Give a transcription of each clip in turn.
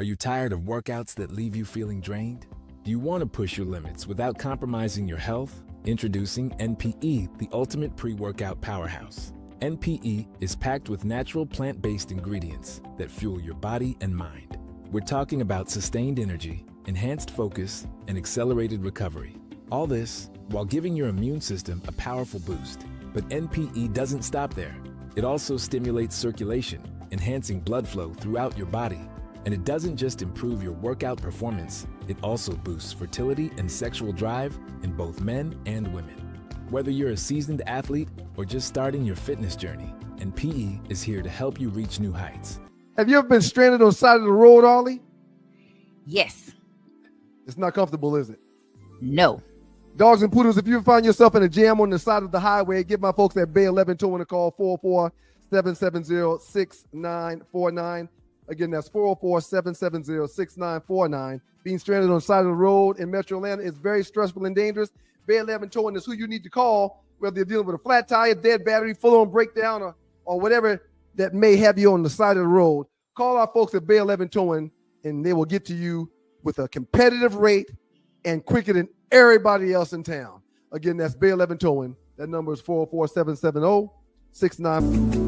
Are you tired of workouts that leave you feeling drained? Do you want to push your limits without compromising your health? Introducing NPE, the ultimate pre-workout powerhouse. NPE is packed with natural plant-based ingredients that fuel your body and mind. We're talking about sustained energy, enhanced focus, and accelerated recovery. All this while giving your immune system a powerful boost. But NPE doesn't stop there. It also stimulates circulation, enhancing blood flow throughout your body. And it doesn't just improve your workout performance, it also boosts fertility and sexual drive in both men and women. Whether you're a seasoned athlete or just starting your fitness journey, NPE is here to help you reach new heights. Have you ever been stranded on the side of the road, Ollie? Yes. It's not comfortable, is it? No. Dogs and Poodles, if you find yourself in a jam on the side of the highway, give my folks at Bay 11 Towing a call, 44770-6949. Again, that's 404-770-6949. Being stranded on the side of the road in Metro Atlanta is very stressful and dangerous. Bay 11 Towing is who you need to call, whether you're dealing with a flat tire, dead battery, full-on breakdown, or whatever that may have you on the side of the road. Call our folks at Bay 11 Towing, and they will get to you with a competitive rate and quicker than everybody else in town. Again, that's Bay 11 Towing. That number is 404-770-6949.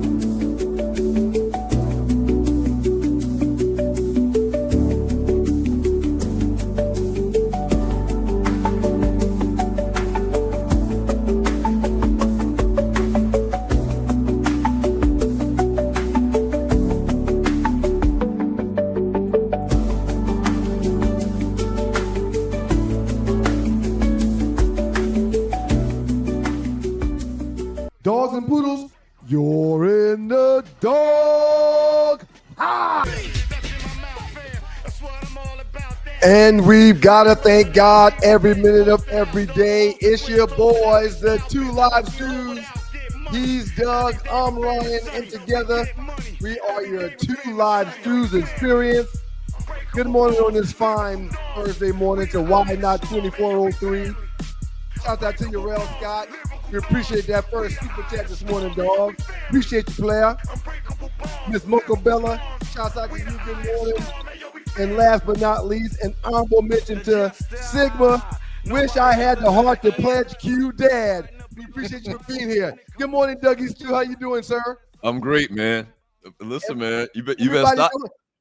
Dogs and Poodles, you're in the dog house. And we've got to thank God every minute of every day. It's your boys, the Two Live Stews. He's Doug, I'm Ryan, and together we are your Two Live Stews experience. Good morning on this fine Thursday morning to Why Not 2403. Shout out to you, Rel Scott. We appreciate that first super chat this morning, dog. Appreciate you, player. Miss Mocha Bella, shouts out to you, good morning. And last but not least, an honorable mention to Sigma. Wish I had the heart to pledge Q Dad. We appreciate you for being here. Good morning, Dougie Stu. How you doing, sir? I'm great, man. Listen, man, you better stop.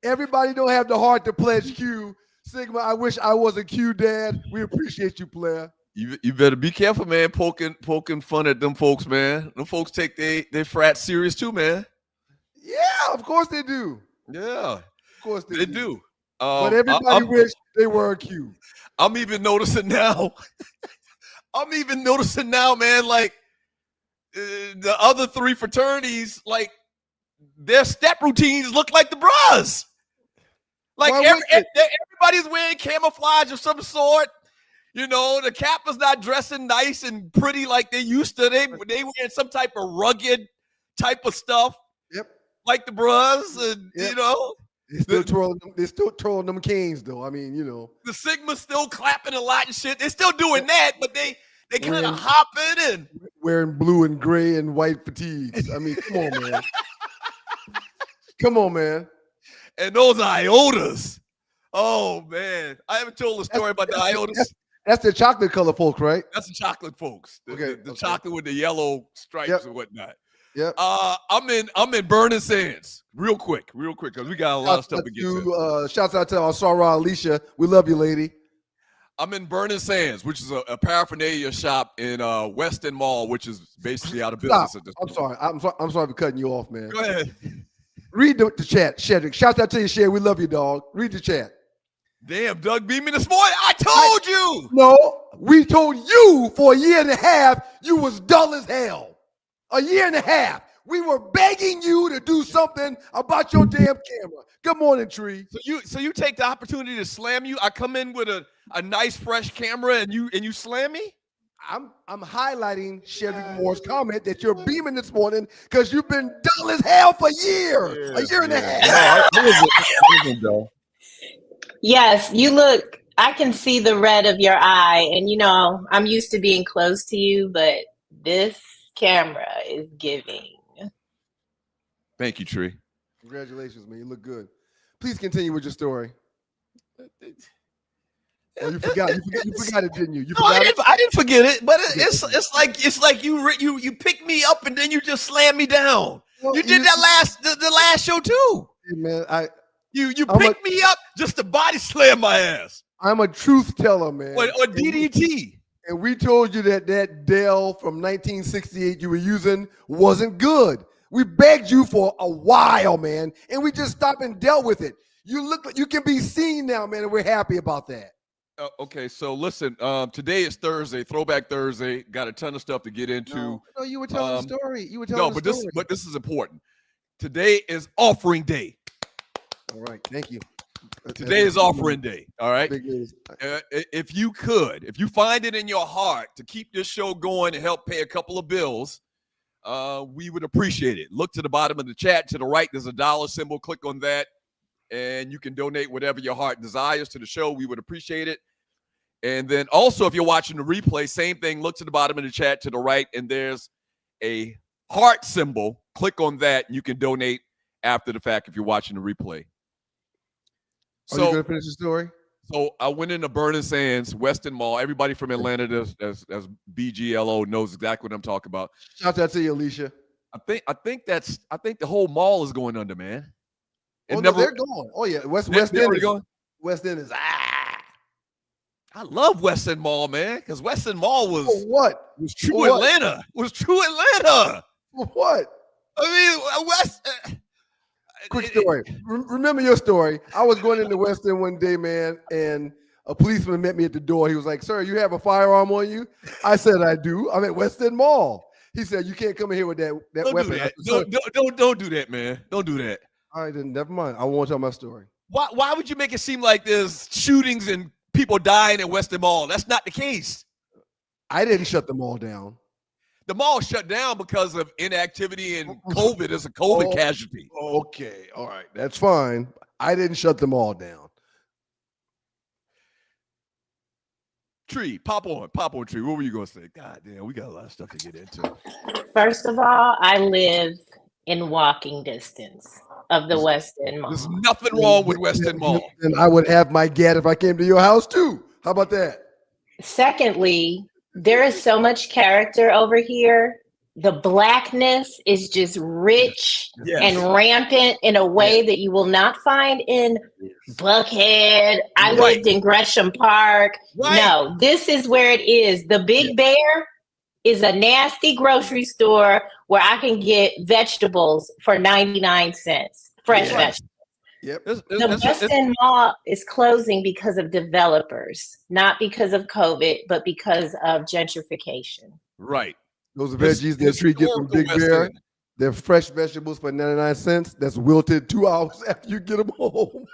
Everybody don't have the heart to pledge Q. Sigma, I wish I was a Q Dad. We appreciate you, player. You better be careful, man, poking fun at them folks, man. Them folks take they frat serious too, man. Yeah, of course they do. Yeah. Of course they do. But everybody wish they were a Q. I'm even noticing now. Man, like the other three fraternities, like their step routines look like the bras. Like everybody's wearing camouflage of some sort. You know, the Kappa's not dressing nice and pretty like they used to. They wearing some type of rugged type of stuff. Yep. Like the bras, and you know. They're still twirling them canes, though. I mean, you know. The Sigma's still clapping a lot and shit. They're still doing that, but they kind of hopping and wearing blue and gray and white fatigues. I mean, come on, man. Come on, man. And those Iotas. Oh, man. I haven't told the story about the Iotas. That's the chocolate color folks, right? That's the chocolate folks. The Okay. chocolate with the yellow stripes and whatnot. Yeah. I'm in Burning Sands. Real quick, because we got a lot of stuff to get to. Shouts out to our Sarah Alicia. We love you, lady. I'm in Burning Sands, which is a paraphernalia shop in Weston Mall, which is basically out of business at this point. I'm sorry for cutting you off, man. Go ahead. Read the chat, Shedrick. Shout out to you, Shed. We love you, dog. Read the chat. Damn, Doug beat me this morning. I told you. No, we told you for a year and a half you was dull as hell. A year and a half. We were begging you to do something about your damn camera. Good morning, Tree. So you take the opportunity to slam you. I come in with a nice fresh camera and you slam me? I'm highlighting Shedrick Moore's comment that you're beaming this morning because you've been dull as hell for a year and a half. No, I wasn't dull. Yes, you look, I can see the red of your eye. And, you know, I'm used to being close to you, but this camera is giving. Thank you, Tree. Congratulations, man. You look good. Please continue with your story. Oh, you forgot it, didn't you? You No, forgot I didn't forget it, but it's like you picked me up and then you just slammed me down. Well, you did that the last show too. Hey, man, You picked me up just to body slam my ass. I'm a truth teller, man. Or DDT. And we told you that Dell from 1968 you were using wasn't good. We begged you for a while, man, and we just stopped and dealt with it. You look like you can be seen now, man, and we're happy about that. Okay, so listen, today is Thursday, Throwback Thursday. Got a ton of stuff to get into. No, you were telling the story. You were telling the story. But this is important. Today is offering day. All right, thank you. Today is offering day. All right. Big news. If you find it in your heart to keep this show going and help pay a couple of bills, we would appreciate it. Look to the bottom of the chat to the right. There's a dollar symbol. Click on that, and you can donate whatever your heart desires to the show. We would appreciate it. And then also, if you're watching the replay, same thing. Look to the bottom of the chat to the right, and there's a heart symbol. Click on that, and you can donate after the fact if you're watching the replay. Are you gonna finish the story? So I went into Burning Sands, Weston Mall. Everybody from Atlanta that's BGLO knows exactly what I'm talking about. Shout out to you, Alicia. I think the whole mall is going under, man. They're going. Oh yeah, West End is going. West End is I love West End Mall, man, because West End Mall was what? Was true Atlanta. Was true Atlanta. What? I mean, Quick story. Remember your story. I was going into West End one day, man, and a policeman met me at the door. He was like, "Sir, you have a firearm on you?" I said, "I do. I'm at West End Mall." He said, "You can't come in here with that weapon." Don't do that, man. Don't do that. All right, then never mind. I won't tell my story. Why would you make it seem like there's shootings and people dying at West End Mall? That's not the case. I didn't shut the mall down. The mall shut down because of inactivity and COVID as a COVID casualty. Okay, all right, that's fine. I didn't shut them all down. Tree, pop on, Tree. What were you gonna say? God damn, we got a lot of stuff to get into. First of all, I live in walking distance of the West End Mall. There's nothing wrong with West End Mall. And I would have my gat if I came to your house too. How about that? Secondly, there is so much character over here. The blackness is just rich and rampant in a way that you will not find in Buckhead. I lived in Gresham Park. No, this is where it is. The Big Bear is a nasty grocery store where I can get vegetables for 99 cents, fresh vegetables. Yep. The West End Mall is closing because of developers, not because of COVID, but because of gentrification. Right. Those veggies that Tree get from Big Bear, they're fresh vegetables for 99 cents. That's wilted 2 hours after you get them home.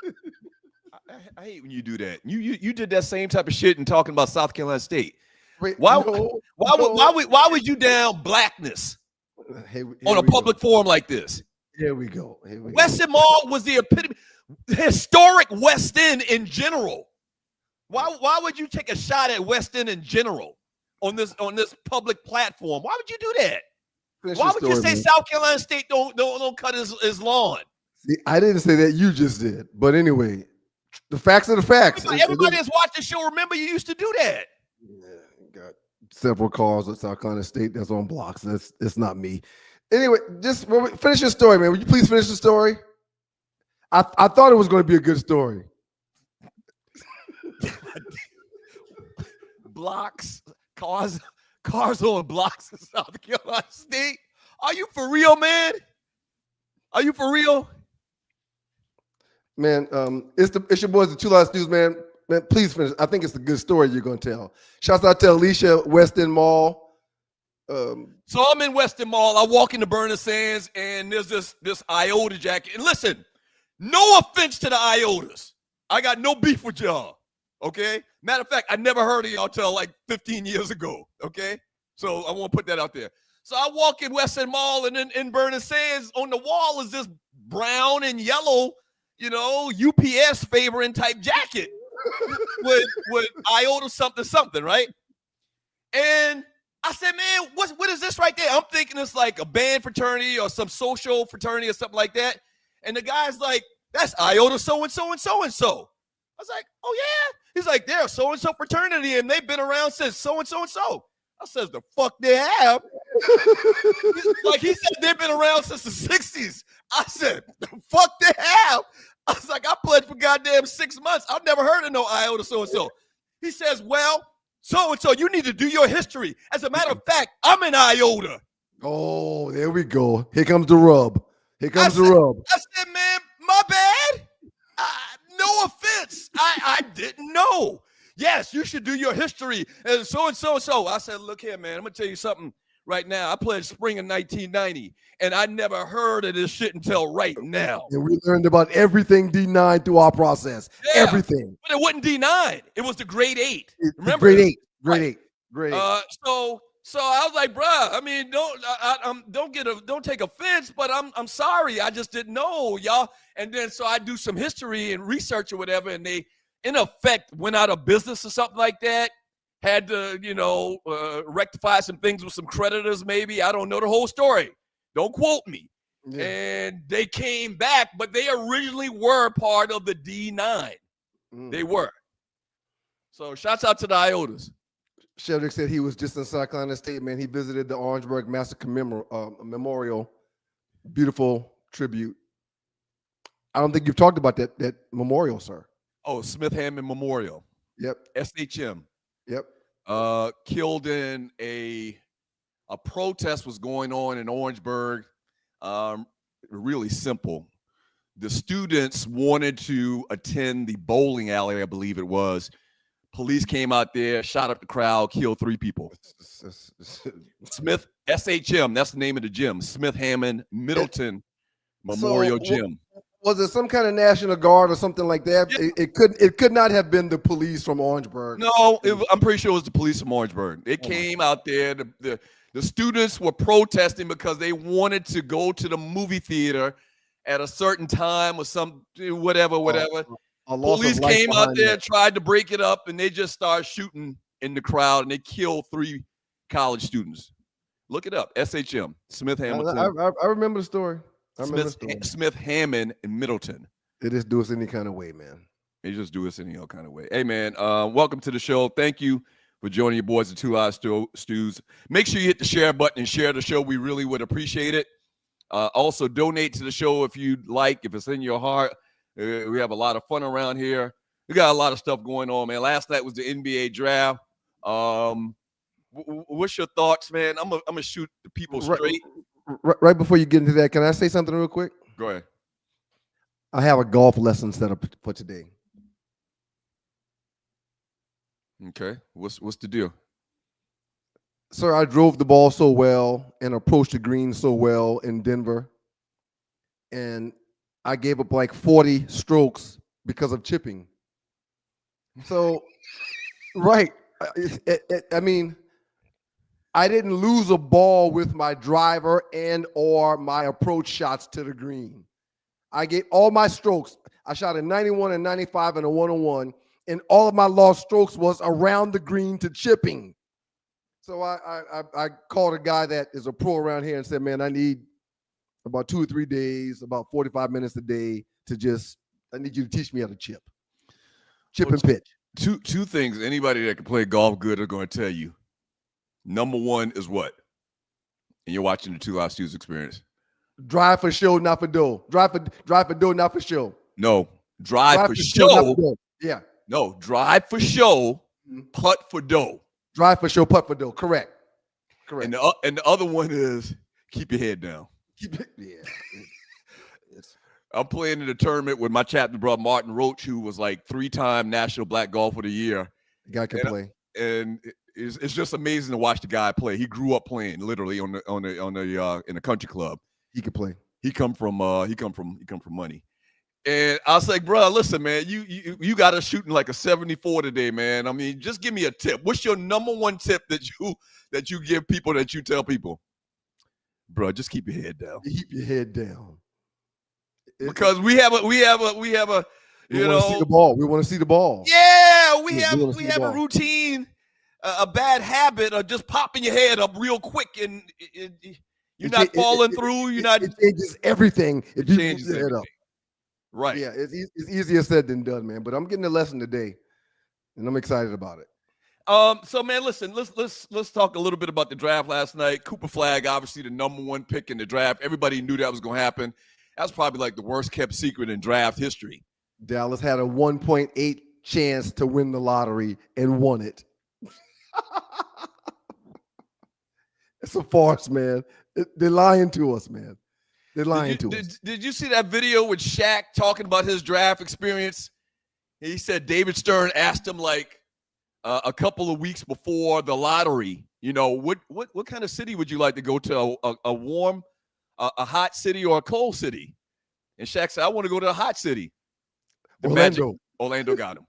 I hate when you do that. You did that same type of shit and talking about South Carolina State. Wait, why would you down blackness on a public forum like this? Here we go. West End Mall was the epitome, historic West End in general. Why would you take a shot at West End in general on this public platform? Why would you do that? Why would you say South Carolina State don't cut his lawn? See, I didn't say that. You just did. But anyway, the facts are the facts. Everybody that's watched the show, remember you used to do that. Yeah, got several cars at South Carolina State that's on blocks. It's not me. Anyway, just finish your story, man. Would you please finish the story? I thought it was going to be a good story. Blocks, cars on blocks in South Carolina State. Are you for real, man? Are you for real? Man, it's your boys, the Two Lives News, man. Man, please finish. I think it's a good story you're going to tell. Shouts out to Alicia, West End Mall. So I'm in West End Mall. I walk into Burning Sands, and there's this Iota jacket. And listen, no offense to the Iotas. I got no beef with y'all, okay? Matter of fact, I never heard of y'all till like 15 years ago, okay? So I want to put that out there. So I walk in West End Mall, and in Burning Sands, on the wall is this brown and yellow, UPS favoring type jacket with Iota something, right? And I said, man, what is this right there? I'm thinking it's like a band fraternity or some social fraternity or something like that. And the guy's like, that's Iota so-and-so and so-and-so. I was like, oh, yeah? He's like, they're so-and-so fraternity, and they've been around since so-and-so and so. I says, the fuck they have? Like, he said they've been around since the 60s. I said, the fuck they have? I was like, I pledged for goddamn 6 months. I've never heard of no Iota so-and-so. He says, well, so-and-so, you need to do your history. As a matter of fact, I'm in Iota. Oh, there we go. Here comes the rub. Here comes the rub. I said, man, my bad. No offense. I didn't know. Yes, you should do your history and so. I said, look here, man, I'm going to tell you something right now. I pledged spring of 1990, and I never heard of this shit until right now. And we learned about everything D9 through our process. Yeah, everything. But it wasn't D9. It was the grade 8. Remember? Grade 8. Grade 8. Grade 8. So I was like, bruh, I mean, don't take offense, but I'm sorry. I just didn't know, y'all. And then so I do some history and research or whatever, and they, in effect, went out of business or something like that. Had to, rectify some things with some creditors, maybe. I don't know the whole story. Don't quote me. Yeah. And they came back, but they originally were part of the D9. They were. So shouts out to the Iotas. Shedrick said he was just in South Carolina State, man. He visited the Orangeburg Massacre Memorial. Beautiful tribute. I don't think you've talked about that memorial, sir. Oh, Smith Hammond Memorial. Yep. SHM. Yep. Killed in a protest was going on in Orangeburg. Really simple. The students wanted to attend the bowling alley, I believe it was. Police came out there, shot up the crowd, killed 3 people. Smith, SHM, that's the name of the gym. Smith Hammond Middleton Memorial Gym. Was it some kind of National Guard or something like that? Yeah. It could not have been the police from Orangeburg. No, I'm pretty sure it was the police from Orangeburg. They came out there. The students were protesting because they wanted to go to the movie theater at a certain time or some whatever. Police came out there, tried to break it up, and they just started shooting in the crowd, and they killed 3 college students. Look it up. SHM, Smith Hamilton. I remember the story. Smith Hammond in Middleton. They just do us any kind of way, man. They just do us any old kind of way. Hey, man, welcome to the show. Thank you for joining your boys at Two Live Stews. Make sure you hit the share button and share the show. We really would appreciate it. Also, donate to the show if you'd like, if it's in your heart. We have a lot of fun around here. We got a lot of stuff going on, man. Last night was the NBA draft. What's your thoughts, man? I'm gonna shoot the people straight. Right before you get into that, can I say something real quick? Go ahead. I have a golf lesson set up for today. Okay. What's the deal? Sir, I drove the ball so well and approached the green so well in Denver. And I gave up like 40 strokes because of chipping. So, right. I mean, I didn't lose a ball with my driver and or my approach shots to the green. I gave all my strokes. I shot a 91 and 95 and a 101, and all of my lost strokes was around the green to chipping. So I called a guy that is a pro around here and said, man, I need about 2 or 3 days, about 45 minutes a day I need you to teach me how to chip. Chip and pitch. Two things anybody that can play golf good are going to tell you. Number one is what? And you're watching the Two Live Stews experience. Drive for show, not for dough. Drive for dough, not for show. No. Drive for show. Yeah. No. Drive for show, putt for dough. Drive for show, putt for dough. Correct. And the other one is keep your head down. I'm playing in a tournament with my chapter brother Martin Roach, who was like 3-time National Black Golfer of the Year. The guy can play. And it's just amazing to watch the guy play. He grew up playing literally in the country club. He could play. He come from money. And I was like, bro, listen, man, you got us shooting like a 74 today, man. I mean, just give me a tip. What's your number one tip that you give people, that you tell people? Bro, just keep your head down. Keep your head down. Because we have a we want to see the ball. We want to see the ball. Yeah, we have a routine, a bad habit of just popping your head up real quick, and you're not falling through. You're not. It changes everything if you changes your head up. Right. Yeah, it's easier said than done, man. But I'm getting a lesson today, and I'm excited about it. So man, listen, let's talk a little bit about the draft last night. Cooper Flagg, obviously the number one pick in the draft. Everybody knew that was going to happen. That's probably like the worst kept secret in draft history. Dallas had a 1.8 chance to win the lottery and won it. It's a farce, man. They're lying to us, man. They're lying to us. Did you see that video with Shaq talking about his draft experience? He said David Stern asked him like a couple of weeks before the lottery, you know, what kind of city would you like to go to? A warm, a hot city or a cold city? And Shaq said, I want to go to a hot city. Orlando got him.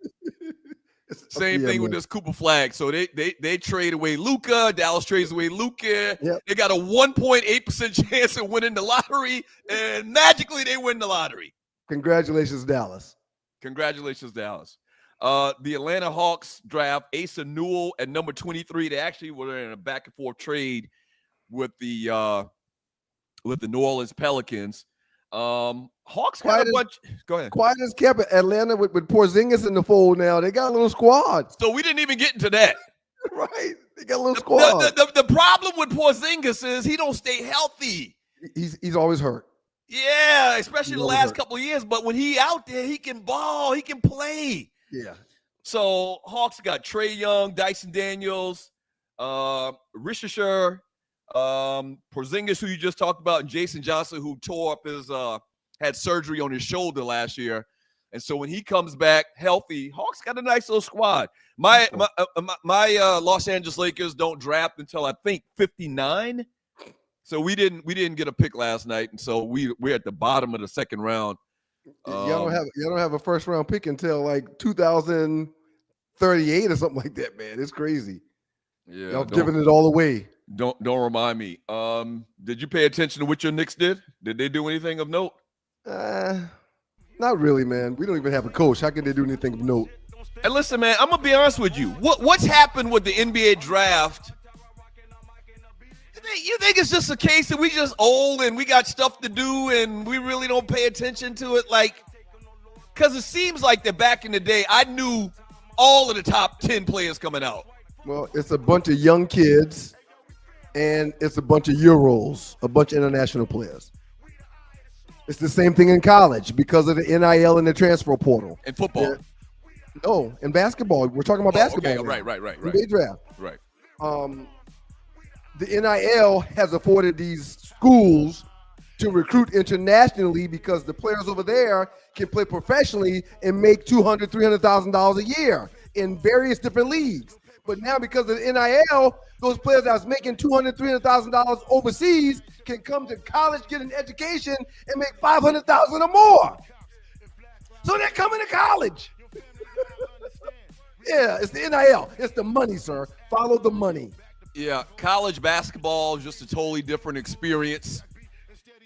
Same thing with this Cooper Flagg. So they trade away Luka. Dallas trades away Luka. Yep. They got a 1.8% chance of winning the lottery, and magically they win the lottery. Congratulations, Dallas. Congratulations, Dallas. The Atlanta Hawks draft Asa Newell at number 23. They actually were in a back and forth trade with the New Orleans Pelicans. Hawks got a bunch. Go ahead. Quiet as kept. Atlanta with Porzingis in the fold now. They got a little squad. So we didn't even get into that. Right. They got a little squad. The problem with Porzingis is he don't stay healthy. He's always hurt. Yeah, especially the last couple of years. But when he out there, he can ball. He can play. Yeah. So Hawks got Trae Young, Dyson Daniels, Rishisher, Porzingis, who you just talked about, and Jason Johnson, who tore up his had surgery on his shoulder last year. And so when he comes back healthy, Hawks got a nice little squad. My Los Angeles Lakers don't draft until I think 59. So we didn't get a pick last night, and so we're at the bottom of the second round. Y'all don't have a first round pick until like 2038 or something like that, man. It's crazy. Yeah, y'all giving it all away. Don't remind me. Did you pay attention to what your Knicks did? Did they do anything of note? Not really, man. We don't even have a coach. How can they do anything of note? And listen, man, I'm gonna be honest with you. What's happened with the NBA draft? You think it's just a case that we just old and we got stuff to do and we really don't pay attention to it? Like, because it seems like that back in the day, I knew all of the top 10 players coming out. Well, it's a bunch of young kids and it's a bunch of Euros, a bunch of international players. It's the same thing in college because of the NIL and the transfer portal. In football? No, in basketball. We're talking about basketball. Okay. Right. NBA draft. Right. The NIL has afforded these schools to recruit internationally because the players over there can play professionally and make $200,000, $300,000 a year in various different leagues. But now because of the NIL, those players that was making $200,000, $300,000 overseas can come to college, get an education, and make $500,000 or more. So they're coming to college. Yeah, it's the NIL. It's the money, sir. Follow the money. Yeah, college basketball is just a totally different experience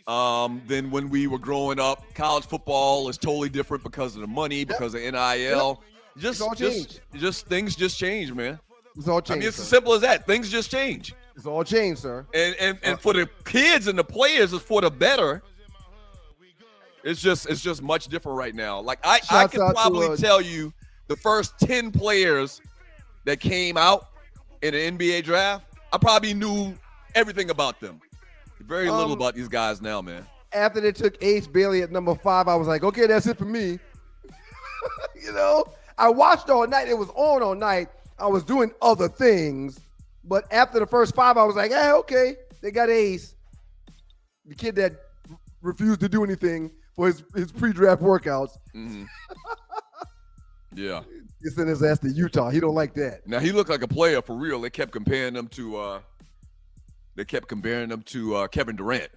than when we were growing up. College football is totally different because of the money, because of NIL. Just things just change, man. It's all changed. I mean, it's as simple as that. Things just change. It's all changed, sir. And for the kids and the players, it's for the better. It's just much different right now. Like I can probably tell you the first 10 players that came out in an NBA draft, I probably knew everything about them. Very little about these guys now, man. After they took Ace Bailey at number 5, I was like, okay, that's it for me. You know, I watched all night. It was on all night. I was doing other things. But after the first 5, I was like, hey, okay, they got Ace. The kid that refused to do anything for his pre-draft workouts. Mm-hmm. Yeah. He sent his ass to Utah. He don't like that. Now he looked like a player for real. They kept comparing him to Kevin Durant.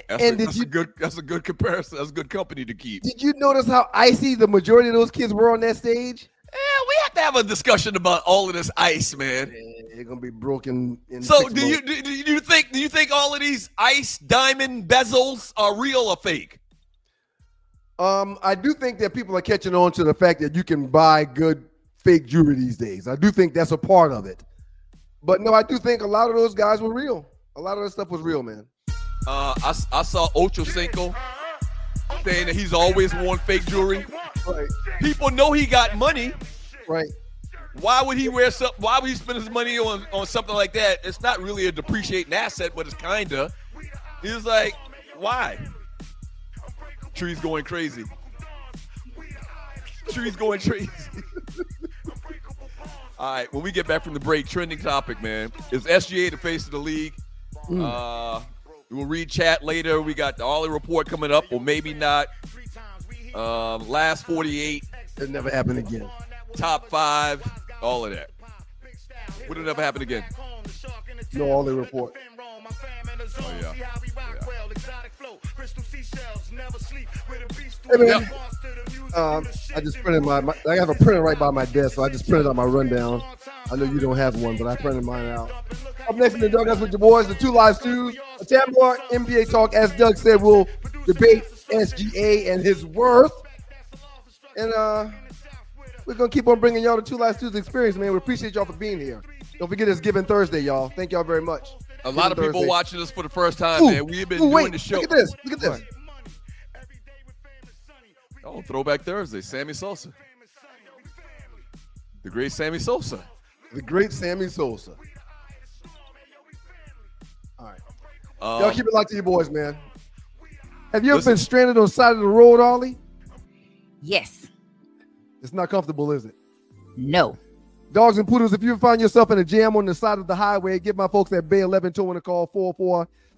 That's a good comparison. That's a good company to keep. Did you notice how icy the majority of those kids were on that stage? Yeah, we have to have a discussion about all of this ice, man. They're gonna be broken in So 6 months. do you think all of these ice diamond bezels are real or fake? I do think that people are catching on to the fact that you can buy good fake jewelry these days. I do think that's a part of it. But no, I do think a lot of those guys were real. A lot of that stuff was real, man. I saw Ocho Cinco. saying that he's always worn fake jewelry. Right. People know he got money. Right. Why would he wear something? Why would he spend his money on something like that? It's not really a depreciating asset, but it's kinda. He's like, why? Tree's going crazy. Tree's going crazy. All right, when we get back from the break, trending topic, man, is SGA the face of the league? We'll read chat later. We got the Ollie report coming up, or maybe not. Last 48. It never happened again. Top 5, all of that. Would it never happen again? No, all they report. Oh, yeah. Hey, man. I just printed I have a printer right by my desk, so I just printed out my rundown. I know you don't have one, but I printed mine out. Up next in the Dugouts with your boys, the Two Live Stews. A tad more NBA talk. As Doug said, we'll debate SGA and his worth. And we're going to keep on bringing y'all the Two Live Stews experience, man. We appreciate y'all for being here. Don't forget it's Giving Thursday, y'all. Thank y'all very much. A lot of people watching us for the first time, man. We've been doing the show. Look at this. Look at this. Oh, Throwback Thursday, Sammy Sosa. The great Sammy Sosa. The great Sammy Sosa. All right. Y'all keep it locked to your boys, man. Have you ever been stranded on the side of the road, Ollie? Yes. It's not comfortable, is it? No. Dogs and Poodles, if you find yourself in a jam on the side of the highway, give my folks at Bay 11 Towing a call,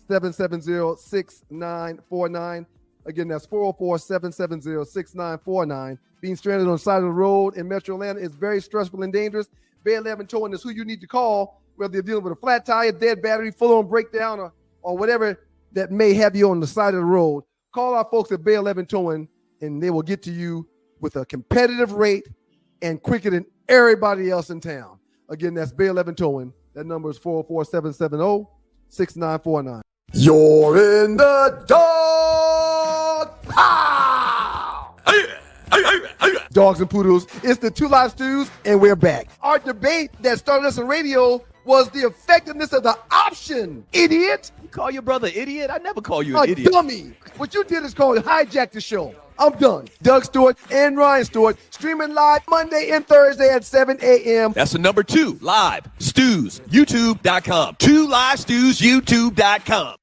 404-770-6949. Again, that's 404-770-6949. Being stranded on the side of the road in Metro Atlanta is very stressful and dangerous. Bay 11 Towing is who you need to call, whether you're dealing with a flat tire, dead battery, full-on breakdown, or whatever that may have you on the side of the road. Call our folks at Bay 11 Towing, and they will get to you with a competitive rate and quicker than everybody else in town. Again, that's Bay 11 Towing. That number is 404-770-6949. You're in the dog pound. Dogs and Poodles, it's the Two Live Stews, and we're back. Our debate that started us on radio was the effectiveness of the option, idiot. You call your brother idiot? I never call you an idiot. Dummy. What you did is called hijack the show. I'm done. Doug Stewart and Ryan Stewart streaming live Monday and Thursday at 7 a.m. That's the number 2 Live Stews, YouTube.com. 2 Live Stews, YouTube.com.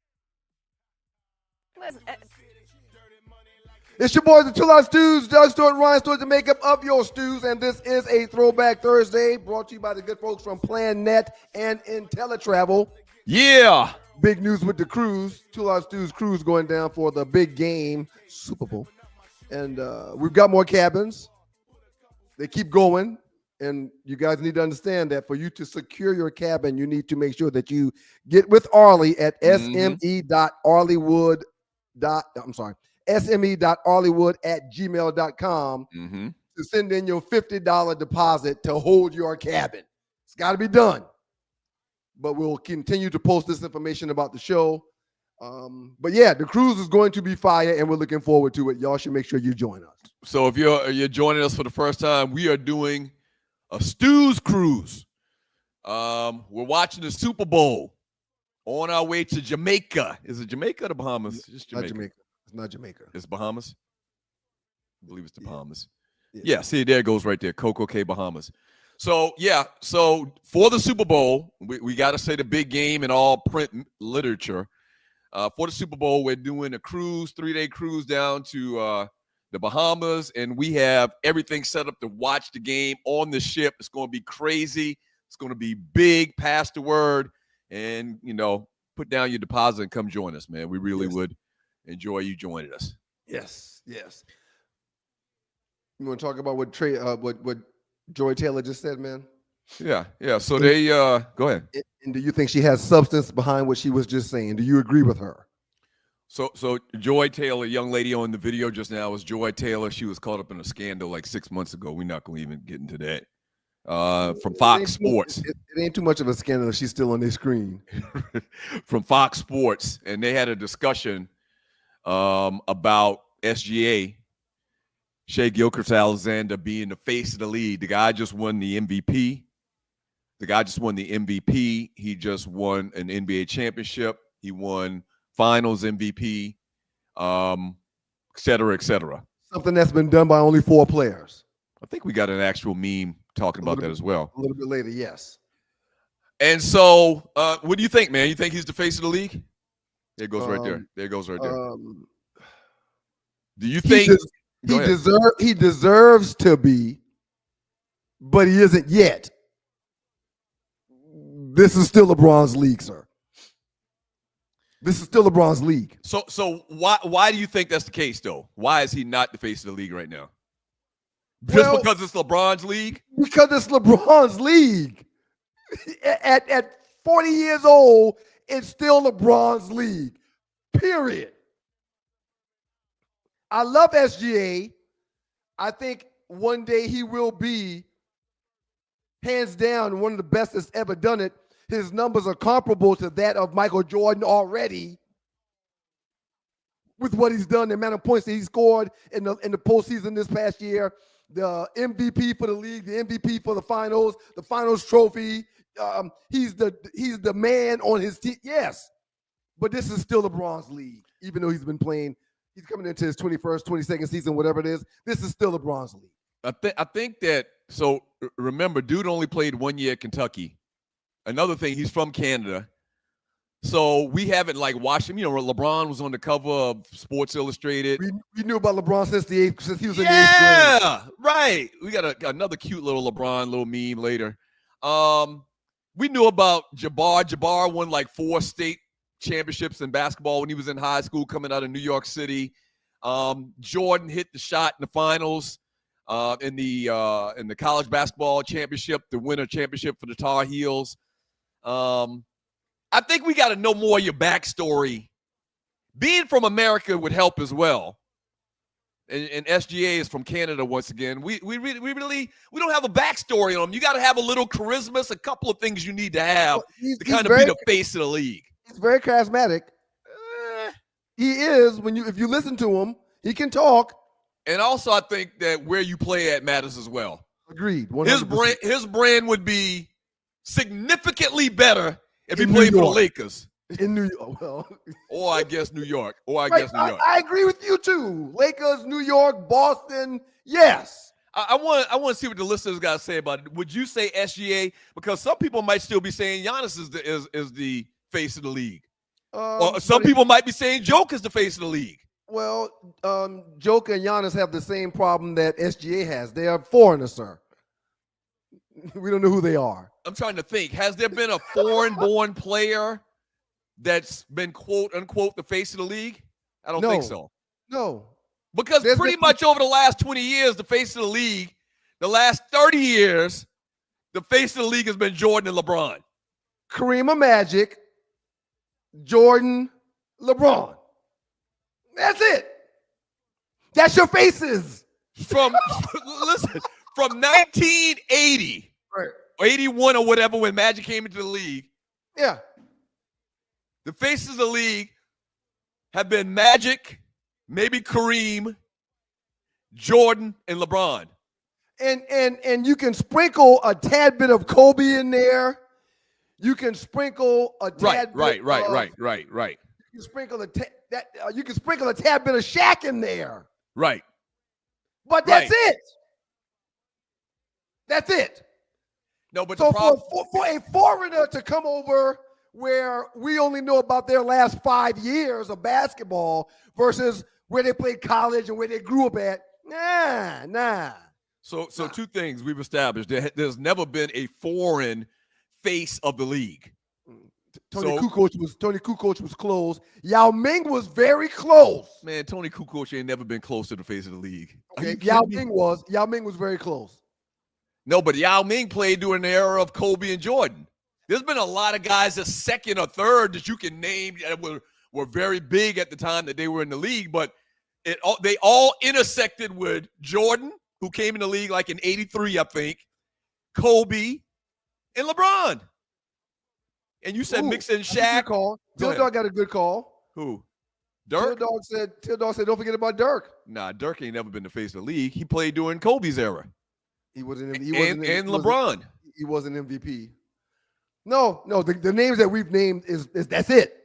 It's your boys, the Two Live Stews, Doug Stewart, Ryan Stewart, the makeup of your stews, and this is a Throwback Thursday brought to you by the good folks from PlanNet and IntelliTravel. Yeah. Big news with the cruise. Two Live Stews cruise going down for the big game, Super Bowl. And we've got more cabins. They keep going. And you guys need to understand that for you to secure your cabin, you need to make sure that you get with Arlie at sme.arleywood@gmail.com to send in your $50 deposit to hold your cabin. It's got to be done. But we'll continue to post this information about the show. But yeah, the cruise is going to be fire, and we're looking forward to it. Y'all should make sure you join us. So if you're joining us for the first time, we are doing a Stews cruise. We're watching the Super Bowl on our way to Jamaica. Is it Jamaica or the Bahamas? It's Jamaica. Not Jamaica. It's not Jamaica. It's Bahamas. I believe it's the Bahamas. Yeah. Yeah, see, there it goes right there. Coco Cay, Bahamas. So, yeah, so for the Super Bowl, we got to say the big game in all print literature. For the Super Bowl, we're doing a cruise, 3-day cruise down to the Bahamas, and we have everything set up to watch the game on the ship. It's going to be crazy. It's going to be big. Pass the word, and, put down your deposit and come join us, man. We really would enjoy you joining us. Yes. You want to talk about what Joy Taylor just said, man? Yeah. So they go ahead. And do you think she has substance behind what she was just saying? Do you agree with her? So Joy Taylor, young lady on the video just now, is Joy Taylor. She was caught up in a scandal like 6 months ago. We're not going to even get into that. From Fox Sports. It ain't too much of a scandal. She's still on their screen. From Fox Sports. And they had a discussion about SGA, Shai Gilgeous-Alexander, being the face of the league. The guy just won the MVP. He just won an NBA championship. He won Finals MVP. cetera, et cetera. Something that's been done by only 4 players. I think we got an actual meme talking about that as well. A little bit later, yes. And so, what do you think, man? You think he's the face of the league? There it goes right there. There it goes right there. Do you think he deserves to be, but he isn't yet? This is still LeBron's league, sir. This is still LeBron's league. So why do you think that's the case, though? Why is he not the face of the league right now? Just because it's LeBron's league? Because it's LeBron's league. At 40 years old, it's still LeBron's league. Period. I love SGA. I think one day he will be, hands down, one of the best that's ever done it. His numbers are comparable to that of Michael Jordan already with what he's done, the amount of points that he scored in the postseason this past year, the MVP for the league, the MVP for the finals trophy. He's the man on his team. Yes, but this is still LeBron's league, even though he's been playing. He's coming into his 21st, 22nd season, whatever it is. This is still LeBron's league. I think that, so remember, dude only played 1 year at Kentucky. Another thing, he's from Canada. So we haven't watched him. You know, LeBron was on the cover of Sports Illustrated. We knew about LeBron since he was in the 8th grade. Yeah, right. We got another cute little LeBron little meme later. We knew about Jabbar. Jabbar won 4 state championships in basketball when he was in high school coming out of New York City. Jordan hit the shot in the finals in the college basketball championship, the winter championship for the Tar Heels. I think we got to know more of your backstory. Being from America would help as well. And SGA is from Canada once again. We don't have a backstory on him. You got to have a little charisma, a couple of things you need to have to kind of be the face of the league. He's very charismatic. He is. If you listen to him, he can talk. And also, I think that where you play at matters as well. Agreed. 100%. His brand would be significantly better if he played for the Lakers. In New York. Well, or I guess New York. I agree with you too. Lakers, New York, Boston. Yes. I want to see what the listeners got to say about it. Would you say SGA? Because some people might still be saying Giannis is the face of the league. Or some people might be saying Joke is the face of the league. Well, Joke and Giannis have the same problem that SGA has. They are foreigners, sir. We don't know who they are. I'm trying to think. Has there been a foreign-born player that's been, quote, unquote, the face of the league? I don't think so. No. Because pretty much over the last 20 years, the face of the league, the last 30 years, the face of the league has been Jordan and LeBron. Kareem or Magic, Jordan, LeBron. That's it. That's your faces. From 1980 or 81 or whatever, when Magic came into the league. Yeah. The faces of the league have been Magic, maybe Kareem, Jordan, and LeBron. And you can sprinkle a tad bit of Kobe in there. You can sprinkle a tad right. You can sprinkle you can sprinkle a tad bit of Shaq in there. Right. But that's it. That's it. No, but so for a foreigner to come over where we only know about their last 5 years of basketball versus where they played college and where they grew up at, nah. So two things we've established. There's never been a foreign face of the league. Tony Kukoc was close. Yao Ming was very close. Man, Tony Kukoc ain't never been close to the face of the league. Okay, Yao Ming was very close. No, but Yao Ming played during the era of Kobe and Jordan. There's been a lot of guys that's second or third that you can name that were very big at the time that they were in the league, but they all intersected with Jordan, who came in the league in '83, I think, Kobe, and LeBron. And you said mix in Shaq. Till Dog got a good call. Who? Dirk? Till Dog said, don't forget about Dirk. Nah, Dirk ain't never been the face of the league. He played during Kobe's era. He wasn't. LeBron. He wasn't MVP. No. The names that we've named is that's it.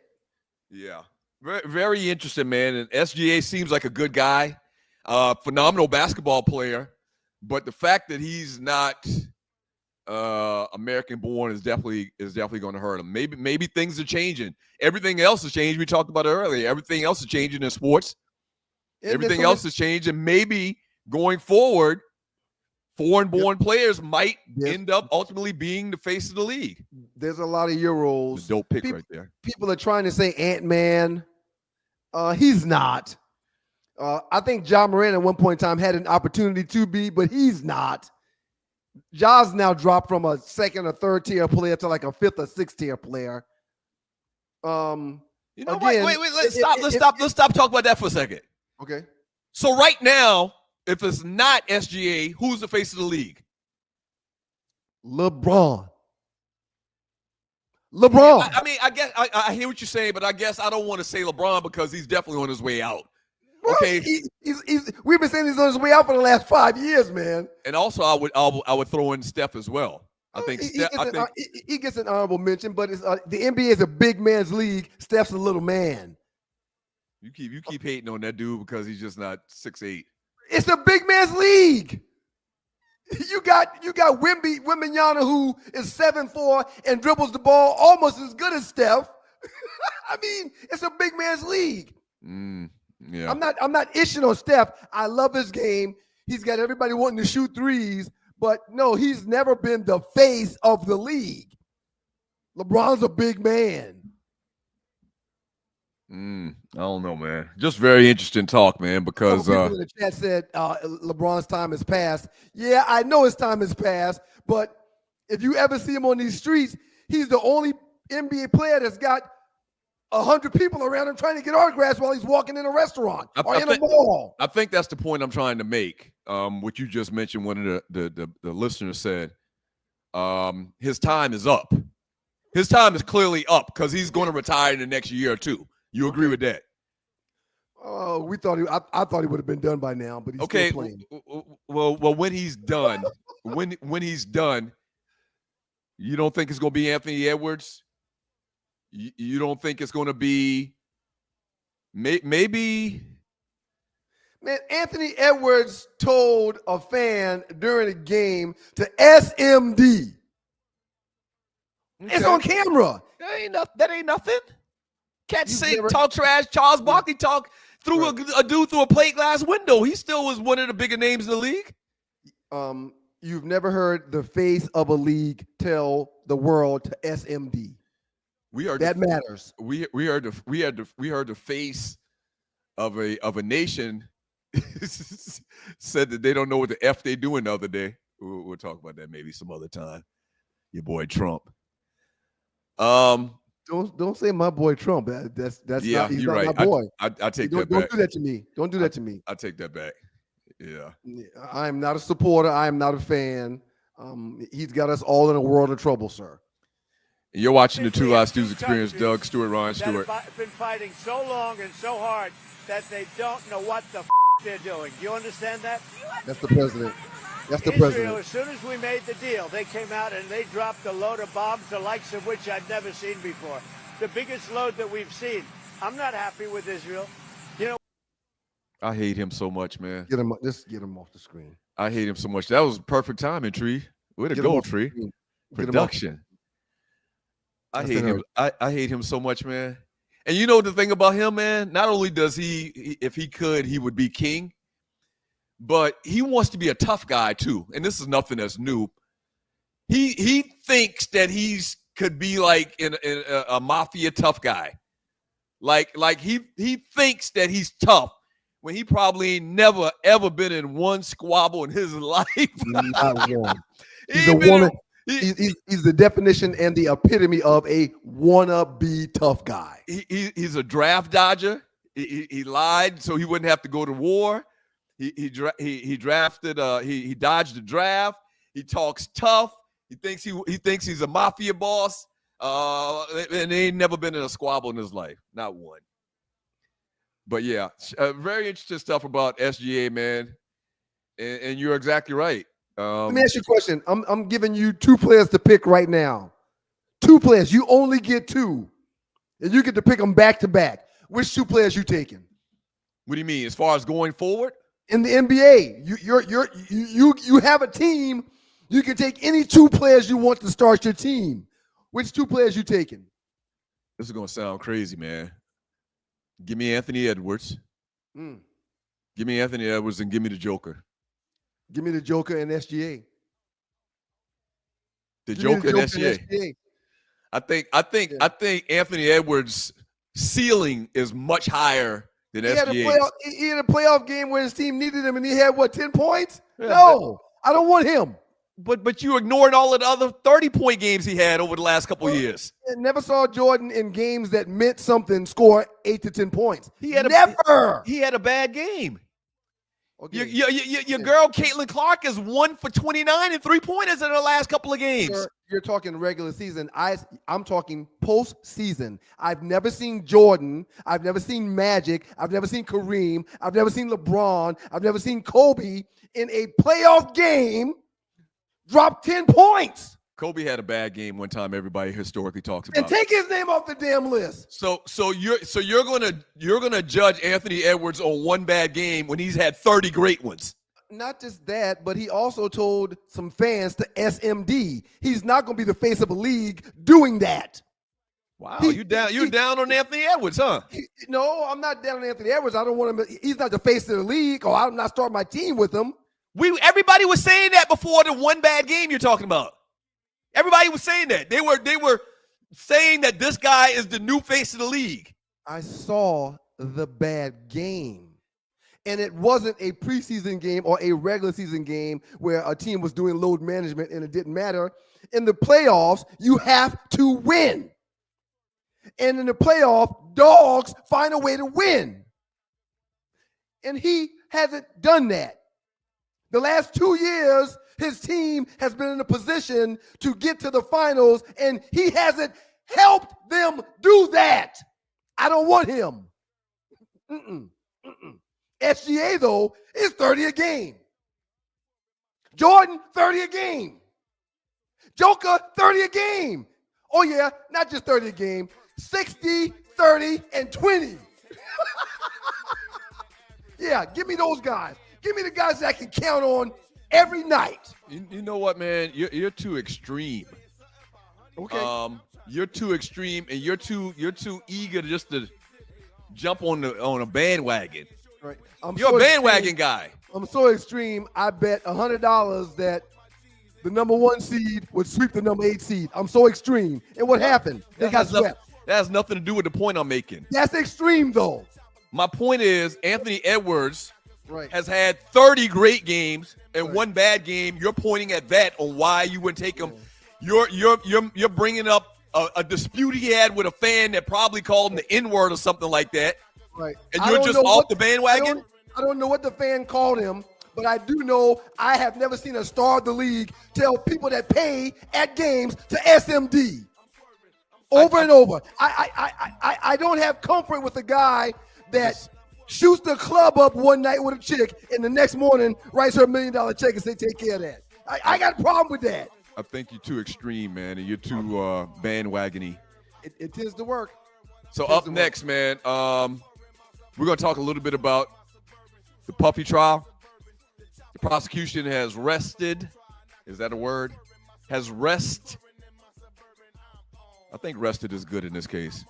Yeah. Very, very interesting, man. And SGA seems like a good guy, phenomenal basketball player. But the fact that he's not American born is definitely going to hurt him. Maybe things are changing. Everything else has changed. We talked about it earlier. Everything else is changing in sports. Everything else is changing. Maybe going forward, foreign-born players might end up ultimately being the face of the league. There's a lot of Euros. Dope pick right there. People are trying to say Ant-Man. He's not. I think Ja Morant at one point in time had an opportunity to be, but he's not. Ja's now dropped from a second or third tier player to like a fifth or sixth tier player. You know what? Wait. Let's stop talking about that for a second. Okay. So right now, if it's not SGA, who's the face of the league? LeBron. I mean, I guess I hear what you're saying, but I guess I don't want to say LeBron because he's definitely on his way out. Okay, we've been saying he's on his way out for the last 5 years, man. And also, I would throw in Steph as well. I think he gets an honorable mention, but it's the NBA is a big man's league. Steph's a little man. You keep hating on that dude because he's just not 6'8". It's a big man's league. You got Wembanyama, who is 7'4" and dribbles the ball almost as good as Steph. I mean, it's a big man's league. Yeah. I'm not ishing on Steph. I love his game. He's got everybody wanting to shoot threes, but no, he's never been the face of the league. LeBron's a big man. I don't know, man. Just very interesting talk, man, because people in the chat said LeBron's time has passed. Yeah, I know his time has passed, but if you ever see him on these streets, he's the only NBA player that's got 100 people around him trying to get autographs while he's walking in a restaurant or in a mall. I think that's the point I'm trying to make. What you just mentioned, one of the listeners said, his time is up. His time is clearly up because he's going to retire in the next year or two. You agree with that? Oh, I thought he would have been done by now, but he's still playing. Well, when he's done, when he's done, you don't think it's going to be Anthony Edwards? You don't think it's going to be maybe? Man, Anthony Edwards told a fan during a game to SMD. Okay. It's on camera. That ain't nothing. Can't talk trash. Charles Barkley talk through a dude through a plate glass window. He still was one of the bigger names in the league. You've never heard the face of a league tell the world to SMD. Matters. We heard the face of a nation said that they don't know what the F they doing the other day. We'll talk about that maybe some other time. Your boy Trump. Don't say my boy Trump. That's yeah, he's you're not right. my boy. I take that back. Don't do that to me. Don't do that to me. I take that back. Yeah. I am not a supporter. I am not a fan. He's got us all in a world of trouble, sir. You're watching the Two Live Stews Experience. Doug Stewart, Ryan Stewart. Have been fighting so long and so hard that they don't know what the they're doing. Do you understand that? That's the president. That's the Israel, president. as soon as we made the deal, they came out and they dropped a load of bombs, the likes of which I'd never seen before. The biggest load that we've seen. I'm not happy with Israel. You know, I hate him so much, man. Just get him off the screen. I hate him so much. That was perfect timing, Tree. Way to go, Tree. Production. I hate him. I hate him so much, man. And you know the thing about him, man? Not only does he, if he could, he would be king, but he wants to be a tough guy too. And this is nothing that's new. He thinks that he's could be like in a mafia tough guy. Like he thinks that he's tough when he probably ain't never ever been in one squabble in his life. Not one. He's a woman. He's the definition and the epitome of a wannabe tough guy. He's a draft dodger. He lied so he wouldn't have to go to war. He drafted. He dodged the draft. He talks tough. He thinks he's a mafia boss. And he ain't never been in a squabble in his life, not one. But yeah, very interesting stuff about SGA, man. And you're exactly right. Let me ask you a question. I'm giving you two players to pick right now. Two players. You only get two. And you get to pick them back to back. which two players you taking? What do you mean? As far as going forward? In the NBA, you have a team. You can take any two players you want to start your team. Which two players you taking? This is gonna sound crazy, man. Give me Anthony Edwards. Give me Anthony Edwards and give me the Joker. Give me the Joker and SGA. The Joker and SGA. I think Anthony Edwards' ceiling is much higher than SGA. He had a playoff game where his team needed him, and he had 10 points? Yeah, no, I don't want him. But you ignored all of the other 30-point games he had over the last couple of years. I never saw Jordan in games that meant something score 8 to 10 points. He had a bad game. Okay. Your girl Caitlyn Clark is 1 for 29 and 3-pointers in the last couple of games. You're talking regular season. I'm talking postseason. I've never seen Jordan. I've never seen Magic. I've never seen Kareem. I've never seen LeBron. I've never seen Kobe in a playoff game drop 10 points. Kobe had a bad game one time. Everybody historically talks about. And take his name off the damn list. So you're gonna judge Anthony Edwards on one bad game when he's had 30 great ones. Not just that, but he also told some fans to SMD. He's not going to be the face of a league doing that. Wow, you're down on Anthony Edwards, huh? No, I'm not down on Anthony Edwards. I don't want him. He's not the face of the league, or I'm not starting my team with him. Everybody was saying that before the one bad game you're talking about. Everybody was saying that. They were saying that this guy is the new face of the league. I saw the bad game. And it wasn't a preseason game or a regular season game where a team was doing load management and it didn't matter. In the playoffs, you have to win. And in the playoff, dogs find a way to win. And he hasn't done that. The last 2 years, his team has been in a position to get to the finals, and he hasn't helped them do that. I don't want him. SGA, though, is 30 a game. Jordan, 30 a game. Joker, 30 a game. Oh, yeah, not just 30 a game. 60, 30, and 20. Yeah, give me those guys. Give me the guys that I can count on every night. You know what, man? You're too extreme. Okay. You're too extreme, and you're too eager just to jump on a bandwagon. Right. You're a bandwagon guy. I'm so extreme. I bet $100 that the number 1 seed would sweep the number 8 seed. I'm so extreme. And what happened? They got swept. That has nothing to do with the point I'm making. That's extreme, though. My point is Anthony Edwards has had 30 great games and one bad game. You're pointing at that on why you wouldn't take him. You're bringing up a dispute he had with a fan that probably called him the N-word or something like that. Right. And you're just off the bandwagon? I don't know what the fan called him, but I do know I have never seen a star of the league tell people that pay at games to SMD. Over and over. I don't have comfort with a guy that shoots the club up one night with a chick and the next morning writes her $1 million check and say, take care of that. I got a problem with that. I think you're too extreme, man, and you're too bandwagony. It tends to work. So up next, man, we're going to talk a little bit about the Puffy trial. The prosecution has rested. Is that a word? Has rest. I think rested is good in this case.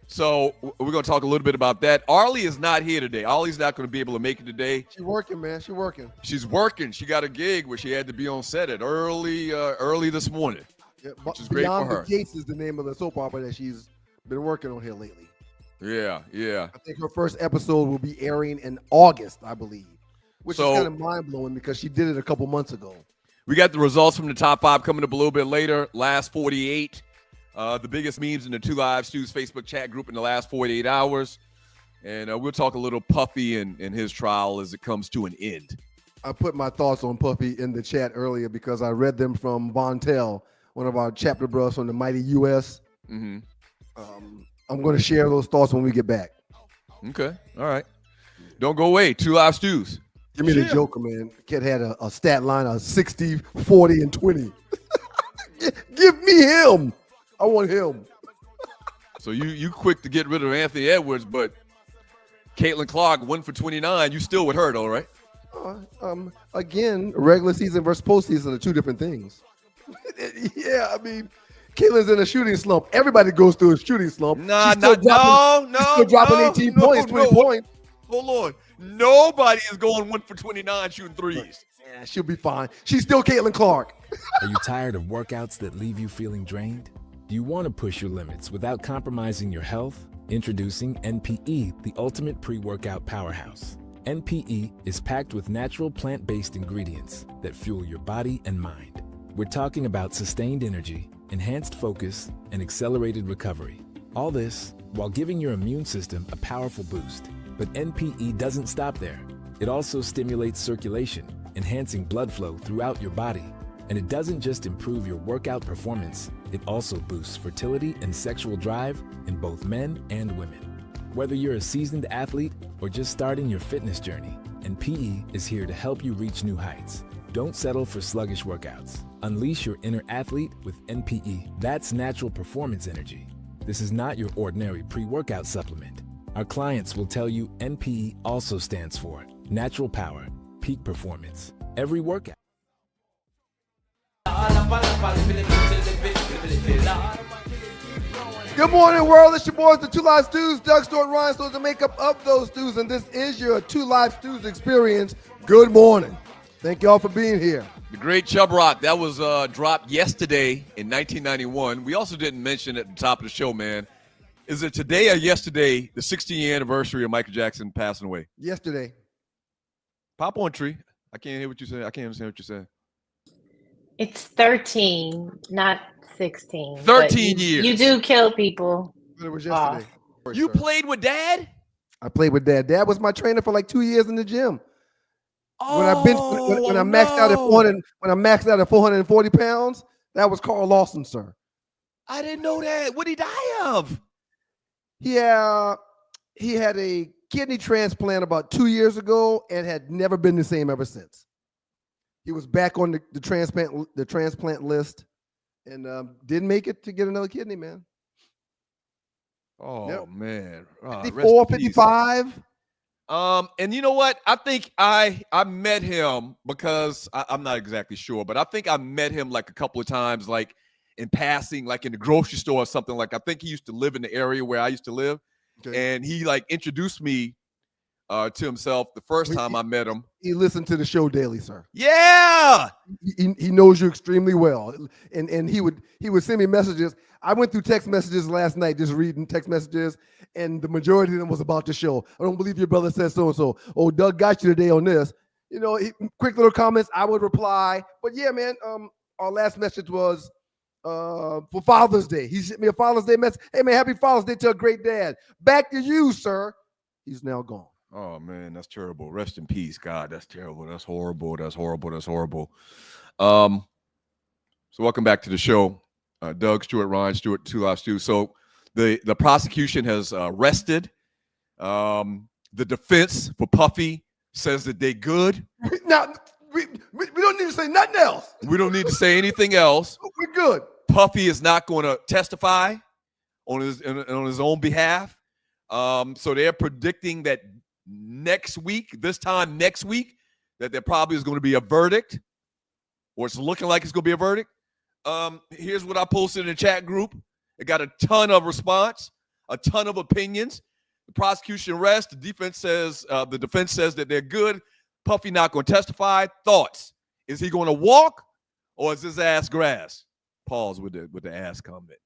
So we're going to talk a little bit about that. Arlie is not here today. Arlie's not going to be able to make it today. She's working, man. She's working. She's working. She got a gig where she had to be on set at early this morning, which is great for her. Beyond the Gates is the name of the soap opera that she's been working on here lately. Yeah. I think her first episode will be airing in August, I believe, which is kind of mind-blowing because she did it a couple months ago. We got the results from the top 5 coming up a little bit later. Last 48. The biggest memes in the 2 Live Stews Facebook chat group in the last 48 hours. And we'll talk a little Puffy and his trial as it comes to an end. I put my thoughts on Puffy in the chat earlier because I read them from Von Tell, one of our chapter bros from the Mighty U.S. Mm-hmm. I'm going to share those thoughts when we get back. Okay. All right. Don't go away. 2 Live Stews. Give me the Joker, man. The kid had a stat line of 60, 40, and 20. Give me him. I want him. So you quick to get rid of Anthony Edwards, but Caitlyn Clark 1 for 29. You still with her though, right? Again, regular season versus postseason are two different things. Yeah, I mean, Caitlyn's in a shooting slump. Everybody goes through a shooting slump. No. Still dropping 18 points, 20 points. Hold on. Nobody is going 1 for 29 shooting threes. Yeah, she'll be fine. She's still Caitlyn Clark. Are you tired of workouts that leave you feeling drained? Do you want to push your limits without compromising your health? Introducing NPE, the ultimate pre-workout powerhouse. NPE is packed with natural plant-based ingredients that fuel your body and mind. We're talking about sustained energy, enhanced focus, and accelerated recovery. All this while giving your immune system a powerful boost. But NPE doesn't stop there. It also stimulates circulation, enhancing blood flow throughout your body. And it doesn't just improve your workout performance, it also boosts fertility and sexual drive in both men and women. Whether you're a seasoned athlete or just starting your fitness journey, NPE is here to help you reach new heights. Don't settle for sluggish workouts. Unleash your inner athlete with NPE. That's natural performance energy. This is not your ordinary pre-workout supplement. Our clients will tell you NPE also stands for natural power, peak performance. Every workout. Good morning, world. It's your boys, the Two Live Stews. Doug Stewart, Ryan Stewart, the makeup of those stews, and this is your Two Live Stews experience. Good morning. Thank you all for being here. The great Chub Rock, that was dropped yesterday in 1991. We also didn't mention at the top of the show, man. Is it today or yesterday, the 60th anniversary of Michael Jackson passing away? Yesterday. Pop on, Tree. I can't hear what you say. I can't understand what you're saying. It's 13, not 16. 13 years. You do kill people. It was yesterday. You played with Dad? I played with Dad. Dad was my trainer for like 2 years in the gym. Oh, when I maxed out at 400, when I maxed out at 440 pounds, that was Carl Lawson, sir. I didn't know that. What did he die of? Yeah, he had a kidney transplant about 2 years ago and had never been the same ever since. He was back on the transplant list and didn't make it to get another kidney, man. Oh, yep. Man. 54, 55. And you know what? I think I met him because I'm not exactly sure, but I think I met him like a couple of times, like in passing, like in the grocery store or something. Like I think he used to live in the area where I used to live, and he like introduced me to himself the first time I met him. He listened to the show daily, sir. Yeah, he knows you extremely well, and he would send me messages. I went through text messages last night, just reading text messages, and the majority of them was about the show. I don't believe your brother said so and so. Oh, Doug got you today on this. You know, quick little comments. I would reply, but yeah, man. Our last message was for Father's Day. He sent me a Father's Day message. Hey, man, happy Father's Day to a great dad. Back to you, sir. He's now gone. Oh, man, that's terrible. Rest in peace, God. That's terrible. That's horrible. That's horrible. That's horrible. So welcome back to the show. Doug Stewart, Ryan Stewart, Two Live Stews. So the prosecution has arrested. The defense for Puffy says that they good. Now, we don't need to say nothing else. We don't need to say anything else. We're good. Puffy is not going to testify on his own behalf. So they're predicting that this time next week, that there probably is going to be a verdict, or it's looking like it's going to be a verdict. Here's what I posted in the chat group. It got a ton of response, a ton of opinions. The prosecution rests. The defense says that they're good. Puffy not going to testify. Thoughts? Is he going to walk, or is his ass grass? Pause with the ass comment.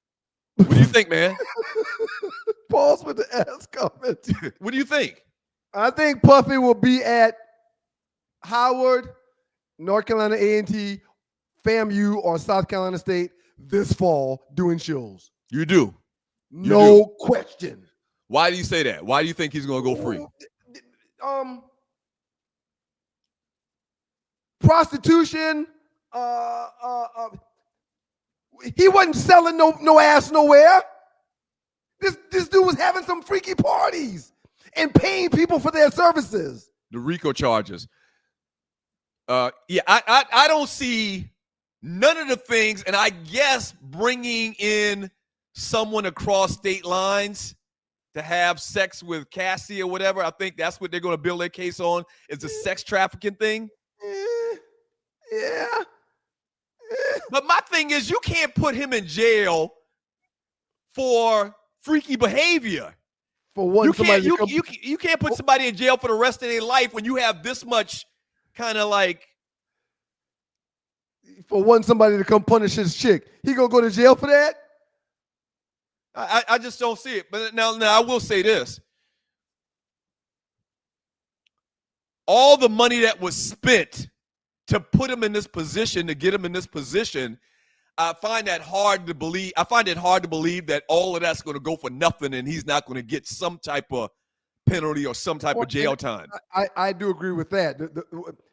What do you think, man? Pause with the ass comment. What do you think? I think Puffy will be at Howard, North Carolina A&T, FAMU, or South Carolina State this fall doing shows. You do? No question. Why do you say that? Why do you think he's going to go free? Prostitution. He wasn't selling no ass nowhere. This dude was having some freaky parties and paying people for their services. The RICO charges. I don't see none of the things, and I guess bringing in someone across state lines to have sex with Cassie or whatever. I think that's what they're going to build their case on, is the sex trafficking thing. Yeah. But my thing is, you can't put him in jail for freaky behavior. For one, you can't put somebody in jail for the rest of their life when you have this much kind of like. For one, somebody to come punish his chick, he gonna go to jail for that? I just don't see it. But now I will say this: all the money that was spent to put him in this position, to get him in this position, I find that hard to believe. I find it hard to believe that all of that's going to go for nothing and he's not going to get some type of penalty or some type of jail time. I do agree with that.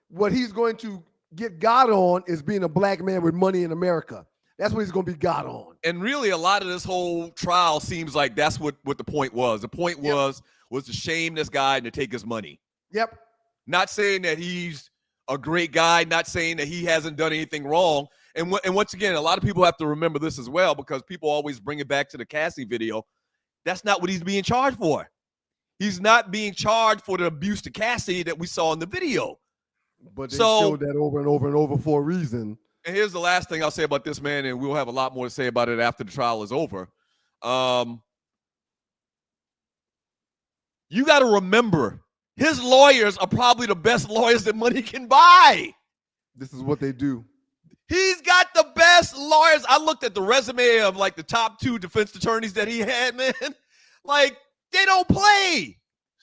What he's going to get got on is being a black man with money in America. That's what he's going to be got on. And really, a lot of this whole trial seems like that's what the point was. The point was to shame this guy and to take his money. Yep. Not saying that he's a great guy, not saying that he hasn't done anything wrong. And once again, a lot of people have to remember this as well, because people always bring it back to the Cassie video. That's not what he's being charged for. He's not being charged for the abuse to Cassie that we saw in the video. But they showed that over and over and over for a reason. And here's the last thing I'll say about this, man, and we'll have a lot more to say about it after the trial is over. You got to remember, his lawyers are probably the best lawyers that money can buy. This is what they do. He's got the best lawyers. I looked at the resume of like the top 2 defense attorneys that he had, man. Like, they don't play.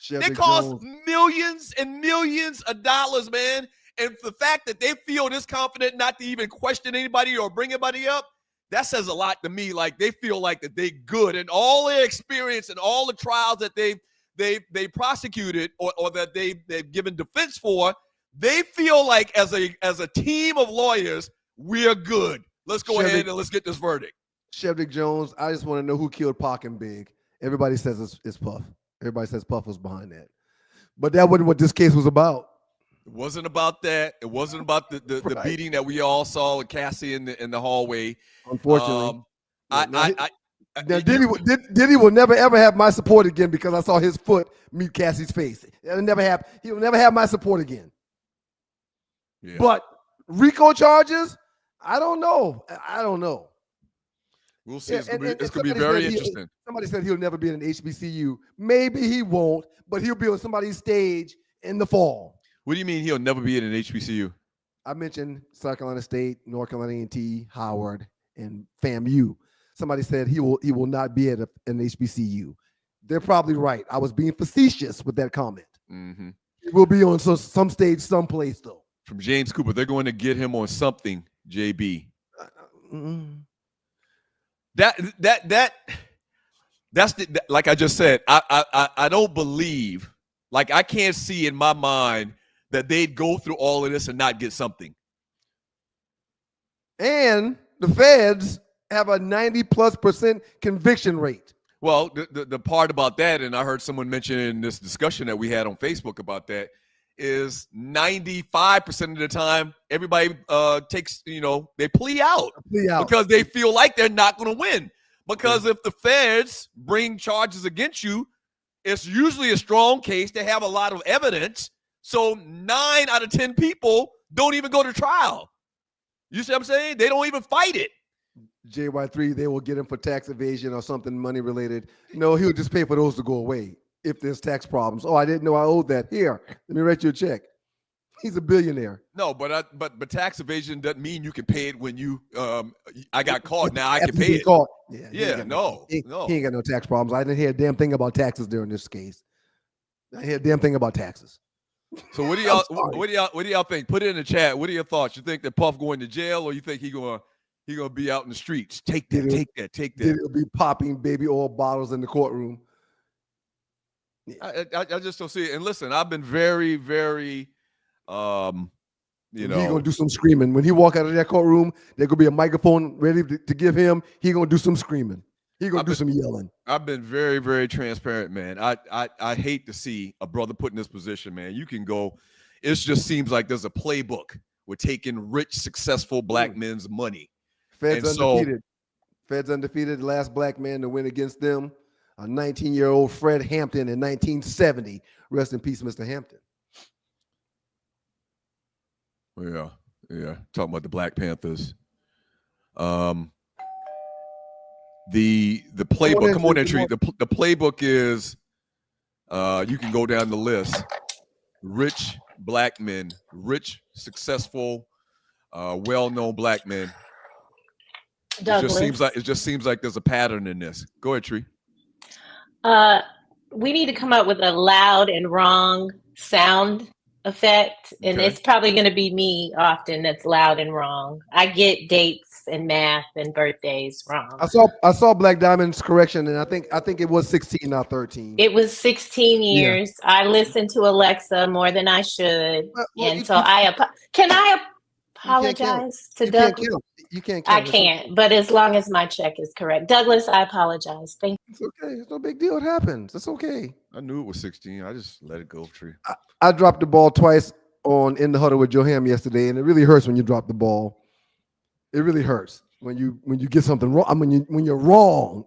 They cost millions and millions of dollars, man. And the fact that they feel this confident not to even question anybody or bring anybody up, that says a lot to me. Like, they feel like that they good, and all their experience and all the trials that they prosecuted or that they've given defense for, they feel like as a team of lawyers, we're good. Let's go ahead and let's get this verdict. Shevnik Jones, I just want to know who killed Pac and Big. Everybody says it's Puff. Everybody says Puff was behind that. But that wasn't what this case was about. It wasn't about that. It wasn't about the Right. beating that we all saw with Cassie in the hallway. Unfortunately. Diddy Diddy will never ever have my support again because I saw his foot meet Cassie's face. He'll never have my support again. Yeah. But RICO charges, I don't know. We'll see. It's going to be very interesting. Somebody said he'll never be in an HBCU. Maybe he won't, but he'll be on somebody's stage in the fall. What do you mean he'll never be in an HBCU? I mentioned South Carolina State, North Carolina A&T, Howard, and FAMU. Somebody said he will not be at an HBCU. They're probably right. I was being facetious with that comment. Mm-hmm. He will be on some stage, someplace though. From James Cooper, they're going to get him on something. JB. That's like I just said. I don't believe. Like, I can't see in my mind that they'd go through all of this and not get something. And the feds have a 90+% conviction rate. Well, the part about that, and I heard someone mention in this discussion that we had on Facebook about that, is 95% of the time everybody takes, they plea out because they feel like they're not going to win. Because if the feds bring charges against you, it's usually a strong case. They have a lot of evidence. So 9 out of 10 people don't even go to trial. You see what I'm saying? They don't even fight it. JY3, they will get him for tax evasion or something money related. No, he'll just pay for those to go away if there's tax problems. Oh, I didn't know I owed that. Here, let me write you a check. He's a billionaire. No, but tax evasion doesn't mean you can pay it when you I got caught. Now I can pay it. No. He ain't got no tax problems. I didn't hear a damn thing about taxes during this case. I didn't hear a damn thing about taxes. So what do y'all think? Put it in the chat. What are your thoughts? You think that Puff going to jail, or you think he gonna be out in the streets? Take that. He'll be popping baby oil bottles in the courtroom. I just don't see it. And listen, I've been very, very he's gonna do some screaming. When he walk out of that courtroom, there gonna be a microphone ready to give him. He gonna do some screaming. He gonna do some yelling. I've been very, very transparent, man. I hate to see a brother put in this position, man. You can go. It just seems like there's a playbook with taking rich, successful black men's money. Feds undefeated. Fed's undefeated, the last black man to win against them. A 19-year-old Fred Hampton in 1970. Rest in peace, Mr. Hampton. Yeah. Talking about the Black Panthers. The playbook. Come on, entry. The playbook is you can go down the list. Rich black men, rich, successful, well-known black men. Douglas. It just seems like there's a pattern in this. Go ahead, Tree. We need to come up with a loud and wrong sound effect, and it's probably going to be me often that's loud and wrong. I get dates and math and birthdays wrong. I saw Black Diamond's correction, and I think it was 16, not 13. It was 16 years. Yeah. I listen to Alexa more than I should, and so can I apologize to Douglas? You can't. I can't, but as long as my check is correct, Douglas, I apologize. Thank you. It's okay. It's no big deal. It happens. It's okay. I knew it was 16. I just let it go, Tree. I dropped the ball twice in the huddle with Joham yesterday, and it really hurts when you drop the ball. It really hurts when you get something wrong. I mean, when you're wrong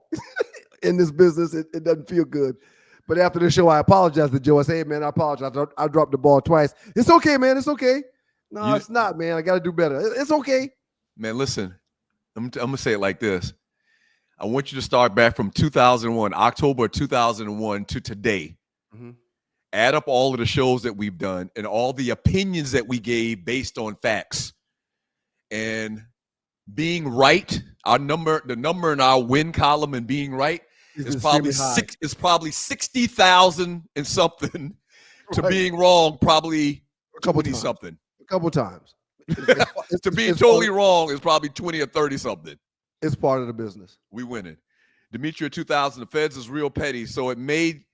in this business, it doesn't feel good. But after the show, I apologized to Joe. I said, hey, man, I apologize. I dropped the ball twice. It's okay, man. It's okay. No, it's not, man. I got to do better. It's okay. Man, listen, I'm going to say it like this. I want you to start back from 2001, October 2001 to today. Mm-hmm. Add up all of the shows that we've done and all the opinions that we gave based on facts. And being right, the number in our win column and being right is probably 60,000 and something to being wrong, probably 20 something. A couple times. To be totally wrong is probably 20 or 30 something. It's part of the business. We winning. Demetria 2000, the feds is real petty, so it may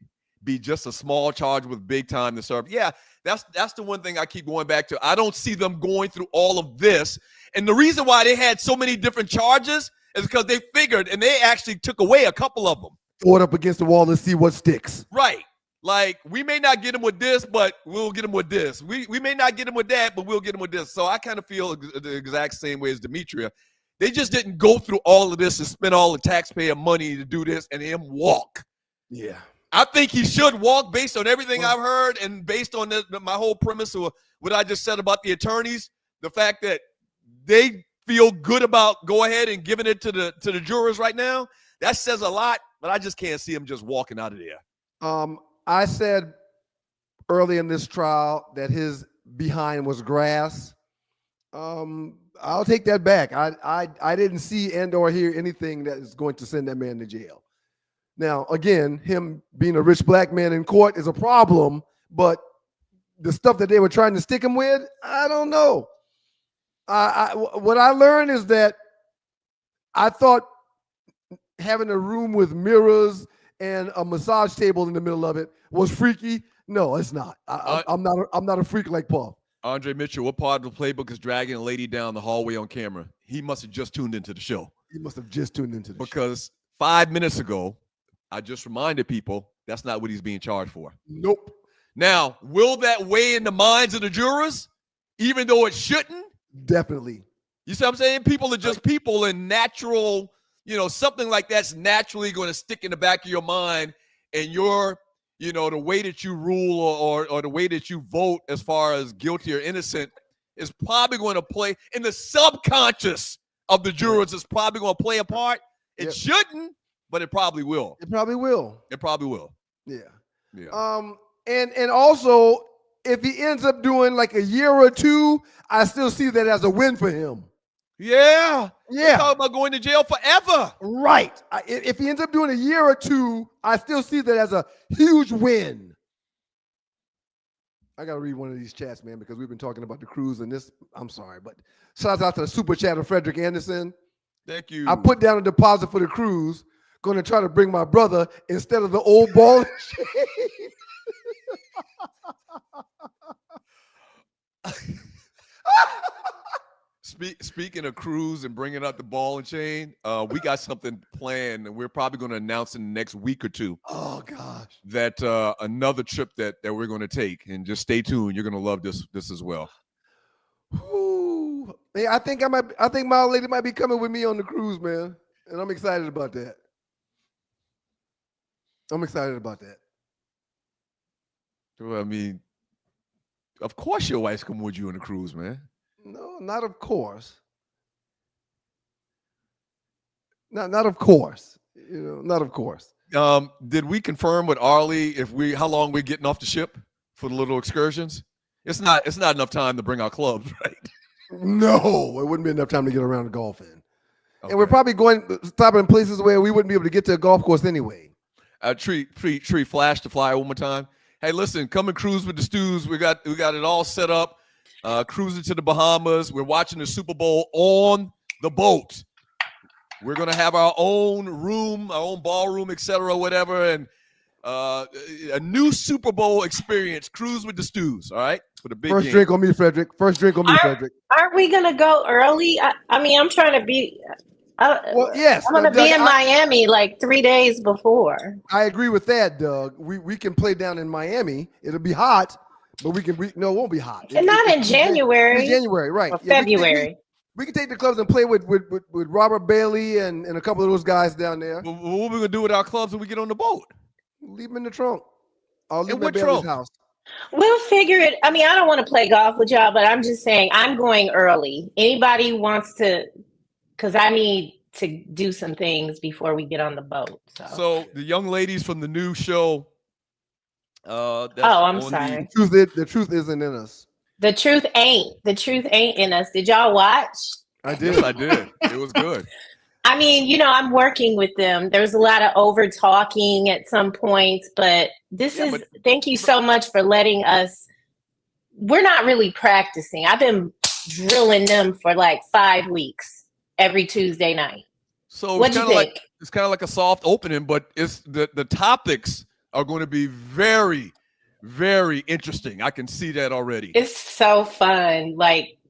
be just a small charge with big time to serve. Yeah, that's the one thing I keep going back to. I don't see them going through all of this. And the reason why they had so many different charges is because they figured, and they actually took away a couple of them. Throw it up against the wall and see what sticks. Right. Like, we may not get him with this, but we'll get him with this. We may not get him with that, but we'll get him with this. So I kind of feel the exact same way as Demetria. They just didn't go through all of this and spend all the taxpayer money to do this and him walk. Yeah. I think he should walk based on everything I've heard and based on my whole premise of what I just said about the attorneys, the fact that they feel good about go ahead and giving it to the jurors right now. That says a lot, but I just can't see him just walking out of there. I said early in this trial that his behind was grass. I'll take that back. I didn't see and or hear anything that is going to send that man to jail. Now, again, him being a rich black man in court is a problem, but the stuff that they were trying to stick him with, I don't know. What I learned is that I thought having a room with mirrors and a massage table in the middle of it was freaky. No, it's not. I'm not a freak like Puff. Andre Mitchell, what part of the playbook is dragging a lady down the hallway on camera? He must have just tuned into the show. He must have just tuned into the show. Because 5 minutes ago, I just reminded people that's not what he's being charged for. Nope. Now, will that weigh in the minds of the jurors, even though it shouldn't? Definitely. You see what I'm saying? People are just people, and natural, something like that's naturally going to stick in the back of your mind, and your, the way that you rule or the way that you vote as far as guilty or innocent is probably going to play in the subconscious of the jurors. Is probably going to play a part. It shouldn't, but it probably will. It probably will. It probably will. Yeah. And also, if he ends up doing like a year or two, I still see that as a win for him. Yeah. We're talking about going to jail forever. Right. If he ends up doing a year or two, I still see that as a huge win. I got to read one of these chats, man, because we've been talking about the cruise and this. I'm sorry, but shout out to the super chat of Frederick Anderson. Thank you. I put down a deposit for the cruise. Going to try to bring my brother instead of the old ball and chain. Speaking of cruise and bringing up the ball and chain, we got something planned, and we're probably going to announce in the next week or two. Oh gosh! That another trip that we're going to take, and just stay tuned. You're going to love this as well. Ooh. Hey, I think my old lady might be coming with me on the cruise, man. And I'm excited about that. Well, I mean, of course your wife's coming with you on the cruise, man. No, not of course. Not of course. Not of course. Did we confirm with Arlie how long we're getting off the ship for the little excursions? It's not enough time to bring our clubs, right? No, it wouldn't be enough time to get around the golfing. Okay. And we're probably stopping in places where we wouldn't be able to get to a golf course anyway. Tree, flash to fly one more time. Hey, listen, come and cruise with the Stews. We got it all set up. Cruising to the Bahamas. We're watching the Super Bowl on the boat. We're gonna have our own room, our own ballroom, etc., whatever, and a new Super Bowl experience. Cruise with the Stews. All right, for the big first game. Drink on me, Frederick. Frederick. Aren't we gonna go early? I mean, I'm trying to be. Well, yes. I'm going to be in Miami like 3 days before. I agree with that, Doug. We can play down in Miami. It'll be hot, but it won't be hot. And not in January. In January, right. Or February. We can take the clubs and play with Robert Bailey and a couple of those guys down there. What are we going to do with our clubs when we get on the boat? Leave them in the trunk. I'll leave them at Bailey's Bailey's house. We'll figure it. I mean, I don't want to play golf with y'all, but I'm just saying I'm going early. Anybody wants to, because I need to do some things before we get on the boat. So the young ladies from the new show. I'm sorry. The truth isn't in us. The truth ain't in us. Did y'all watch? I did. Yes, I did. It was good. I mean, I'm working with them. There's a lot of over talking at some points, but thank you so much for letting us. We're not really practicing. I've been drilling them for like 5 weeks every Tuesday night. So what'd you think? It's kind of like a soft opening, but it's the topics are going to be very, very interesting. I can see that already. It's so fun,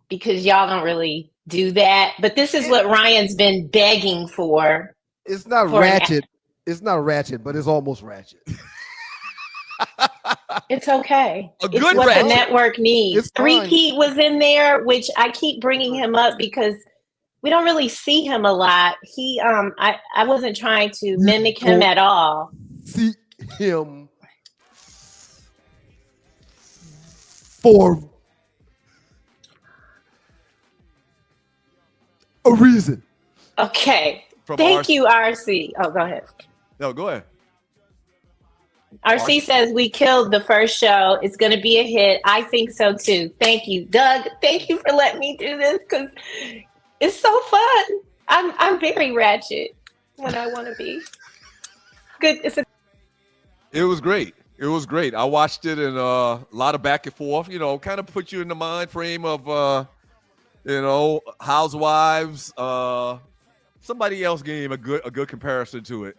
because y'all don't really do that. But this is what Ryan's been begging for. It's not ratchet. It's not ratchet, but it's almost ratchet. It's okay. It's what ratchet. The network needs. Three-Pete was in there, which I keep bringing him up because we don't really see him a lot. He, I wasn't trying to mimic him at all. See him for a reason. Okay. Thank you, RC. Oh, go ahead. No, go ahead. RC says we killed the first show. It's going to be a hit. I think so too. Thank you, Doug. Thank you for letting me do this because it's so fun. I'm very ratchet when I want to be. Good. It was great. It was great. I watched it in a lot of back and forth. Kind of put you in the mind frame of, Housewives. Somebody else gave a good comparison to it.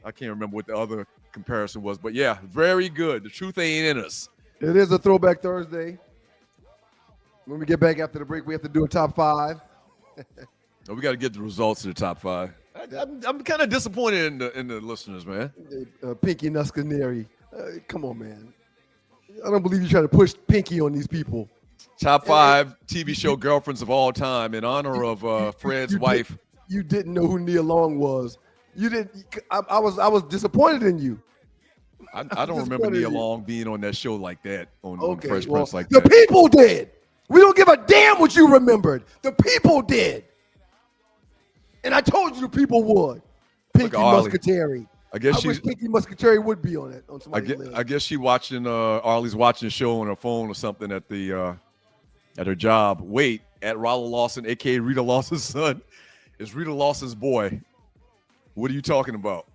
I can't remember what the other comparison was, but yeah, very good. The truth ain't in us. It is a Throwback Thursday. When we get back after the break, we have to do a top 5. We got to get the results of the top 5. I'm kind of disappointed in the listeners, man. Pinky Nuscaneri. Come on, man. I don't believe you're trying to push Pinky on these people. Top 5 TV show girlfriends of all time in honor of Fred's wife. You didn't know who Nia Long was. You didn't. I was disappointed in you. I don't remember Nia Long being on that show like that on Fresh Prince like that. The people did. We don't give a damn what you remembered. The people did. And I told you the people would. Pinky Muscateri. I wish Pinky Muscateri would be on it. I guess she watching. Arlie's watching a show on her phone or something at her job. Wait, at Rollo Lawson, aka Rita Lawson's son, is Rita Lawson's boy. What are you talking about?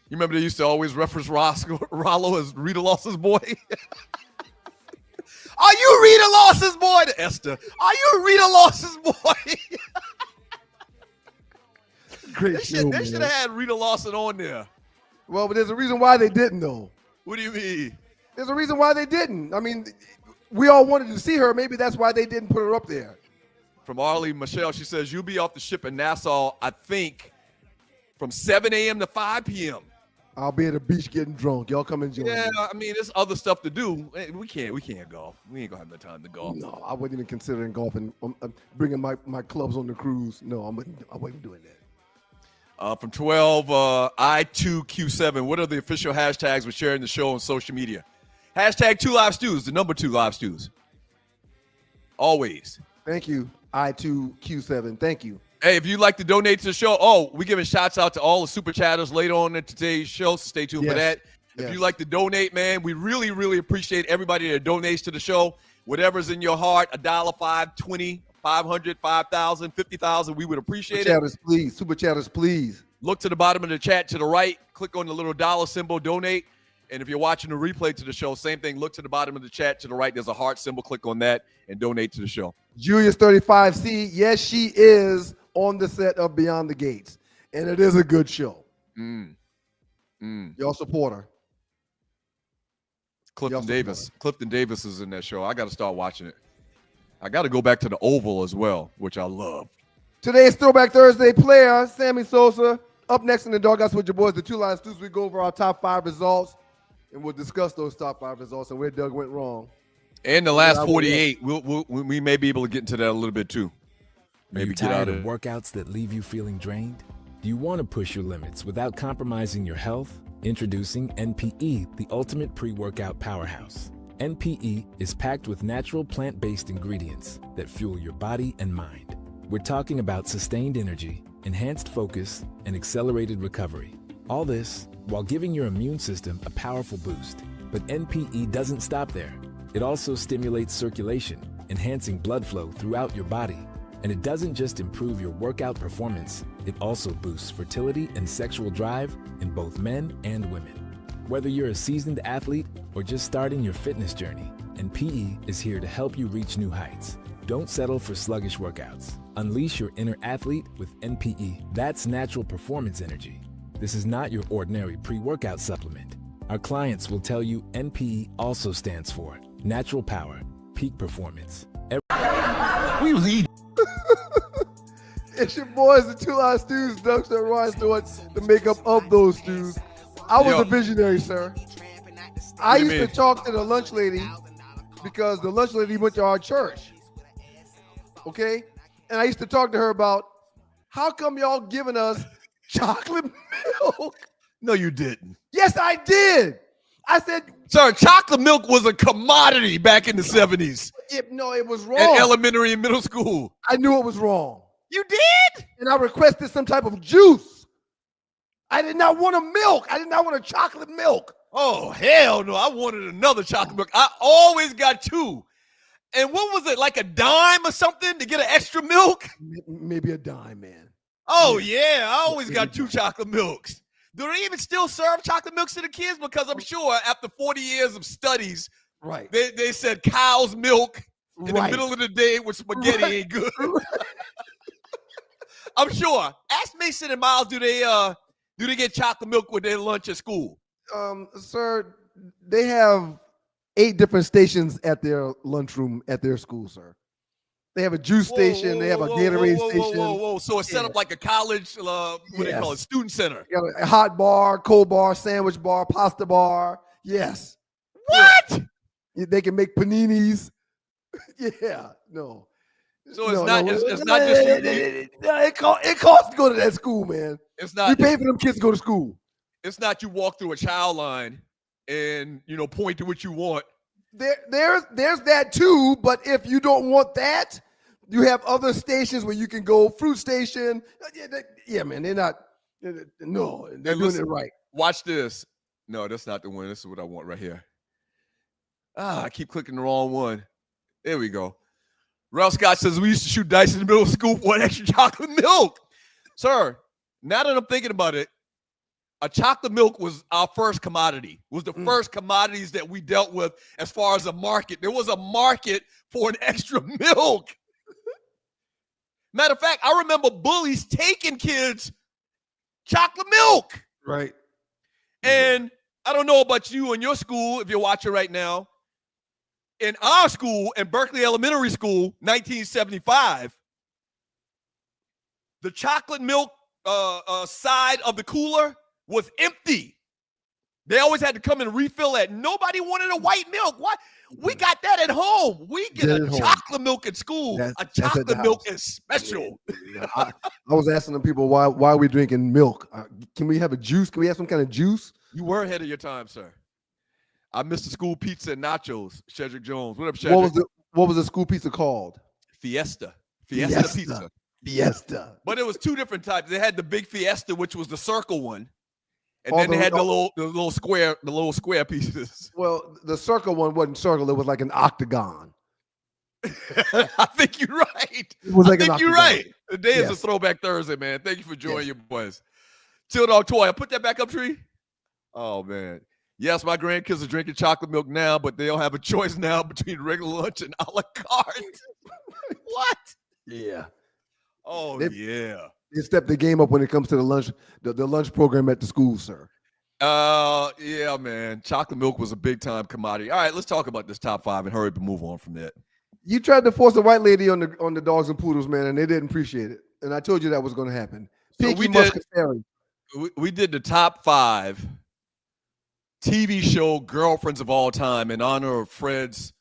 You remember they used to always reference Rollo as Rita Lawson's boy? Are you Rita Lawson's boy? To Esther. Are you Rita Lawson's boy? Great they should have had Rita Lawson on there. Well, but there's a reason why they didn't, though. What do you mean? There's a reason why they didn't. I mean, we all wanted to see her. Maybe that's why they didn't put her up there. From Arlie Michelle, she says, you'll be off the ship in Nassau, I think, from 7 a.m. to 5 p.m. I'll be at the beach getting drunk. Y'all come and join me. Yeah, I mean, there's other stuff to do. We can't golf. We ain't gonna have no time to golf. No, I wasn't even considering golfing. Bringing my clubs on the cruise. No, I wasn't doing that. From 12, I2Q7. What are the official hashtags for sharing the show on social media? Hashtag 2LiveStews, the number 2 Live Stews. Always. Thank you, I2Q7. Thank you. Hey, if you'd like to donate to the show, we're giving shouts out to all the super chatters later on in today's show, so stay tuned for that. If you'd like to donate, man, we really, really appreciate everybody that donates to the show. Whatever's in your heart, $1, $5, $20, $500, $5,000, $50,000, we would appreciate it. Super chatters, please. Look to the bottom of the chat to the right. Click on the little dollar symbol, donate. And if you're watching the replay to the show, same thing. Look to the bottom of the chat to the right. There's a heart symbol. Click on that and donate to the show. Julius 35C, yes, she is on the set of Beyond the Gates. And it is a good show. Y'all support her. Clifton Davis. Clifton Davis is in that show. I got to start watching it. I got to go back to the Oval as well, which I love. Today's Throwback Thursday player, Sammy Sosa. Up next in the Doghouse with your boys, the Two Line Stews. We go over our top 5 results, and we'll discuss those top 5 results and where Doug went wrong. And the last 48, we may be able to get into that a little bit too. Maybe Are you get out tired of of workouts that leave you feeling drained? Do you want to push your limits without compromising your health? Introducing NPE, the ultimate pre-workout powerhouse. NPE is packed with natural plant-based ingredients that fuel your body and mind. We're talking about sustained energy, enhanced focus, and accelerated recovery. All this while giving your immune system a powerful boost. But NPE doesn't stop there. It also stimulates circulation, enhancing blood flow throughout your body. And it doesn't just improve your workout performance, it also boosts fertility and sexual drive in both men and women. Whether you're a seasoned athlete or just starting your fitness journey, NPE is here to help you reach new heights. Don't settle for sluggish workouts. Unleash your inner athlete with NPE. That's natural performance energy. This is not your ordinary pre-workout supplement. Our clients will tell you NPE also stands for natural power, peak performance. We lead. It's your boys, the Two Line Stews. Doug and Ryan's doing the makeup of those stews. I was a visionary, sir. I used to talk to the lunch lady because the lunch lady went to our church. Okay? And I used to talk to her about how come y'all giving us chocolate milk? No, you didn't. Yes, I did. I said, sir, chocolate milk was a commodity back in the 70s. No, it was wrong. In elementary and middle school. I knew it was wrong. You did? And I requested some type of juice. I did not want a milk. I did not want a chocolate milk. Oh, hell no. I wanted another chocolate milk. I always got 2. And what was it, like a dime or something to get an extra milk? Maybe a dime, man. Oh, yeah. I always got 2 chocolate milks. Do they even still serve chocolate milks to the kids? Because I'm sure after 40 years of studies, right, they said cow's milk in the middle of the day with spaghetti ain't good. I'm sure. Ask Mason and Miles, do they get chocolate milk with their lunch at school? Sir, they have 8 different stations at their lunchroom at their school, sir. They have a juice station. They have a Gatorade station. So it's set up like a college, what do they call it, student center. You got a hot bar, cold bar, sandwich bar, pasta bar. Yes. What? Yeah. They can make paninis. Yeah. No. So it's not just it costs to go to that school, man. It's not. You pay for them kids to go to school. It's not you walk through a child line and point to what you want. There's that too, but if you don't want that, you have other stations where you can go. Fruit station, yeah, man, they're not. No, they're doing it right. Watch this. No, that's not the one. This is what I want right here. I keep clicking the wrong one. There we go. Ralph Scott says we used to shoot dice in the middle of school for an extra chocolate milk. Sir, now that I'm thinking about it, a chocolate milk was our first commodity, was the first commodities that we dealt with as far as a market. There was a market for an extra milk. Matter of fact, I remember bullies taking kids chocolate milk. Right. And I don't know about you and your school, if you're watching right now. In our school, in Berkeley Elementary School, 1975, the chocolate milk side of the cooler was empty. They always had to come and refill that. Nobody wanted a white milk. What? We got that at home. We get a chocolate milk at school. A chocolate milk is special. Yeah. I was asking the people why are we drinking milk? Can we have a juice? Can we have some kind of juice? You were ahead of your time, sir. I missed the school pizza and nachos. Shedrick Jones. What up, Shedrick? What was the school pizza called? Fiesta pizza. Fiesta. But it was two different types. They had the big Fiesta, which was the circle one. And then they had the little square pieces. Well, the circle one wasn't circle; it was like an octagon. I think you're right. It was like I think you're right. Today is a Throwback Thursday, man. Thank you for joining your boys. Chill Dog Toy. I put that back up, Tree. Oh man, yes, my grandkids are drinking chocolate milk now, but they'll have a choice now between regular lunch and a la carte. What? Yeah. Oh yeah. They stepped the game up when it comes to the lunch program at the school, sir. Yeah, man. Chocolate milk was a big time commodity. All right, let's talk about this top 5 and hurry up and move on from that. You tried to force a white lady on the dogs and poodles, man, and they didn't appreciate it. And I told you that was going to happen. So we did the top 5 TV show girlfriends of all time in honor of Fred's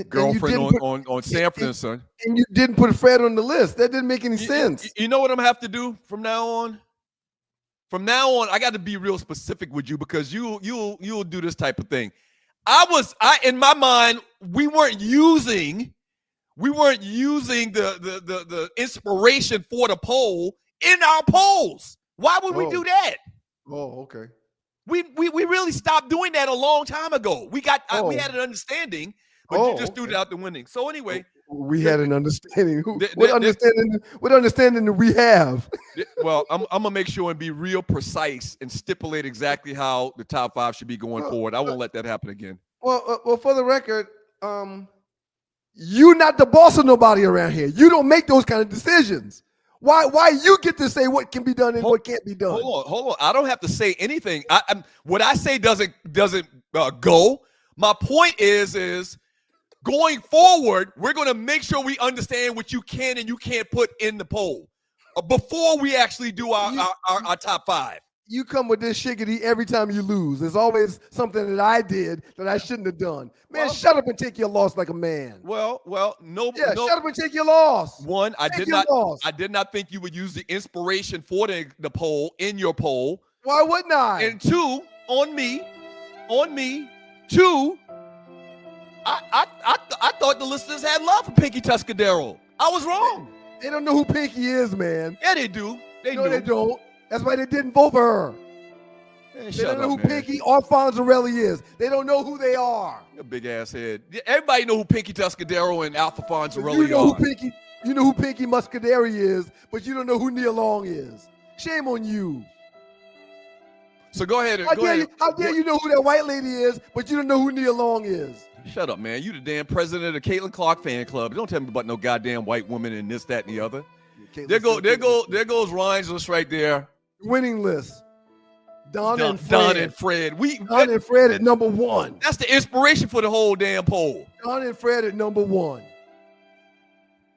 girlfriend on Sanford and Son. And you didn't put Fred on the list. That didn't make any sense. You know what I'm gonna have to do from now on? From now on, I got to be real specific with you because you'll do this type of thing. In my mind, we weren't using the inspiration for the poll in our polls. Why would we do that? Oh, okay. We really stopped doing that a long time ago. We had an understanding. But you just threw it out the winning. So anyway, we had an understanding. What understanding do we have? Well, I'm gonna make sure and be real precise and stipulate exactly how the top 5 should be going forward. I won't let that happen again. Well, for the record, you're not the boss of nobody around here. You don't make those kind of decisions. Why you get to say what can be done and what can't be done? Hold on. I don't have to say anything. What I say doesn't go. My point is. Going forward, we're going to make sure we understand what you can and you can't put in the poll before we actually do our top 5. You come with this shiggity every time you lose. There's always something that I did that I shouldn't have done. Man, shut up and take your loss like a man. No. Shut up and take your loss. One, I did not think you would use the inspiration for the poll in your poll. Why wouldn't I? And 2, on me. 2. I thought the listeners had love for Pinky Tuscadero. I was wrong. They don't know who Pinky is, man. Yeah, they do. They don't. That's why they didn't vote for her. Man, they don't know who Pinky or Fonzarelli is. They don't know who they are. Your big ass head. Everybody know who Pinky Tuscadero and Alpha Fonzarelli are. You know who Pinky Muscaderi is, but you don't know who Neil Long is. Shame on you. So go ahead. How dare you know who that white lady is, but you don't know who Neil Long is? Shut up, man. You the damn president of the Caitlyn Clark fan club. Don't tell me about no goddamn white woman and this, that, and the other. There goes Ryan's list right there. Winning list. Don and Fred. Don and Fred. Don and Fred at number 1. That's the inspiration for the whole damn poll. Don and Fred at number 1.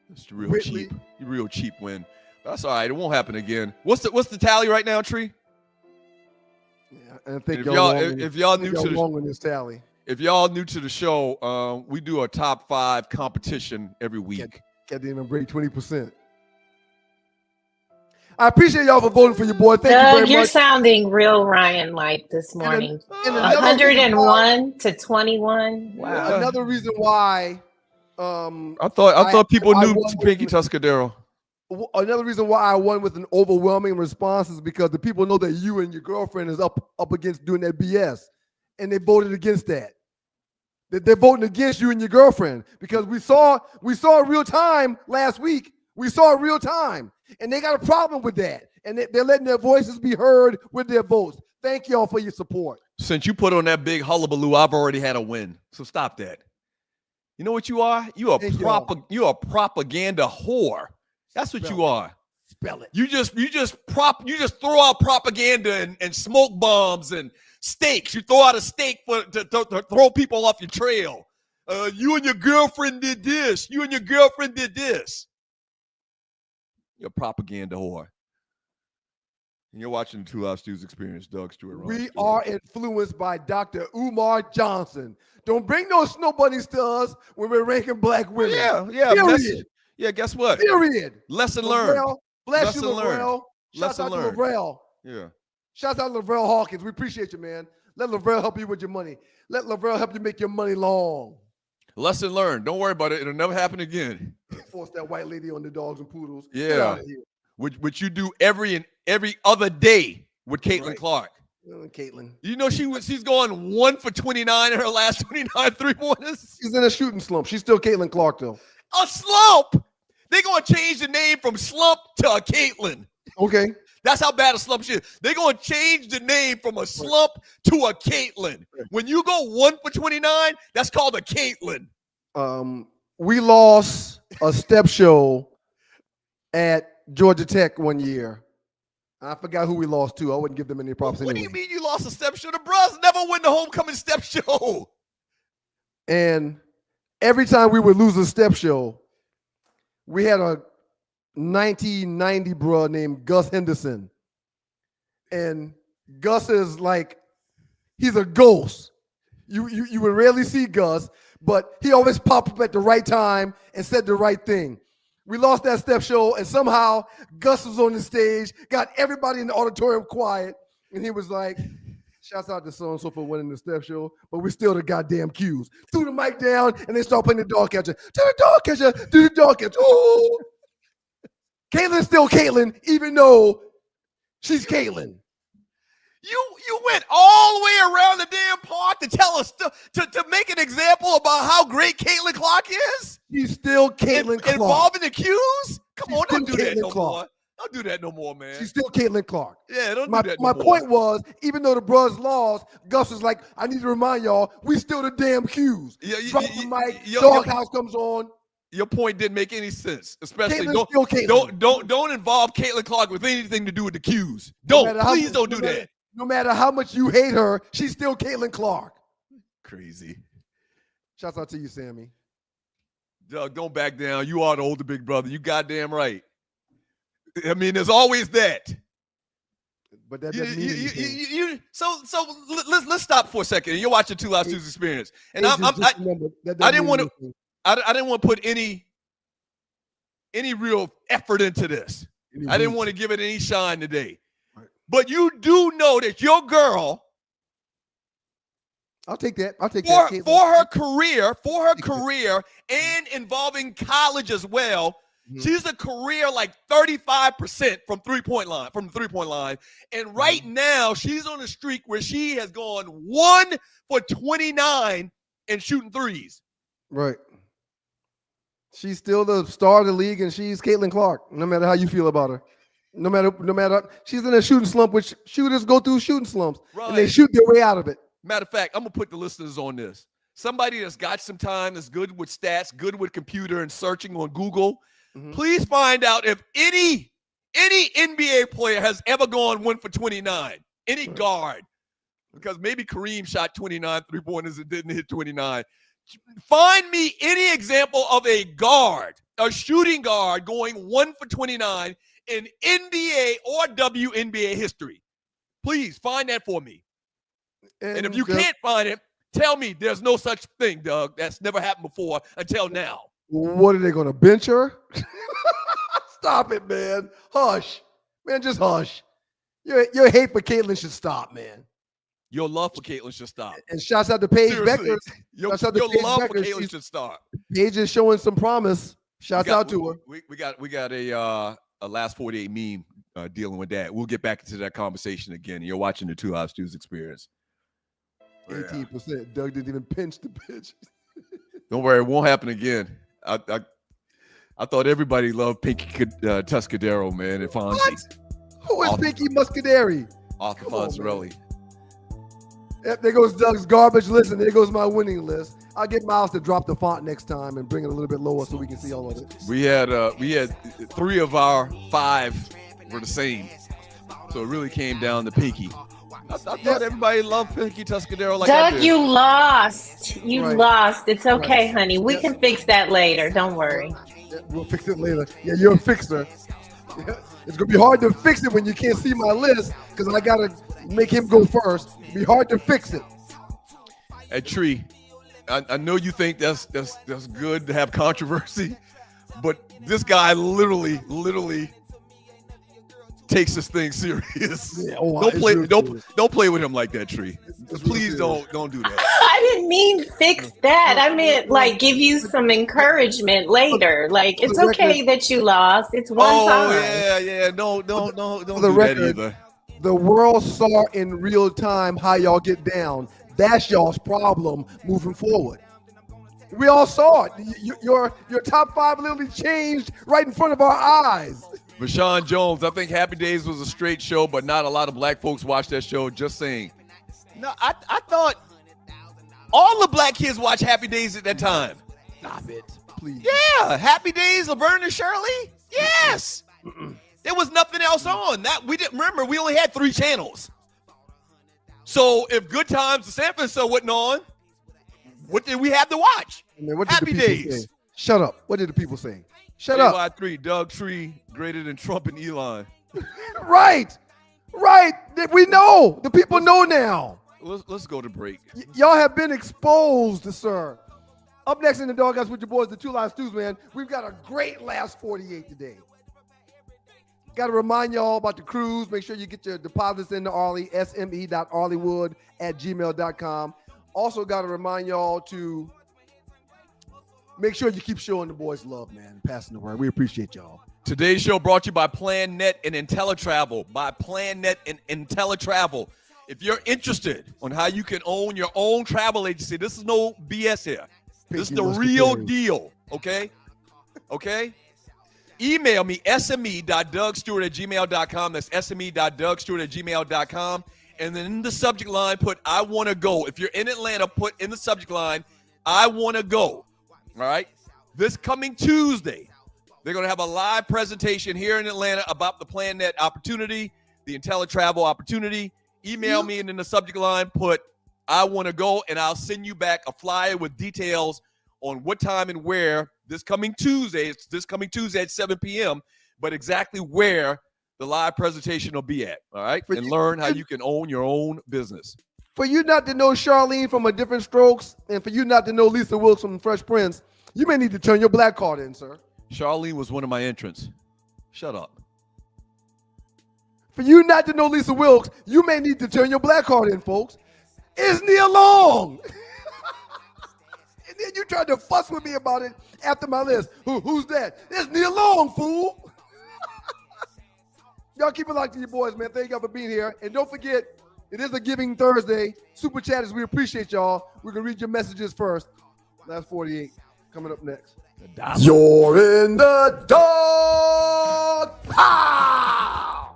That's real cheap. You real cheap win. That's all right. It won't happen again. What's the tally right now, Tree? Yeah, I think if y'all new to wrong with this tally. If y'all new to the show, we do a top 5 competition every week. Got to even break 20%. I appreciate y'all for voting for your boy. Thank you very much. You're sounding real Ryan-like this morning. 101 to 21. Wow. Another reason why. I thought people knew Pinky Tuscadero. Another reason why I won with an overwhelming response is because the people know that you and your girlfriend is up against doing that BS, and they voted against that. They're voting against you and your girlfriend because we saw it real time last week. We saw it real time, and they got a problem with that, and they're letting their voices be heard with their votes. Thank y'all for your support. Since you put on that big hullabaloo, I've already had a win, so stop that. You know what you are? You're a propaganda whore. That's what you are. Spell it. You just throw out propaganda and smoke bombs and steaks. You throw out a steak to throw people off your trail. You and your girlfriend did this. You and your girlfriend did this. You're a propaganda whore. And you're watching the Two Live Stews Experience, Doug Stewart. We are influenced by Dr. Umar Johnson. Don't bring no snow bunnies to us when we're ranking black women. Yeah. Period. Yeah, guess what? Period. Lesson learned. Bless Lesson you, learned. Lavrel. Shouts out to Lavrel. Yeah. Shouts out to Lavrel Hawkins. We appreciate you, man. Let Lavrel help you with your money. Let Lavrel help you make your money long. Lesson learned. Don't worry about it. It'll never happen again. Force that white lady on the dogs and poodles. Yeah. Get out of here. Which you do every other day with Caitlyn Clark. Caitlyn. You know she's going 1 for 29 in her last 29 3-pointers. She's in a shooting slump. She's still Caitlyn Clark though. A slump. They're gonna change the name from slump to a Caitlyn. Okay. That's how bad a slump she is. They're gonna change the name from a slump to a Caitlyn. When you go 1 for 29, that's called a Caitlyn. We lost a step show at Georgia Tech one year. I forgot who we lost to. I wouldn't give them any props anyway. What do you mean you lost a step show? The Bros never win the homecoming step show. And every time we would lose a step show, we had a 1990 bruh named Gus Henderson. And Gus is like, he's a ghost. You would rarely see Gus, but he always popped up at the right time and said the right thing. We lost that step show, and somehow Gus was on the stage, got everybody in the auditorium quiet, and he was like, shouts out to so-and-so for winning the step show, but we're still the goddamn cues. Threw the mic down, and they start playing the dog catcher. To the dog catcher, do the dog catcher. Ooh. Caitlyn's still Caitlyn, even though she's Caitlyn. You went all the way around the damn park to tell us to make an example about how great Caitlyn Clark is? She's still Caitlyn Clark. Involving the cues? Come She's on, don't do still that Caitlyn no Clark. more. Don't do that no more, man. She's still Caitlyn Clark. Yeah, don't do that no My more. point was, even though the Bros lost, Gus was like, I need to remind y'all, we still the damn cues. Drop the mic, Doghouse comes on. Your point didn't make any sense, especially Caitlyn's don't involve Caitlyn Clark with anything to do with the cues. Please don't do that. No matter how much you hate her, she's still Caitlyn Clark. Crazy. Shouts out to you, Sammy. Doug, don't back down. You are the older big brother. You goddamn right. I mean, there's always that. But that doesn't mean anything. So let's stop for a second. You're watching Two Live Stews Experience, and I didn't want to put any real effort into this. I didn't want to give it any shine today. Right. But you do know that your girl, I'll take that. For her career and involving college as well. Mm-hmm. She's a career like 35% from the 3-point line. And right now she's on a streak where she has gone 1 for 29 and shooting threes. Right. She's still the star of the league, and she's Caitlyn Clark, no matter how you feel about her. No matter, she's in a shooting slump, which shooters go through shooting slumps, right, and they shoot their way out of it. Matter of fact, I'm going to put the listeners on this. Somebody that's got some time, that's good with stats, good with computer and searching on Google, please find out if any NBA player has ever gone 1 for 29, any guard, because maybe Kareem shot 29 3-pointers and didn't hit 29. Find me any example of a shooting guard going 1 for 29 in NBA or WNBA history. Please find that for me. And if you can't find it, tell me there's no such thing, Doug. That's never happened before until now. What are they going to bench her? Stop it, man. Hush. Man, just hush. Your hate for Caitlyn should stop, man. Your love for Caitlyn should stop. And shouts out to Paige Beckers. Your love for Caitlyn should stop. Paige is showing some promise. Shouts out to her. We got a last 48 meme dealing with that. We'll get back into that conversation again. You're watching the Two Live Stews Experience. 18%. Doug didn't even pinch the pitch. Don't worry, it won't happen again. I thought everybody loved Pinky Tuscadero, man, at Fonzie. What? Who is Pinky Muscaderi? Arthur Fonzarelli. Yep, there goes Doug's garbage list, and there goes my winning list. I'll get Miles to drop the font next time and bring it a little bit lower so we can see all of it. We had 3 of our 5 were the same, so it really came down to Pinky. I thought everybody loved Pinky Tuscadero like Doug, I did. you lost. You lost. It's okay, honey. We can fix that later. Don't worry. Yeah, we'll fix it later. Yeah, you're a fixer. It's gonna be hard to fix it when you can't see my list because I gotta make him go first. It'll be hard to fix it. Hey, Tree, I know you think that's good to have controversy, but this guy literally takes this thing serious. Yeah, don't play with him like that, Tree. Please don't do that. I didn't mean fix that. I meant like give you some encouragement later. Like it's okay that you lost. It's one time. Oh yeah. Don't do record, that either. The world saw in real time how y'all get down. That's y'all's problem moving forward. We all saw it. Your top 5 literally changed right in front of our eyes. Vashawn Jones, I think Happy Days was a straight show, but not a lot of black folks watched that show. Just saying. No, I thought all the black kids watched Happy Days at that time. Stop it, please. Yeah, Happy Days, Laverne and Shirley. Yes. There was nothing else on. That we didn't remember. We only had 3 channels. So if Good Times, the San Francisco wasn't on, what did we have to watch? What Happy Days. Say? Shut up. What did the people say? Shut up. 3, Doug Tree greater than Trump and Elon. Right. We know. The people know now. Let's go to break. Y'all have been exposed, sir. Up next in the Doghouse with your boys, the Two Live Stews, man. We've got a great last 48 today. Got to remind y'all about the cruise. Make sure you get your deposits into Arlie, sme.arleywood@gmail.com. Also got to remind y'all to make sure you keep showing the boys love, man, passing the word. We appreciate y'all. Today's show brought to you by PlanNet and IntelliTravel. If you're interested on how you can own your own travel agency, this is no BS here. This is the real deal, okay? Okay? Email me, sme.dougstewart@gmail.com. That's sme.dougstewart@gmail.com. And then in the subject line, put, I want to go. If you're in Atlanta, put in the subject line, I want to go. All right? This coming Tuesday, they're going to have a live presentation here in Atlanta about the PlanNet opportunity, the IntelliTravel opportunity. Email me, and in the subject line, put, I want to go, and I'll send you back a flyer with details on what time and where this coming Tuesday. It's this coming Tuesday at 7 p.m., but exactly where the live presentation will be at, all right? And learn how you can own your own business. For you not to know Charlene from A Different Strokes, and for you not to know Lisa Wilkes from Fresh Prince, you may need to turn your black card in, sir. Charlene was one of my entrants. Shut up. For you not to know Lisa Wilkes, you may need to turn your black card in, folks. It's Nia Long. And then you tried to fuss with me about it after my list. Who's that? It's Nia Long, fool. Y'all keep it locked to your boys, man. Thank y'all for being here. And don't forget, it is a Giving Thursday. Super Chatters, we appreciate y'all. We're going to read your messages first. Last 48 coming up next. You're in the dog pound.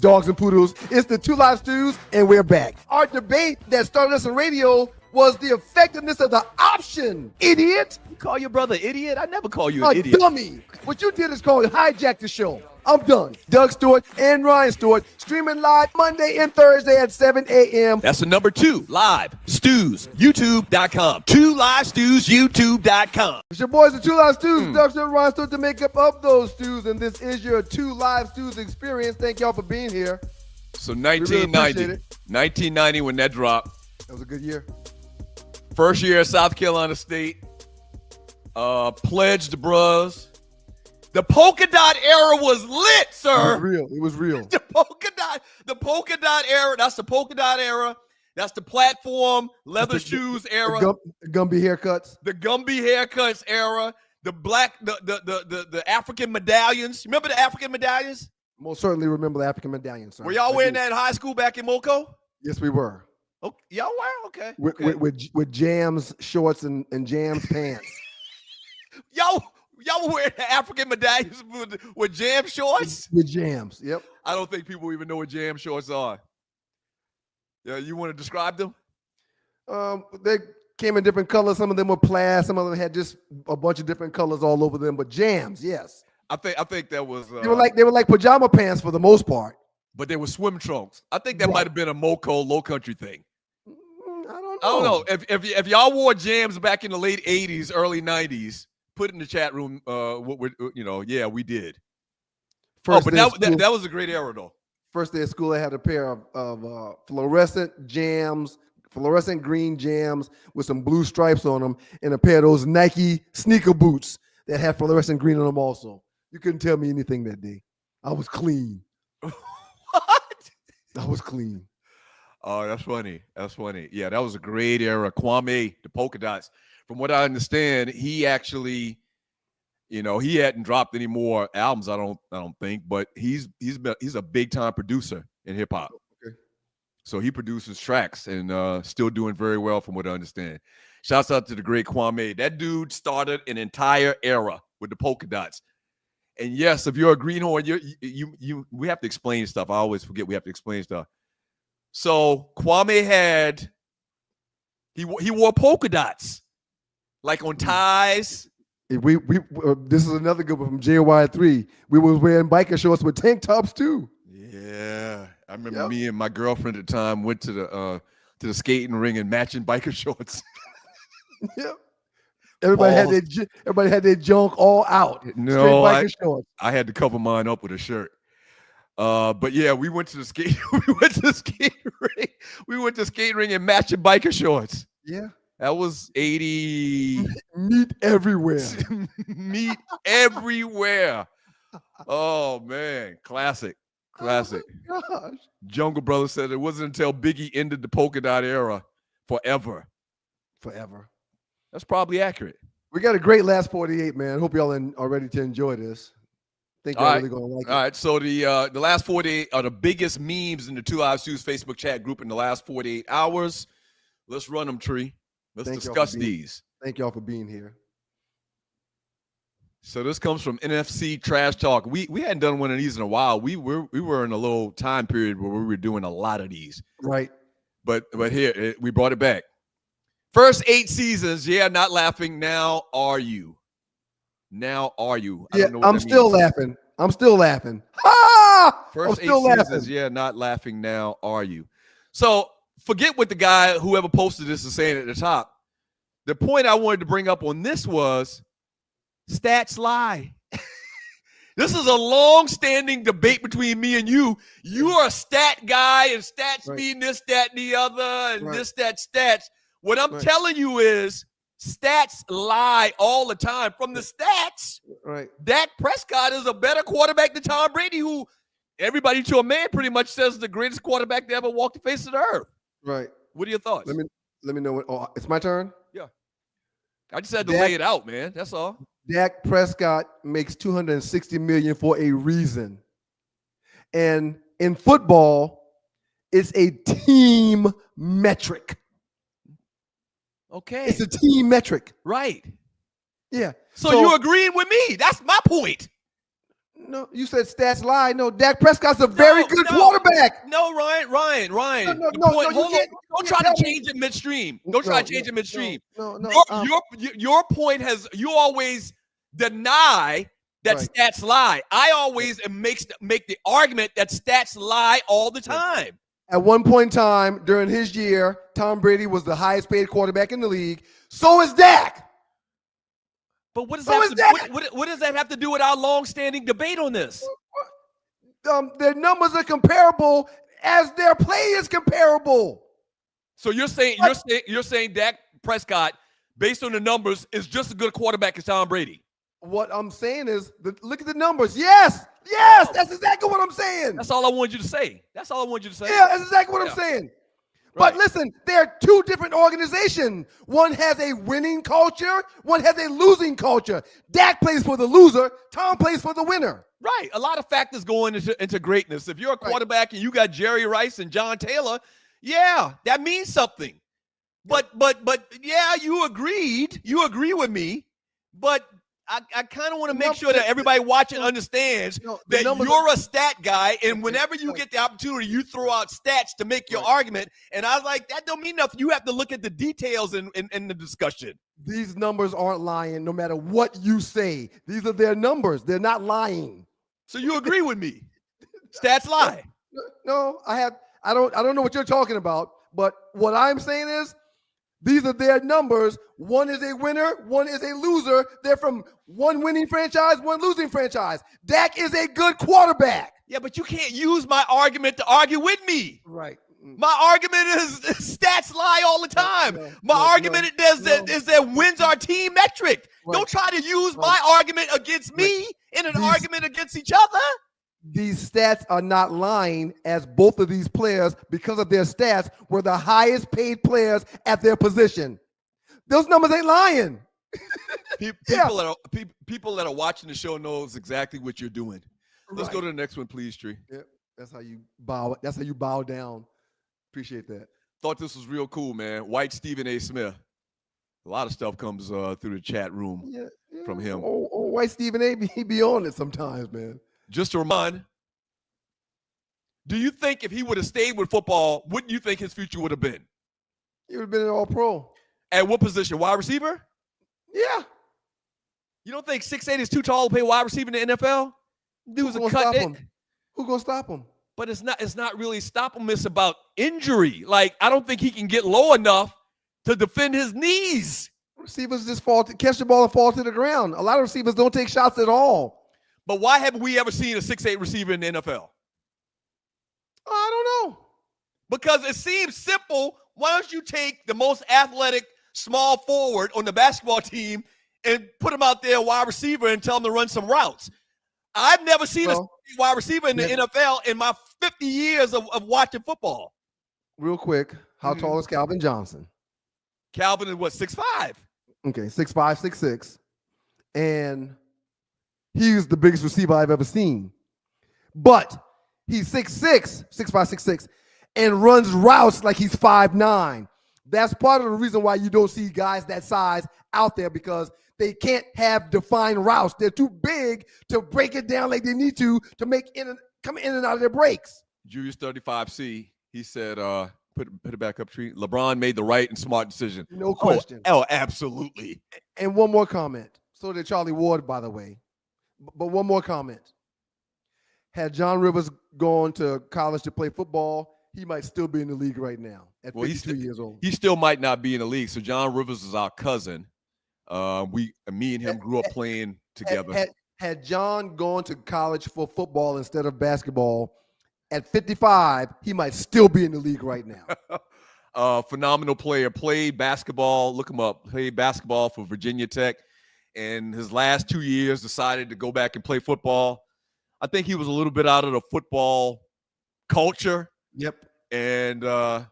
Dogs and poodles, it's the Two Live Stews, and we're back. Our debate that started us on radio was the effectiveness of the option, idiot. You call your brother idiot? I never call you an idiot. Dummy. What you did is called hijack the show. I'm done. Doug Stewart and Ryan Stewart streaming live Monday and Thursday at 7 a.m. That's the number 2 live stews, youtube.com. 2 live stews, youtube.com. It's your boys, the Two Live Stews. Doug Stewart, Ryan Stewart, the makeup of those stews, and this is your Two Live Stews experience. Thank y'all for being here. So 1990 when that dropped. That was a good year. First year at South Carolina State. Pledged the bros. The polka dot era was lit, sir. It was real. The polka dot era. That's the polka dot era. That's the platform leather shoes era. The Gumby haircuts. The Gumby haircuts era. The black, the African medallions. Remember the African medallions? Most certainly remember the African medallions, sir. Were y'all wearing that in high school back in Moco? Yes, we were. Oh, y'all were? Okay. With Jams shorts and Jams pants. Y'all were wearing the African medallions with Jam shorts? With Jams, yep. I don't think people even know what Jam shorts are. Yeah, you want to describe them? They came in different colors. Some of them were plaid. Some of them had just a bunch of different colors all over them. But Jams, yes. I think that was. They were like pajama pants for the most part. But they were swim trunks. I think that might have been a Moco Low Country thing. I don't know. If y'all wore Jams back in the late '80s, early '90s, put it in the chat room. Yeah, we did. First but day of school, that was a great era, though. first day of school, I had a pair of fluorescent green jams with some blue stripes on them, and a pair of those Nike sneaker boots that had fluorescent green on them also. You couldn't tell me anything that day. I was clean. What? I was clean. Oh, that's funny. That's funny. Yeah, that was a great era. Kwame, the polka dots. From what I understand, he actually, he hadn't dropped any more albums. I don't think, but he's a big time producer in hip hop. Okay. So he produces tracks and still doing very well, from what I understand. Shouts out to the great Kwame. That dude started an entire era with the polka dots. And yes, if you're a greenhorn, we have to explain stuff. I always forget we have to explain stuff. So Kwame he wore polka dots, like on ties. We this is another good one from JY3. We was wearing biker shorts with tank tops too. Yeah, I remember me and my girlfriend at the time went to the skating ring in matching biker shorts. Yep. Everybody had their junk all out. No, I had to cover mine up with a shirt. But yeah, we went to the skating ring. We went to the skating ring in matching biker shorts. Yeah. That was 80. Meat everywhere. Meat everywhere. Oh man, classic. Oh my gosh. Jungle Brother said it wasn't until Biggie ended the polka dot era forever. That's probably accurate. We got a great last 48, man. Hope y'all are ready to enjoy this. Think y'all really gonna like it. All right. So the last 48 are the biggest memes in the Two Live Stews Facebook chat group in the last 48 hours. Let's run them, Tree. Let's discuss these. Thank y'all for being here. So this comes from NFC Trash Talk. We hadn't done one of these in a while. We were in a little time period where we were doing a lot of these. Right. But here we brought it back. First 8 seasons, not laughing. Now are you? Now are you? I don't know what I'm still laughing. I'm still laughing. Ah! First 8 seasons, not laughing. Now are you? So forget what the guy, whoever posted this, is saying at the top. The point I wanted to bring up on this was stats lie. This is a long-standing debate between me and you. You are a stat guy, and stats mean this, that, and the other, and this, that, stats. What I'm telling you is stats lie all the time. From the stats, Dak Prescott is a better quarterback than Tom Brady, who everybody to a man pretty much says is the greatest quarterback to ever walk the face of the earth. Right. What are your thoughts? Let me know when. Oh, it's my turn? Yeah. I just had to lay it out, man. That's all. Dak Prescott makes $260 million for a reason. And in football, it's a team metric. Okay. It's a team metric. Right. Yeah. So you agreed with me. That's my point. No, you said stats lie. No, Dak Prescott's a very good quarterback. No, Ryan. No, hold on. Don't try to change it midstream. Don't try to change it midstream. Your point has, you always deny that stats lie. I always make the argument that stats lie all the time. At one point in time during his year, Tom Brady was the highest paid quarterback in the league. So is Dak. But what does that have to do with our long-standing debate on this? Their numbers are comparable as their play is comparable. So you're saying Dak Prescott, based on the numbers, is just a good quarterback as Tom Brady. What I'm saying is, look at the numbers. Yes, that's exactly what I'm saying. That's all I wanted you to say. Yeah, that's exactly what I'm saying. But listen, they're two different organizations. One has a winning culture. One has a losing culture. Dak plays for the loser. Tom plays for the winner. Right. A lot of factors going into greatness. If you're a quarterback and you got Jerry Rice and John Taylor, that means something. But yeah, you agreed. You agree with me. But I kind of want to make sure that everybody watching understands that you're a stat guy, and whenever you get the opportunity, you throw out stats to make your argument. And I was like, that don't mean nothing. You have to look at the details in the discussion. These numbers aren't lying no matter what you say. These are their numbers. They're not lying. So you agree with me? Stats lie. No, I don't know what you're talking about, but what I'm saying is These are their numbers. One is a winner, one is a loser. They're from one winning franchise, one losing franchise. Dak is a good quarterback. Yeah, but you can't use my argument to argue with me. Right. My argument is stats lie all the time. My argument is that wins our team metric. Right. Don't try to use my argument against me in an argument against each other. These stats are not lying, as both of these players, because of their stats, were the highest paid players at their position. Those numbers ain't lying. People that are watching the show knows exactly what you're doing. Let's go to the next one, please, Tree. Yep. That's how you bow. That's how you bow down. Appreciate that. Thought this was real cool, man. White Stephen A. Smith. A lot of stuff comes through the chat room from him. Oh, White Stephen A. He be on it sometimes, man. Just to remind, do you think if he would have stayed with football, wouldn't you think his future would have been? He would have been an all-pro. At what position? Wide receiver? Yeah. You don't think 6'8" is too tall to play wide receiver in the NFL? Dude's a cut. Who's gonna stop him? But it's not really stop him. It's about injury. Like, I don't think he can get low enough to defend his knees. Receivers just catch the ball and fall to the ground. A lot of receivers don't take shots at all. But why haven't we ever seen a 6'8" receiver in the NFL? I don't know. Because it seems simple. Why don't you take the most athletic small forward on the basketball team and put him out there wide receiver and tell him to run some routes? I've never seen a wide receiver in the NFL in my 50 years of watching football. Real quick, how tall is Calvin Johnson? Calvin is what, 6'5"? Okay, 6'5", 6'6". And he's the biggest receiver I've ever seen. But he's 6'6", 6'5", 6'6", and runs routes like he's 5'9". That's part of the reason why you don't see guys that size out there, because they can't have defined routes. They're too big to break it down like they need to make come in and out of their breaks. Julius 35C, he said, put it back up, Tree. LeBron made the right and smart decision. No question. Oh, absolutely. And one more comment. So did Charlie Ward, by the way. But one more comment. Had John Rivers gone to college to play football, he might still be in the league right now at 52 years old. He still might not be in the league. So John Rivers is our cousin. Me and him grew up playing together. Had John gone to college for football instead of basketball, at 55, he might still be in the league right now. Phenomenal player. Played basketball. Look him up. Played basketball for Virginia Tech. And his last 2 years decided to go back and play football. I think he was a little bit out of the football culture. Yep. And I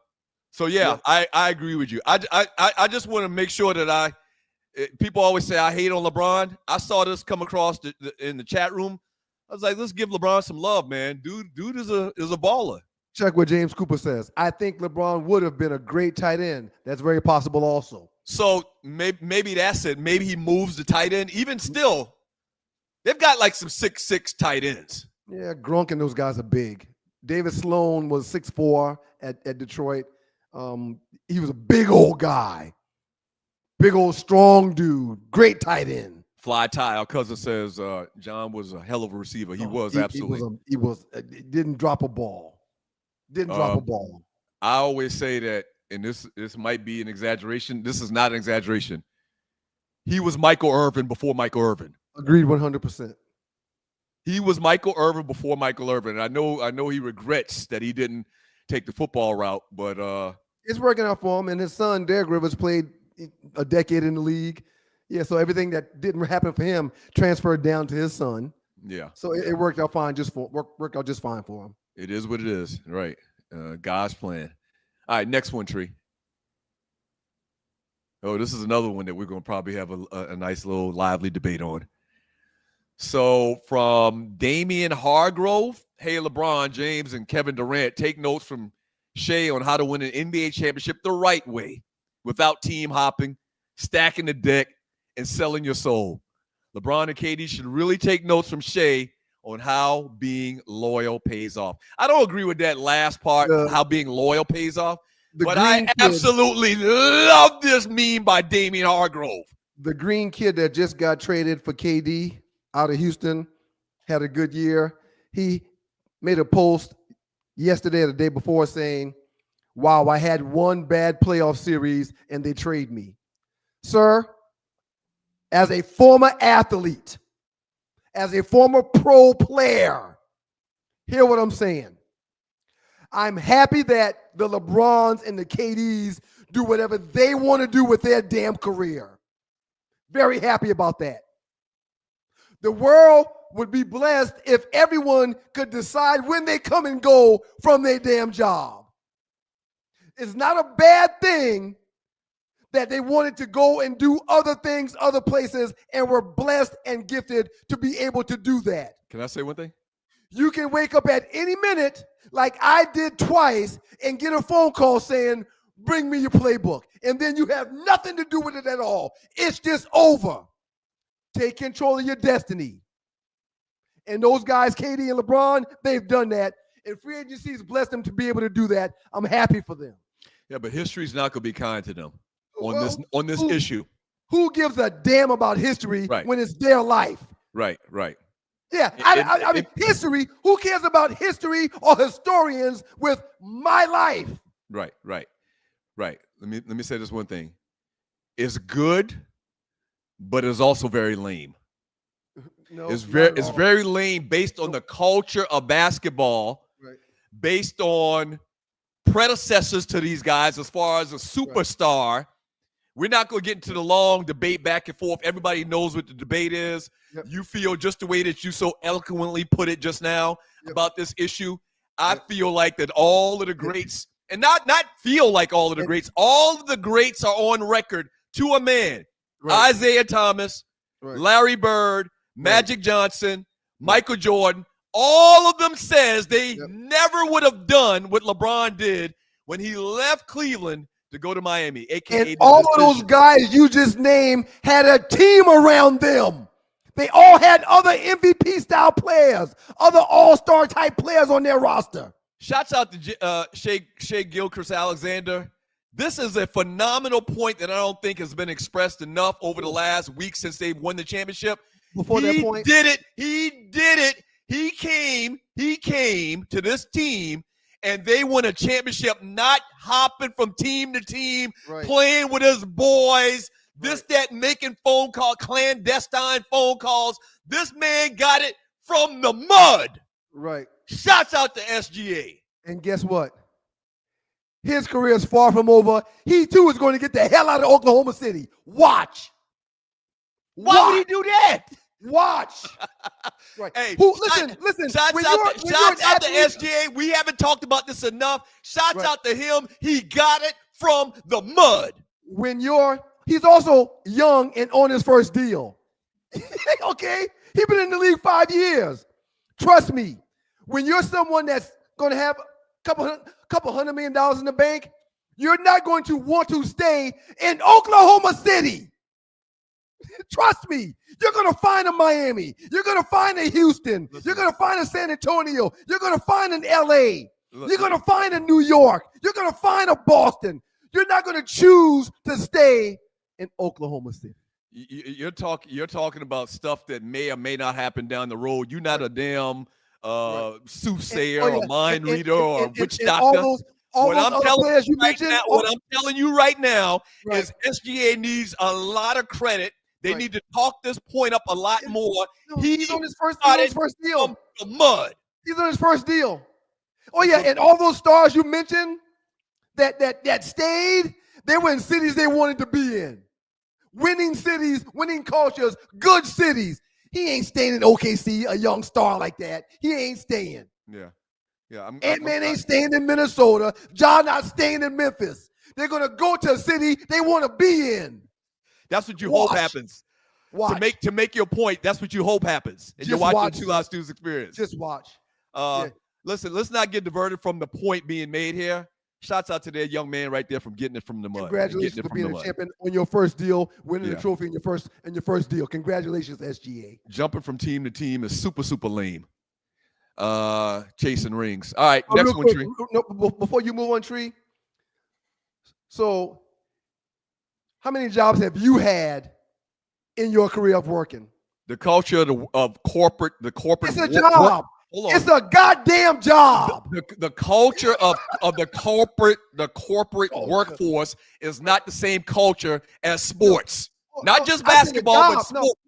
agree with you. I just want to make sure that people always say I hate on LeBron. I saw this come across in the chat room. I was like, let's give LeBron some love, man. Dude is a baller. Check what James Cooper says. I think LeBron would have been a great tight end. That's very possible also. So maybe that's it. Maybe he moves the tight end. Even still, they've got like some 6'6" tight ends. Yeah, Gronk and those guys are big. David Sloan was 6'4" at Detroit. He was a big old guy. Big old strong dude. Great tight end. Fly Tie, our cousin says John was a hell of a receiver. He was absolutely. He didn't drop a ball. Didn't drop a ball. I always say that, and this might be an exaggeration. This is not an exaggeration. He was Michael Irvin before Michael Irvin. Agreed 100%. He was Michael Irvin before Michael Irvin. And I know he regrets that he didn't take the football route, but it's working out for him. And his son, Derek Rivers, played a decade in the league. Yeah, so everything that didn't happen for him transferred down to his son. Yeah. So it worked out fine. Worked out just fine for him. It is what it is, right? God's plan. All right, next one, Tree. Oh, this is another one that we're going to probably have a nice little lively debate on. So from Damian Hargrove, hey, LeBron James and Kevin Durant, take notes from Shea on how to win an NBA championship the right way without team hopping, stacking the deck, and selling your soul. LeBron and KD should really take notes from Shea on how being loyal pays off. I don't agree with that last part, how being loyal pays off, but I absolutely love this meme by Damian Hargrove. The green kid that just got traded for KD out of Houston had a good year. He made a post yesterday or the day before saying, Wow, I had one bad playoff series and they trade me. Sir, as a former athlete, as a former pro player, hear what I'm saying. I'm happy that the LeBrons and the KDs do whatever they want to do with their damn career. Very happy about that. The world would be blessed if everyone could decide when they come and go from their damn job. It's not a bad thing that they wanted to go and do other things, other places, and were blessed and gifted to be able to do that. Can I say one thing? You can wake up at any minute, like I did twice, and get a phone call saying, bring me your playbook. And then you have nothing to do with it at all. It's just over. Take control of your destiny. And those guys, KD and LeBron, they've done that. And free agency has blessed them to be able to do that. I'm happy for them. Yeah, but history's not going to be kind to them on this issue. Who gives a damn about history when it's their life? Right. Yeah, I mean, history, who cares about history or historians with my life? Right. Let me say this one thing. It's good, but it's also very lame. No, it's very lame based on the culture of basketball, based on predecessors to these guys as far as a superstar. Right. We're not going to get into the long debate back and forth. Everybody knows what the debate is. Yep. You feel just the way that you so eloquently put it just now about this issue. I feel like that all of the greats, and not feel like all of the greats, all of the greats are on record to a man. Right. Isaiah Thomas, Larry Bird, Magic Johnson, Michael Jordan, all of them says they never would have done what LeBron did when he left Cleveland to go to Miami, a.k.a. And all of those guys you just named had a team around them. They all had other MVP-style players, other all-star type players on their roster. Shouts out to Shea Gilchrist-Alexander. This is a phenomenal point that I don't think has been expressed enough over the last week since they won the championship. Before that point, He did it. He came to this team, and they won a championship not hopping from team to team, playing with his boys, that, making phone call, clandestine phone calls. This man got it from the mud. Right. Shouts out to SGA. And guess what? His career is far from over. He, too, is going to get the hell out of Oklahoma City. Watch. Why would he do that? Watch. Right. Hey, listen. Shouts out to SGA. We haven't talked about this enough. Shouts out to him. He got it from the mud. He's also young and on his first deal. Okay? He's been in the league 5 years. Trust me, when you're someone that's going to have a couple $100 million in the bank, you're not going to want to stay in Oklahoma City. Trust me, you're going to find a Miami. You're going to find a Houston. You're going to find a San Antonio. You're going to find an LA. You're going to find a New York. You're going to find a Boston. You're not going to choose to stay in Oklahoma City. You're talking about stuff that may or may not happen down the road. You're not a damn soothsayer or mind reader or witch doctor. What I'm telling you right now is SGA needs a lot of credit. They need to talk this point up a lot more. No, he's on his first deal. From the mud. He's on his first deal. Oh yeah, and all those stars you mentioned that stayed, they were in cities they wanted to be in. Winning cities, winning cultures, good cities. He ain't staying in OKC, a young star like that. He ain't staying. Yeah. Ant-Man ain't staying in Minnesota. John not staying in Memphis. They're going to go to a city they want to be in. That's what you hope happens. To make your point, that's what you hope happens. And you're watching 2 Live Stews experience. Just watch. Listen, let's not get diverted from the point being made here. Shouts out to that young man right there from getting it from the mud. Congratulations for being a champion on your first deal, winning the trophy in your first deal. Congratulations, SGA. Jumping from team to team is super, super lame. Chasing rings. All right, next one, Tree. No, before you move on, Tree. So, how many jobs have you had in your career of working? The culture of corporate. It's a job. hold on. It's a goddamn job. The culture of the corporate workforce is not the same culture as sports. Not just basketball, but sports.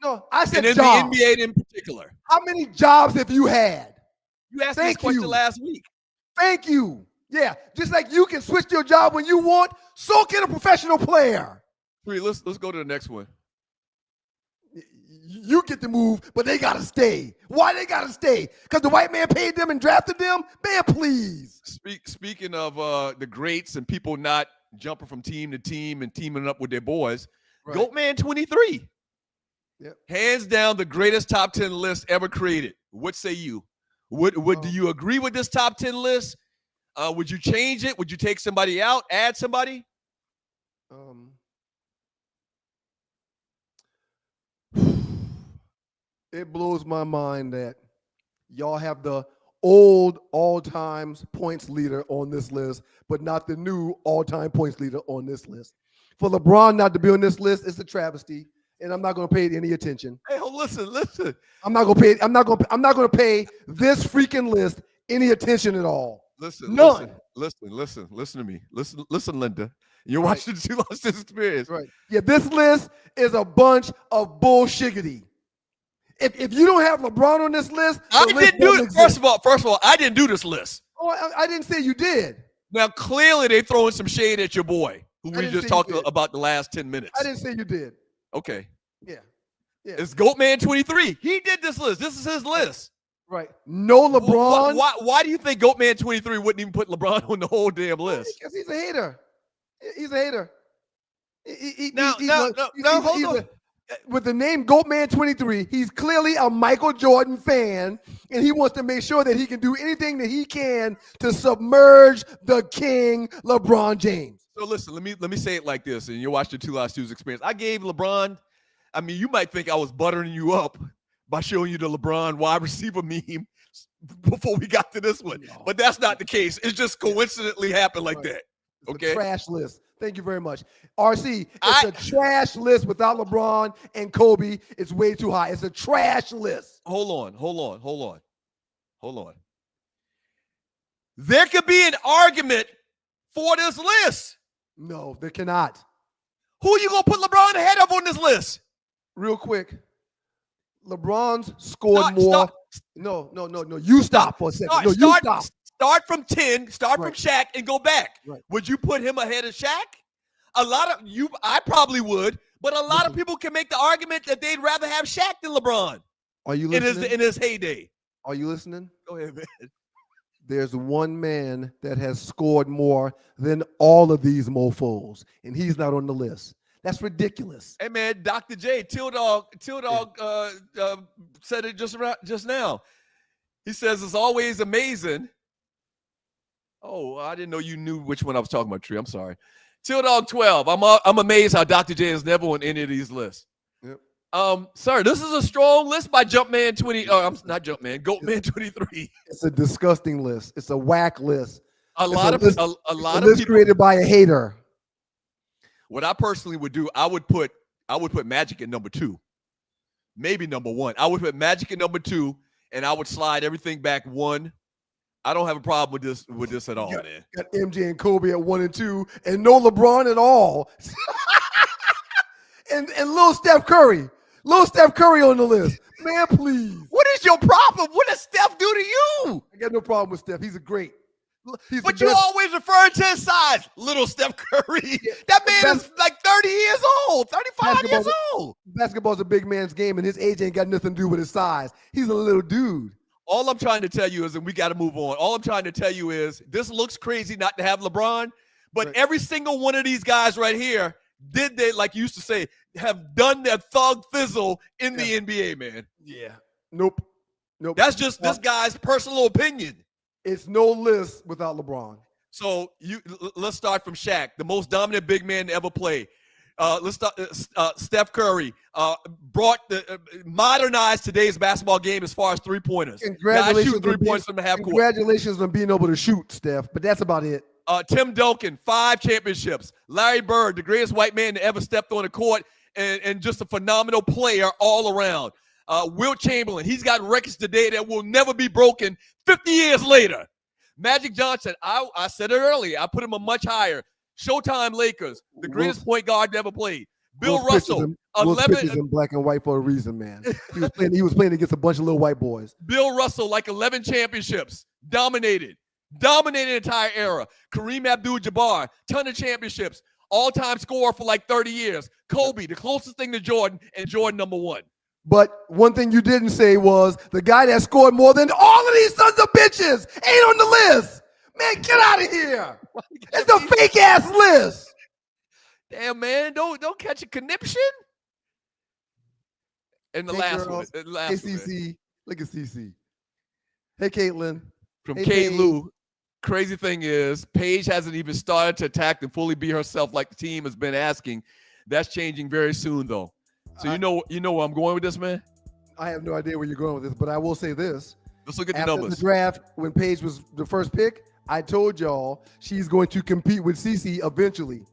No. I said and in job. the NBA in particular. How many jobs have you had? You asked me this question last week. Thank you. Yeah, just like you can switch your job when you want, so can a professional player. Let's go to the next one. You get to move, but they gotta stay. Why they gotta stay? Because the white man paid them and drafted them? Man, please. Speaking of the greats and people not jumping from team to team and teaming up with their boys, right. Goatman 23. Yep. Hands down the greatest top 10 list ever created. What say you? Do you agree with this top 10 list? Would you change it? Would you take somebody out, add somebody? It blows my mind that y'all have the old all-time points leader on this list, but not the new all-time points leader on this list. For LeBron not to be on this list, it's a travesty, and I'm not going to pay it any attention. Hey, listen. I'm not going to pay this freaking list any attention at all. Listen to me. Listen, Linda. You're watching the Two Losses Experience. Right. Yeah, this list is a bunch of bullshiggity. If you don't have LeBron on this list, I didn't do it. First of all, I didn't do this list. Oh, I didn't say you did. Now, clearly, they're throwing some shade at your boy, who we just talked about the last 10 minutes. I didn't say you did. Okay. Yeah. It's Goatman 23. He did this list. This is his list. Right. No LeBron. Why do you think Goatman 23 wouldn't even put LeBron on the whole damn list? Because he's a hater. He's a hater. Hold on. With the name Goatman 23, he's clearly a Michael Jordan fan, and he wants to make sure that he can do anything that he can to submerge the king, LeBron James. So listen, let me say it like this, and you watch the Two Lost Twos Experience. I gave LeBron, I mean, you might think I was buttering you up by showing you the LeBron wide receiver meme before we got to this one, but that's not the case. It just coincidentally happened like that. Okay. Trash list. Thank you very much. RC, it's a trash list without LeBron and Kobe. It's way too high. It's a trash list. Hold on. There could be an argument for this list. No, there cannot. Who are you going to put LeBron ahead of on this list? Real quick. LeBron's scored more. No. You stop for a second. You stop. Start from 10, from Shaq and go back. Right. Would you put him ahead of Shaq? I probably would, but a lot of people can make the argument that they'd rather have Shaq than LeBron. Are you listening? In his heyday. Are you listening? Go ahead, man. There's one man that has scored more than all of these mofos, and he's not on the list. That's ridiculous. Hey, man, Dr. J, Till Dog said it just now. He says it's always amazing. Oh, I didn't know you knew which one I was talking about, Tree. I'm sorry. Till Dog 12. I'm amazed how Dr. J is never on any of these lists. Yep. Sir, this is a strong list by Goatman 23. It's a disgusting list. It's a whack list. A lot of list created by a hater. What I personally would do, I would put Magic at number 2, maybe number 1. I would put Magic at number 2, and I would slide everything back 1. I don't have a problem with this at all, man. Got MJ and Kobe at 1 and 2, and no LeBron at all. and little Steph Curry. Little Steph Curry on the list. Man, please. What is your problem? What does Steph do to you? I got no problem with Steph. He's a great. But you always refer to his size. Little Steph Curry. That man is like 30 years old, 35 years old. Basketball's a big man's game, and his age ain't got nothing to do with his size. He's a little dude. All I'm trying to tell you is, and we got to move on, all I'm trying to tell you is this looks crazy not to have LeBron, but every single one of these guys right here, they, like you used to say, have done their thug fizzle in the NBA, man. Yeah. Nope. That's just this guy's personal opinion. It's no list without LeBron. So let's start from Shaq, the most dominant big man to ever play. Let's start. Steph Curry modernized today's basketball game as far as 3-pointers. Congratulations, shoot 3 points from the half court. Congratulations on being able to shoot, Steph. But that's about it. Tim Duncan, 5 championships. Larry Bird, the greatest white man that ever stepped on the court, and just a phenomenal player all around. Wilt Chamberlain, he's got records today that will never be broken 50 years later. Magic Johnson, I said it earlier. I put him a much higher. Showtime Lakers, the greatest point guard never played. Bill Russell, 11 in black and white for a reason, man. He was playing against a bunch of little white boys. Bill Russell, like 11 championships, dominated the entire era. Kareem Abdul-Jabbar, ton of championships, all-time scorer for like 30 years. Kobe, the closest thing to Jordan, and Jordan number one. But one thing you didn't say was the guy that scored more than all of these sons of bitches ain't on the list. Man, get out of here. It's a fake-ass list. Damn, man, don't catch a conniption. And the last one. Hey, CC. Look at CC. Hey, Caitlyn. From hey, Kate Lou. Crazy thing is, Paige hasn't even started to attack and fully be herself like the team has been asking. That's changing very soon, though. So you know where I'm going with this, man? I have no idea where you're going with this, but I will say this. Let's look at the After numbers. the draft, when Paige was the first pick, I told y'all she's going to compete with CC eventually.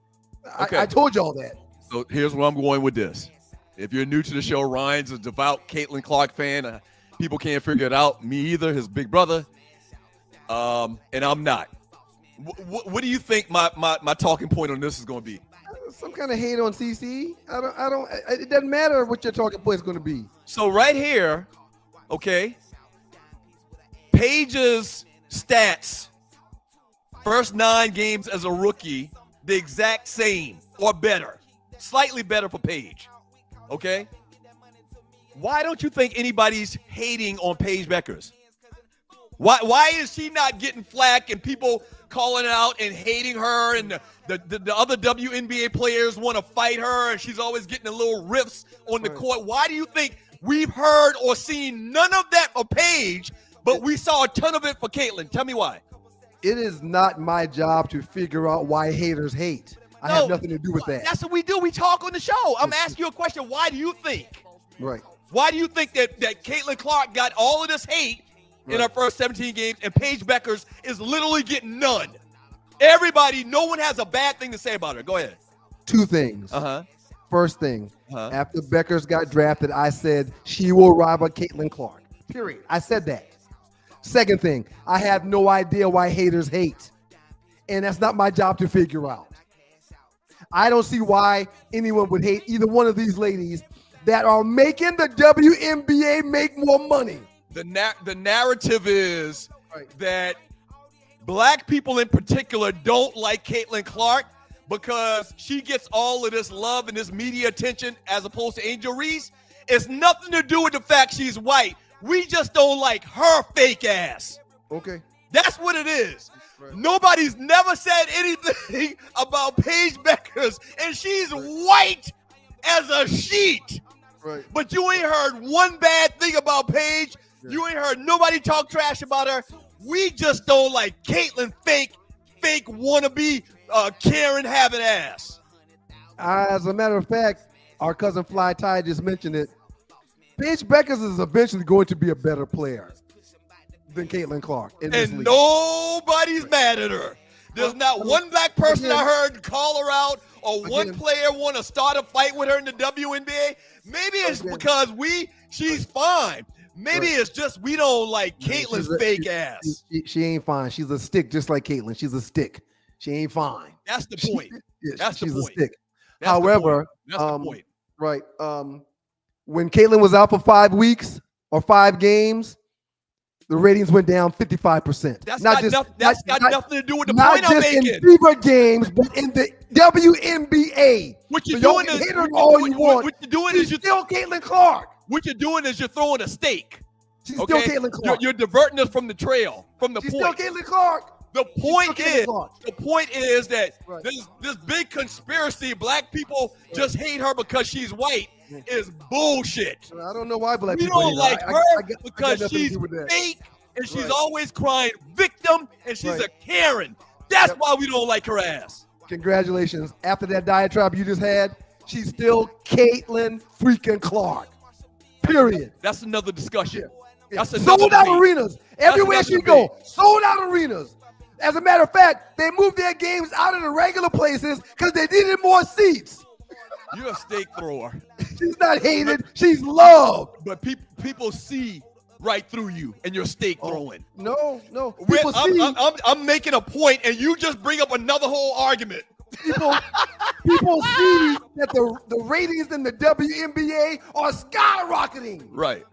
Okay. I told y'all that. So here's where I'm going with this. If you're new to the show, Ryan's a devout Caitlyn Clark fan. People can't figure it out. Me either, his big brother. And I'm not. What do you think my talking point on this is going to be? Some kind of hate on CC. It doesn't matter what your talking point is going to be. So right here, okay, Paige's stats, first 9 games as a rookie, the exact same or better, slightly better for Paige, okay? Why don't you think anybody's hating on Paige Beckers? Why is she not getting flack and people calling it out and hating her, and the other WNBA players want to fight her and she's always getting the little riffs on the court? Why do you think we've heard or seen none of that for Paige, but we saw a ton of it for Caitlyn? Tell me why. It is not my job to figure out why haters hate. I have nothing to do with that. That's what we do. We talk on the show. I'm asking you a question. Why do you think? Right. Why do you think that Caitlyn Clark got all of this hate in her first 17 games and Paige Beckers is literally getting none? Everybody, no one has a bad thing to say about her. Go ahead. 2 things. First thing, after Beckers got drafted, I said she will rival Caitlyn Clark. Period. I said that. Second thing, I have no idea why haters hate. And that's not my job to figure out. I don't see why anyone would hate either one of these ladies that are making the WNBA make more money. The narrative is that black people in particular don't like Caitlyn Clark because she gets all of this love and this media attention as opposed to Angel Reese. It's nothing to do with the fact she's white. We just don't like her fake ass. Okay. That's what it is. Right. Nobody's never said anything about Paige Beckers, and she's white as a sheet. Right. But you ain't heard one bad thing about Paige. Yeah. You ain't heard nobody talk trash about her. We just don't like Caitlyn fake wannabe Karen having ass. As a matter of fact, our cousin Fly Ty just mentioned it. Paige Beckers is eventually going to be a better player than Caitlyn Clark. And nobody's mad at her. There's not one black person I heard call her out or one player want to start a fight with her in the WNBA. Maybe it's because she's fine. Maybe it's just we don't like Caitlyn's fake ass. She ain't fine. She's a stick just like Caitlyn. She's a stick. She ain't fine. That's the point. She's a stick. However, that's the point. Right. When Caitlyn was out for 5 weeks or 5 games, the ratings went down 55%. That's got nothing to do with the point I'm Not making. just in fever games, but in the WNBA. What you're doing is you're still Caitlyn Clark. What you're doing is you're throwing a stake. She's still Caitlyn Clark. You're diverting us from the trail, from the point. She's still Caitlyn Clark. The point is that this big conspiracy, black people just hate her because she's white, is bullshit. I don't know why black people don't like her because she's fake and she's always crying victim and she's a Karen. That's why we don't like her ass. Congratulations. After that diatribe you just had, she's still Caitlyn freaking Clark. Period. That's another discussion. That's sold out arenas. Everywhere she go, sold out arenas. As a matter of fact, they moved their games out of the regular places because they needed more seats. You're a steak thrower. She's not hated. She's loved. But people see right through you and your steak throwing. No. I'm making a point, and you just bring up another whole argument. People see that the ratings in the WNBA are skyrocketing. Right.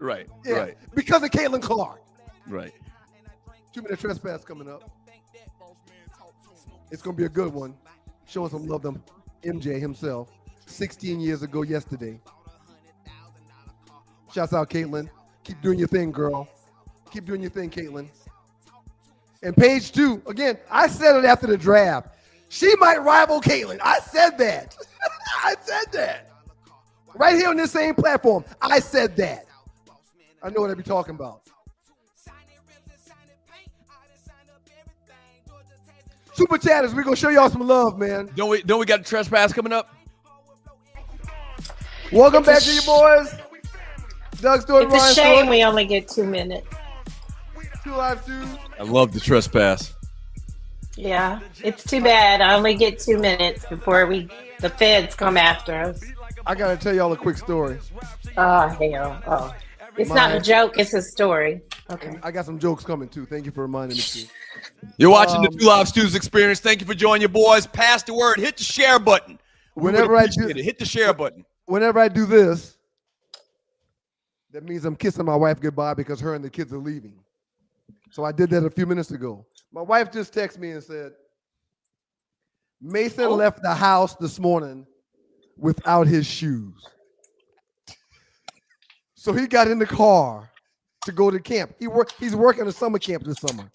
Because of Caitlyn Clark. Right. 2-minute trespass coming up. It's going to be a good one. Showing some love to MJ himself. 16 years ago yesterday. Shouts out, Caitlyn. Keep doing your thing, girl. Keep doing your thing, Caitlyn. And Paige, too. Again, I said it after the draft. She might rival Caitlyn. I said that. I said that. Right here on this same platform. I said that. I know what I be talking about. Super chatters, we're going to show y'all some love, man. Don't we got a trespass coming up? Welcome back to you boys. Doug Story, It's a shame we only get 2 minutes. 2 Live 2. I love the trespass. Yeah, it's too bad. I only get 2 minutes before the feds come after us. I got to tell y'all a quick story. Oh, hell. Oh. It's not a joke. It's a story. Okay. I got some jokes coming, too. Thank you for reminding me, too. You're watching the Two Live Stews Experience. Thank you for joining your boys. Pass the word. Hit the share button. Whenever I do, hit the share button. Whenever I do this, that means I'm kissing my wife goodbye because her and the kids are leaving. So I did that a few minutes ago. My wife just texted me and said, Mason left the house this morning without his shoes. So he got in the car to go to camp. He's working a summer camp this summer.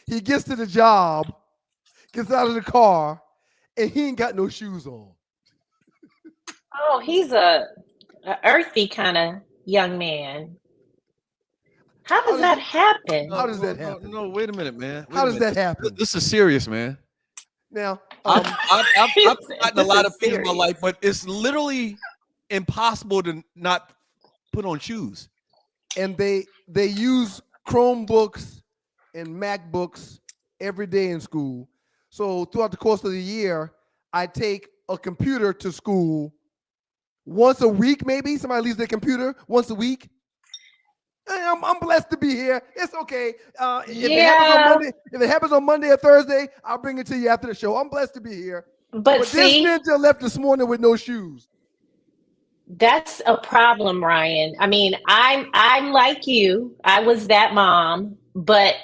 He gets to the job, gets out of the car, and he ain't got no shoes on. Oh, he's a earthy kind of young man. How does that happen? How does that happen? No, wait a minute, man. How does that happen? This is serious, man. Now, I've gotten a lot of things in my life, but it's literally impossible to not put on shoes. And they use Chromebooks and MacBooks every day in school. So throughout the course of the year, I take a computer to school once a week, maybe. Somebody leaves their computer once a week. I'm blessed to be here. It's okay. If it happens on Monday or Thursday, I'll bring it to you after the show. I'm blessed to be here. But see, this ninja left this morning with no shoes. That's a problem, Ryan. I mean, I'm like you. I was that mom, but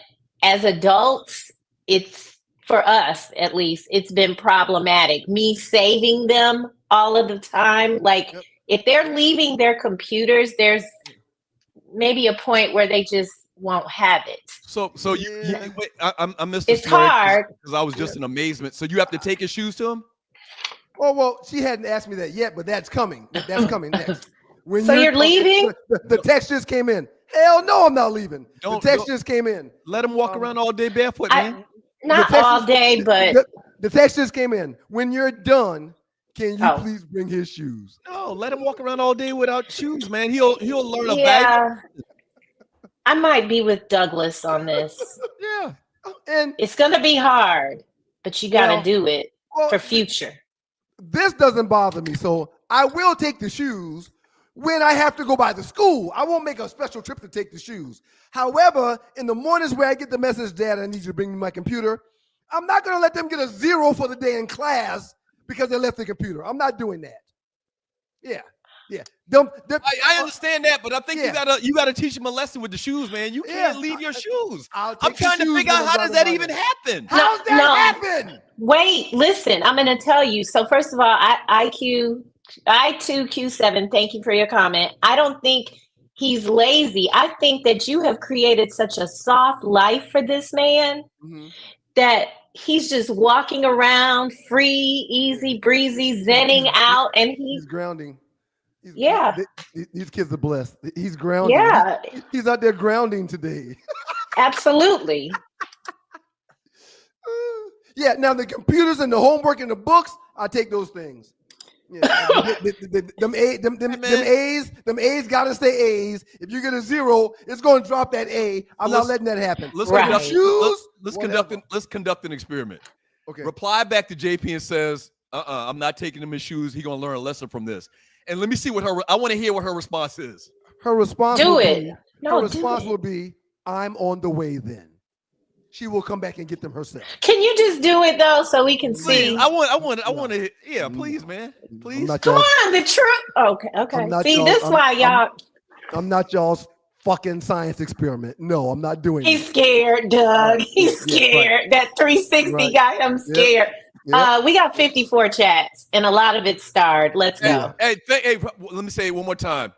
as adults, it's, for us at least, it's been problematic. Me saving them all of the time. Like, if they're leaving their computers, there's maybe a point where they just won't have it. So wait, I missed. It's hard because I was just in amazement. So you have to take his shoes to him. Oh, well, she hadn't asked me that yet, but that's coming. That's coming next. So you're leaving? The text just came in. Hell no, I'm not leaving. The text just came in. Let him walk around all day barefoot, man. Not all day, but the text just came in. When you're done, can you please bring his shoes? No, let him walk around all day without shoes, man. He'll learn a value. I might be with Douglas on this. Yeah. And it's gonna be hard, but you gotta do it for future. This doesn't bother me, so I will take the shoes when I have to go by the school. I won't make a special trip to take the shoes. However, in the mornings where I get the message, Dad, I need you to bring me my computer, I'm not going to let them get a 0 for the day in class because they left the computer. I'm not doing that. Yeah. I understand that, but I think you gotta teach him a lesson with the shoes, man. You can't leave your shoes. I'm trying to figure out how does that even happen? How does that happen? Wait, listen, I'm going to tell you. So first of all, I2Q7, thank you for your comment. I don't think he's lazy. I think that you have created such a soft life for this man that he's just walking around free, easy, breezy, zenning out, and he's grounding. These kids are blessed. He's grounding. Yeah. He's out there grounding today. Absolutely. Yeah, now the computers and the homework and the books, I take those things. Yeah, them A's gotta stay A's. If you get a 0, it's gonna drop that A. I'm not letting that happen. Let's conduct an experiment. Okay. Reply back to JP and says, I'm not taking him his shoes. He's gonna learn a lesson from this. and let me see what I want to hear what her response is. Her response Do will it. be, No, her do response it. will be, I'm on the way then. She will come back and get them herself. Can you just do it though, so we can Please, see? I want to. Yeah, please, man. I'm Please. not Come y'all's, on, the truth. Okay, okay. I'm not See, y'all- this I'm- why y'all. I'm not y'all's fucking science experiment. No, I'm not doing He's it. scared, Doug. Right. He's Yeah, scared. That 360 Right. got him scared. Yep. We got 54 chats, and a lot of it starred. Let's go. Hey, let me say it one more time.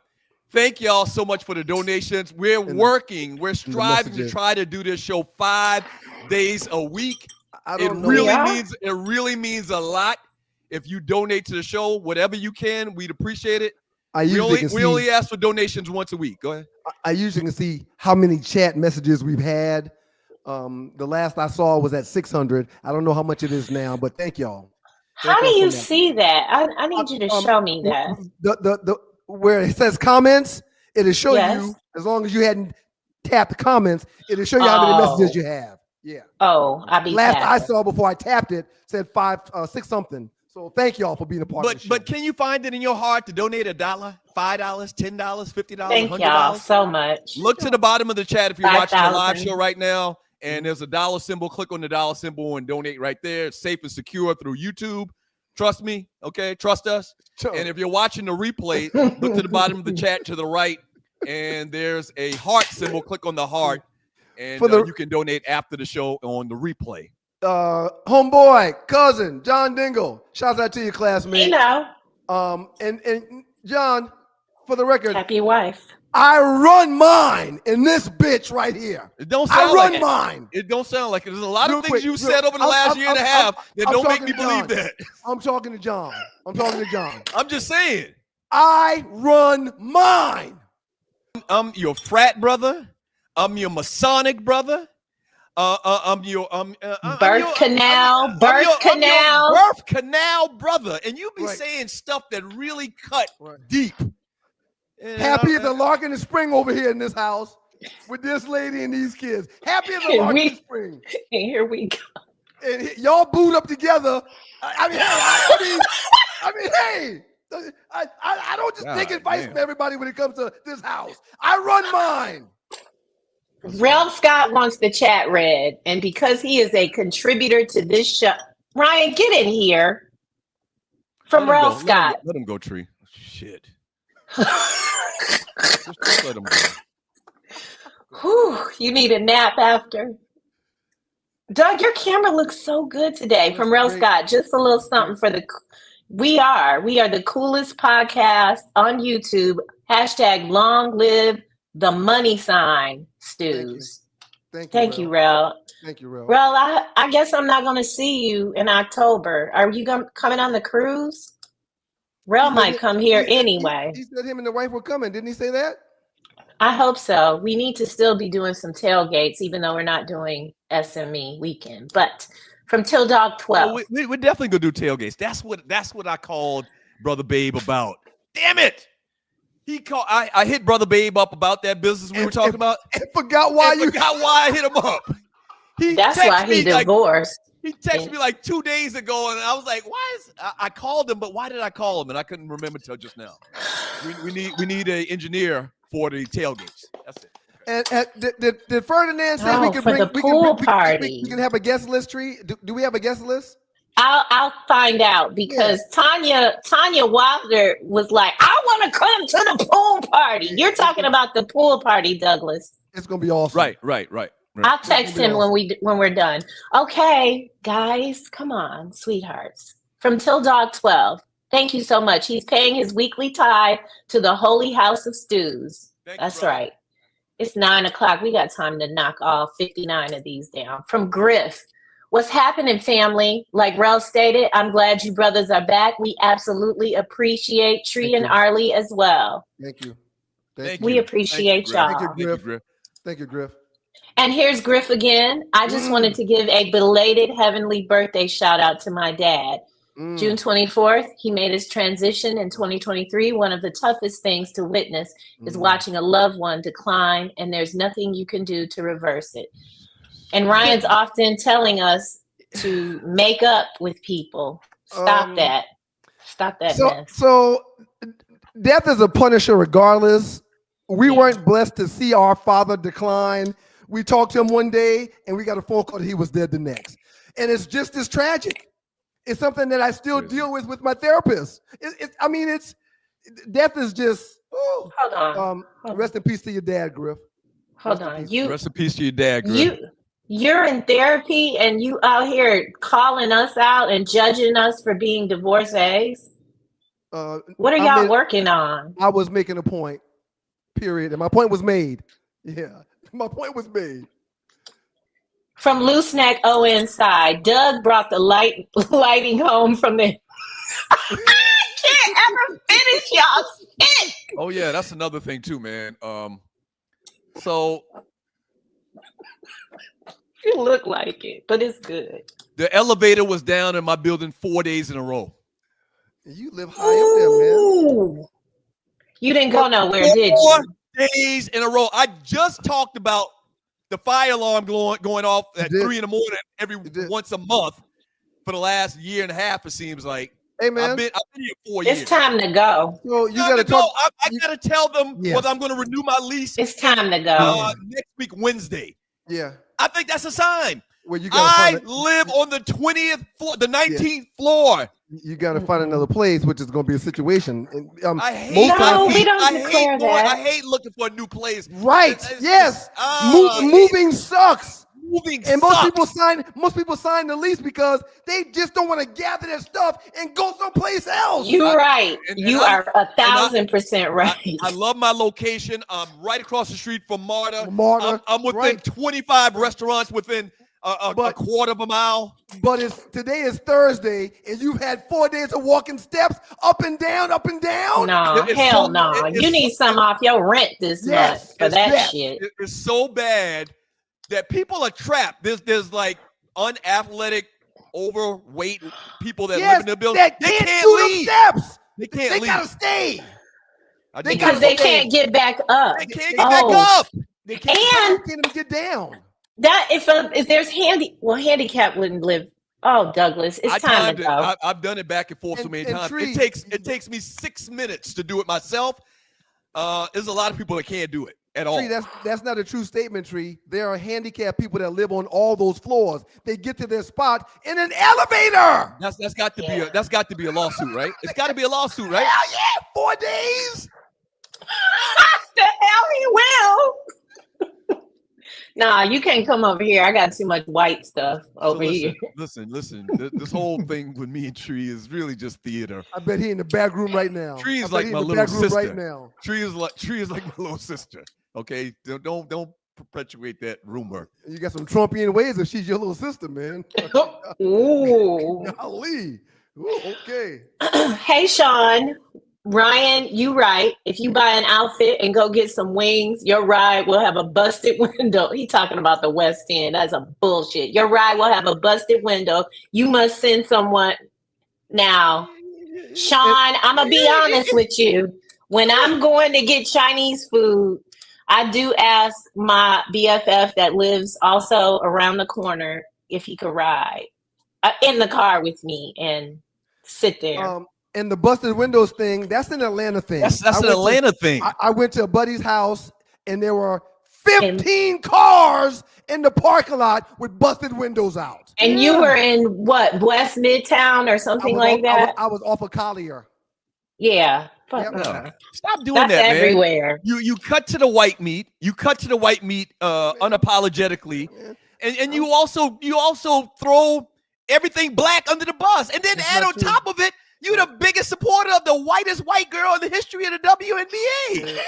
Thank y'all so much for the donations. We're working. We're striving to messages. try to do this show 5 days a week. I It don't know. really means a lot. If you donate to the show, whatever you can, we'd appreciate it. We only ask for donations once a week. Go ahead. I usually can see how many chat messages we've had. The last I saw was at 600. I don't know how much it is now, but thank y'all. How do you see that? I need you to show me that. The where it says comments, it'll show Yes. you, as long as you hadn't tapped the comments, it'll show you how many messages you have. Yeah. Oh, I be Last I tapping. saw before I tapped it said 6 something. So thank y'all for being a part of the show. But can you find it in your heart to donate $1, $5, $10, $50, Thank $100? y'all so much. Look to the bottom of the chat if you're watching the live 5,000. show right now, and there's a dollar symbol. Click on the dollar symbol and donate right there. It's safe and secure through YouTube. Trust me, okay? Trust us. And if you're watching the replay, look to the bottom of the chat to the right, and there's a heart symbol. Click on the heart, and you can donate after the show on the replay. Homeboy, cousin, John Dingle. Shouts out to your classmate. You know, And John, for the record, happy wife. I run mine in this bitch right here. It don't sound I run like mine. It don't sound like it. There's a lot Real of things quick, you said over the last year and a half that don't make me believe that. I'm talking to John. I'm just saying. I run mine. I'm your frat brother. I'm your Masonic brother. I'm your Birth canal birth canal brother. And you be Right. saying stuff that really cut deep. And Happy as a lark in the spring over here in this house with this lady and these kids. Happy as a And lark in the spring. And here we go. And y'all booed up together. I don't just take advice from everybody when it comes to this house. I run mine. Ralph Scott wants the chat read, and because he is a contributor to this show, Ryan, get in here from Ralph Scott. Let him go, Tree. Shit. Just let him go. Whew, you need a nap after. Doug, your camera looks so good today. From Ralph Scott, just a little something for the. We are the coolest podcast on YouTube. # long live the money sign stews. Thank you, Rel. Thank you, Rel. Rel, I guess I'm not going to see you in October. Are you coming on the cruise? Rel might come here anyway. He said him and the wife were coming. Didn't he say that? I hope so. We need to still be doing some tailgates, even though we're not doing SME weekend. But from Till Dog 12. We're definitely gonna do tailgates. That's what I called Brother Babe about. Damn it! I hit Brother Babe up about that business we were talking about. I forgot why I hit him up. That's why he divorced. He texted me like 2 days ago, and I was like, I called him, but why did I call him? And I couldn't remember till just now. We need an engineer for the tailgates. That's it. And did Ferdinand say we could bring the pool party? We can have a guest list, Tree. Do we have a guest list? I'll find out because Tanya Wilder was like, I want to come to the pool party. You're talking about the pool party, Douglas. It's gonna be awesome. Right. I'll text him when we're done. Okay, guys, come on, sweethearts. From Till Dog 12. Thank you so much. He's paying his weekly tithe to the Holy House of Stews. That's right. It's 9:00. We got time to knock all 59 of these down. From Griff. What's happening, family? Like Rel stated, I'm glad you brothers are back. We absolutely appreciate Tree and Arlie as well. Thank you. We appreciate y'all. Thank you, Griff. And here's Griff again. I just wanted to give a belated heavenly birthday shout out to my dad. June 24th, he made his transition in 2023. One of the toughest things to witness is watching a loved one decline, and there's nothing you can do to reverse it. And Ryan's often telling us to make up with people. Stop that. Stop that mess. So Death is a punisher regardless. We weren't blessed to see our father decline. We talked to him one day, and we got a phone call that he was dead the next. And it's just as tragic. It's something that I still deal with my therapist. Death is just. Oh, Hold on. Rest in peace to your dad, Griff. Hold on. Rest in peace to your dad, Griff. You're in therapy, and you out here calling us out and judging us for being divorcees. What are y'all working on? I was making a point. Period. And my point was made. Yeah, my point was made. From Loose Neck O inside, Doug brought the lighting home from the. I can't ever finish y'all shit. Oh yeah, that's another thing too, man. So you look like it, but it's good. The elevator was down in my building 4 days in a row. You live high up there, man. You didn't go nowhere, did you? 4 days in a row. I just talked about the fire alarm going off at 3 a.m. every once a month for the last year and a half. It seems like. Hey man, I've been here 4 years. It's time to go. So you gotta talk. I gotta tell them whether I'm going to renew my lease. It's time to go. Next week, Wednesday. Yeah, I think that's a sign. Well, I live on the 20th floor, the 19th floor. You got to find another place, which is going to be a situation. And, I hate looking for a new place. Right? Yes. Moving sucks. And most people sign the lease because they just don't want to gather their stuff and go someplace else. You're right. You are 1,000% right. I love my location. I'm right across the street from MARTA. I'm within 25 restaurants within a quarter of a mile. But today is Thursday, and you've had 4 days of walking steps up and down, up and down. No, hell no. You need some off your rent this month for that shit. It's so bad that people are trapped. There's like unathletic, overweight people that live in the building. They can't leave. Steps. They can't leave. They gotta stay. Because they can't get back up. They can't get back up. They can't get them get down. That if there's handicap wouldn't live. Oh, Douglas, it's time to go. I've done it back and forth so many times. It takes me 6 minutes to do it myself. There's a lot of people that can't do it at all. That's not a true statement, Tree. There are handicapped people that live on all those floors. They get to their spot in an elevator. That's got to be a lawsuit, right? It's got to be a lawsuit, right? Hell yeah, 4 days. The hell he will. Nah, you can't come over here. I got too much white stuff over here. Listen. This whole thing with me and Tree is really just theater. I bet he in the back room right now. Tree is like my little sister. Right now. Tree is like my little sister. Okay, don't perpetuate that rumor. You got some Trumpian ways if she's your little sister, man. Ooh. Golly. Ooh, okay. Hey, Sean. Ryan, you right. If you buy an outfit and go get some wings, your ride will have a busted window. He talking about the West End. That's a bullshit. Your ride will have a busted window. You must send someone. Now, Sean, I'm going to be honest with you. When I'm going to get Chinese food, I do ask my BFF that lives also around the corner if he could ride in the car with me and sit there. And the busted windows thing, that's an Atlanta thing. That's an Atlanta thing. I went to a buddy's house, and there were 15 cars in the parking lot with busted windows out. And you were in what, West Midtown or something like that? I was off of Collier. Yeah. Stop doing that's that, man. Everywhere. You cut to the white meat. You cut to the white meat unapologetically, and you also throw everything black under the bus, and then add on top of it. You're the biggest supporter of the whitest white girl in the history of the WNBA.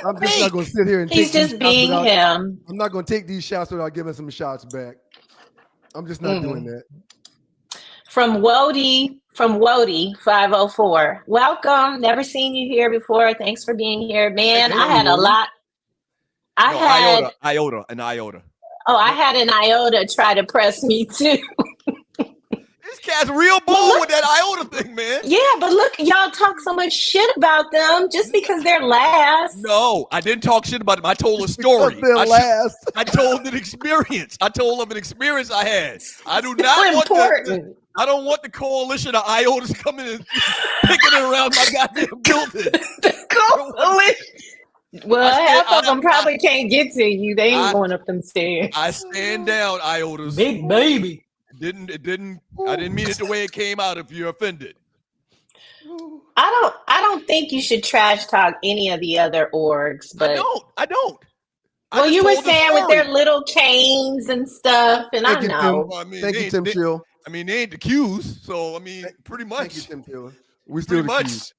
I'm just not going to sit here and he's just being him. I'm not going to take these shots without giving some shots back. I'm just not doing that. From Wody 504. Welcome. Never seen you here before. Thanks for being here, man. I had a lot. Iota. Oh, I had an Iota try to press me too. This cat's real bold with that Iota thing, man. Yeah, but look, y'all talk so much shit about them just because they're last. No, I didn't talk shit about them. I told a story. I told an experience. I told them an experience I had. I do not want I don't want the coalition of Iotas coming and picking it around my goddamn building. The coalition. Well, half of them probably can't get to you. They ain't going up them stairs. I stand down, Iotas. Big baby. I didn't mean it the way it came out if you're offended. I don't think you should trash talk any of the other orgs, but I don't. Well, you were saying with their little canes and stuff, and I know. Thank you, Tim Chill. I mean, they ain't the Qs, so I mean, pretty much. Thank you, Tim Chill. We still the Qs.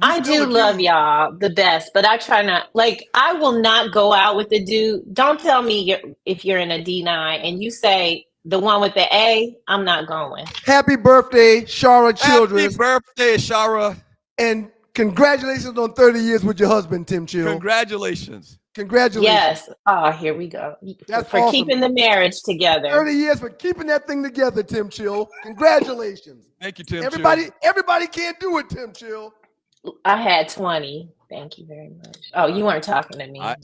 I do love y'all the best, but I try not. Like, I will not go out with a dude. Don't tell me if you're in a D9 and you say the one with the A, I'm not going. Happy birthday, Shara Childress. Happy birthday, Shara. And congratulations on 30 years with your husband, Tim Chill. Congratulations. Yes. Oh, here we go. That's for awesome. keeping the marriage together. 30 years for keeping that thing together, Tim Chill. Congratulations. Thank you, Tim Everybody can't do it, Tim Chill. I had 20. Thank you very much. Oh, you weren't talking to me. I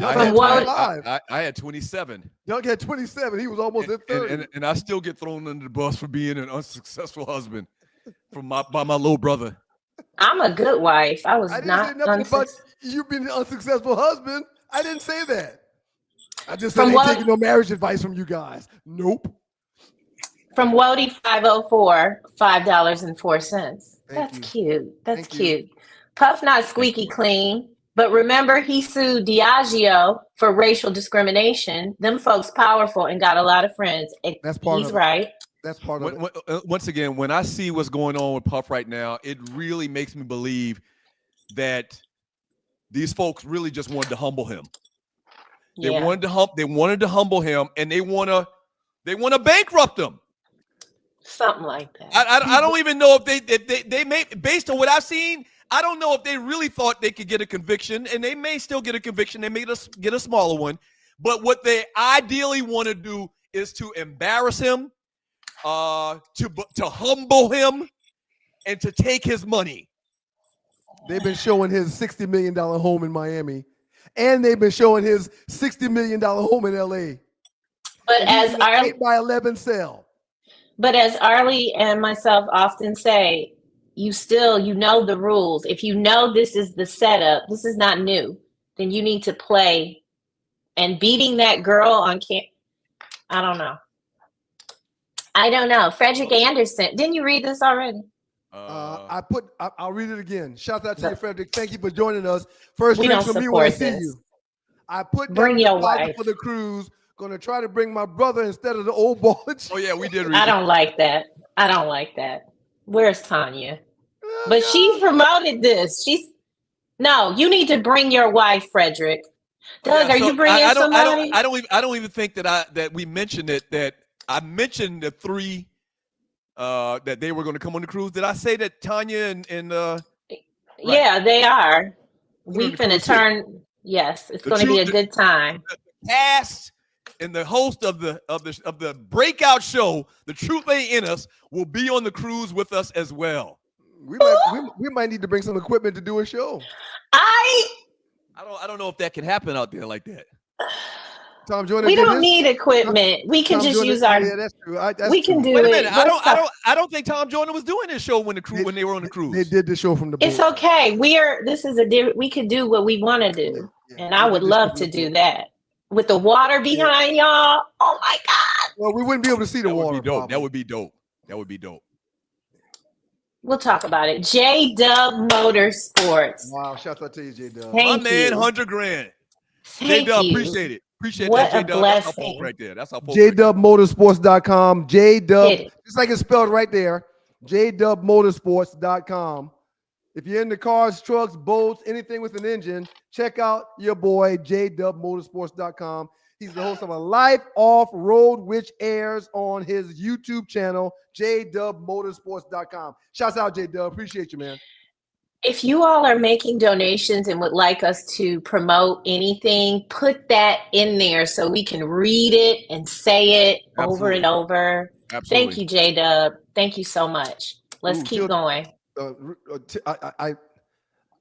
had 27. Doug had 27. He was almost at 30. And I still get thrown under the bus for being an unsuccessful husband by my little brother. I'm a good wife. I didn't say nothing about you being an unsuccessful husband. I didn't say that. I just said I ain't taking no marriage advice from you guys. Nope. From Wody 504, $5.04. That's cute. That's cute. Puff not squeaky clean, but remember he sued Diageo for racial discrimination. Them folks powerful and got a lot of friends. That's part He's of it. right. That's part of it. Once again, when I see what's going on with Puff right now, it really makes me believe that these folks really just wanted to humble him. They wanted to humble him, and they want to bankrupt him. Something like that. I don't even know if they may, based on what I've seen, I don't know if they really thought they could get a conviction, and they may still get a conviction. They may just get a smaller one. But what they ideally want to do is to embarrass him, to humble him, and to take his money. They've been showing his $60 million home in Miami, and they've been showing his $60 million home in LA. But as our 8x11 sale. But as Arlie and myself often say, you know the rules. If you know this is the setup, this is not new, then you need to play. And beating that girl on I don't know. Frederick Anderson. Didn't you read this already? I'll read it again. Shout out to you, Frederick. Thank you for joining us. First we drinks don't for me when I see this. you. I put bring your wife for the cruise. Gonna try to bring my brother instead of the old ball. Oh yeah, we did read I don't like that. Where's Tanya? But she promoted this. You need to bring your wife, Frederick. Doug, are you bringing somebody? I don't even think that we mentioned it. That I mentioned the three that they were going to come on the cruise. Did I say that Tanya and Yeah, they are. We finna turn. Yes, it's going to be a good time. The cast and the host of the breakout show, The Truth Ain't In Us, will be on the cruise with us as well. We might need to bring some equipment to do a show. I don't know if that can happen out there like that. Tom Joyner, we don't need equipment. We can just use our. Yeah, that's true. We can do it. Wait a minute. I don't think Tom Joyner was doing this show when they were on the cruise. They did the show from the boat. It's okay. We could do what we want to do, and I would love to do that with the water behind y'all. Oh my God! Well, we wouldn't be able to see the water. That would be dope. We'll talk about it. J-Dub Motorsports. Wow! Shout out to you, J-Dub. My man, $100,000. J-Dub, appreciate it. Appreciate what that, J-Dub. That's our folk right there. That's our folk. JDubMotorsports.com. J-Dub, just like it's spelled right there. JDubMotorsports.com. If you're into cars, trucks, boats, anything with an engine, check out your boy, JDubMotorsports.com. He's the host of a Life Off-Road, which airs on his YouTube channel, JDubMotorsports.com. Shouts out, J-Dub. Appreciate you, man. If you all are making donations and would like us to promote anything, put that in there so we can read it and say it over and over. Absolutely. Thank you, J-Dub. Thank you so much. Let's keep going. Go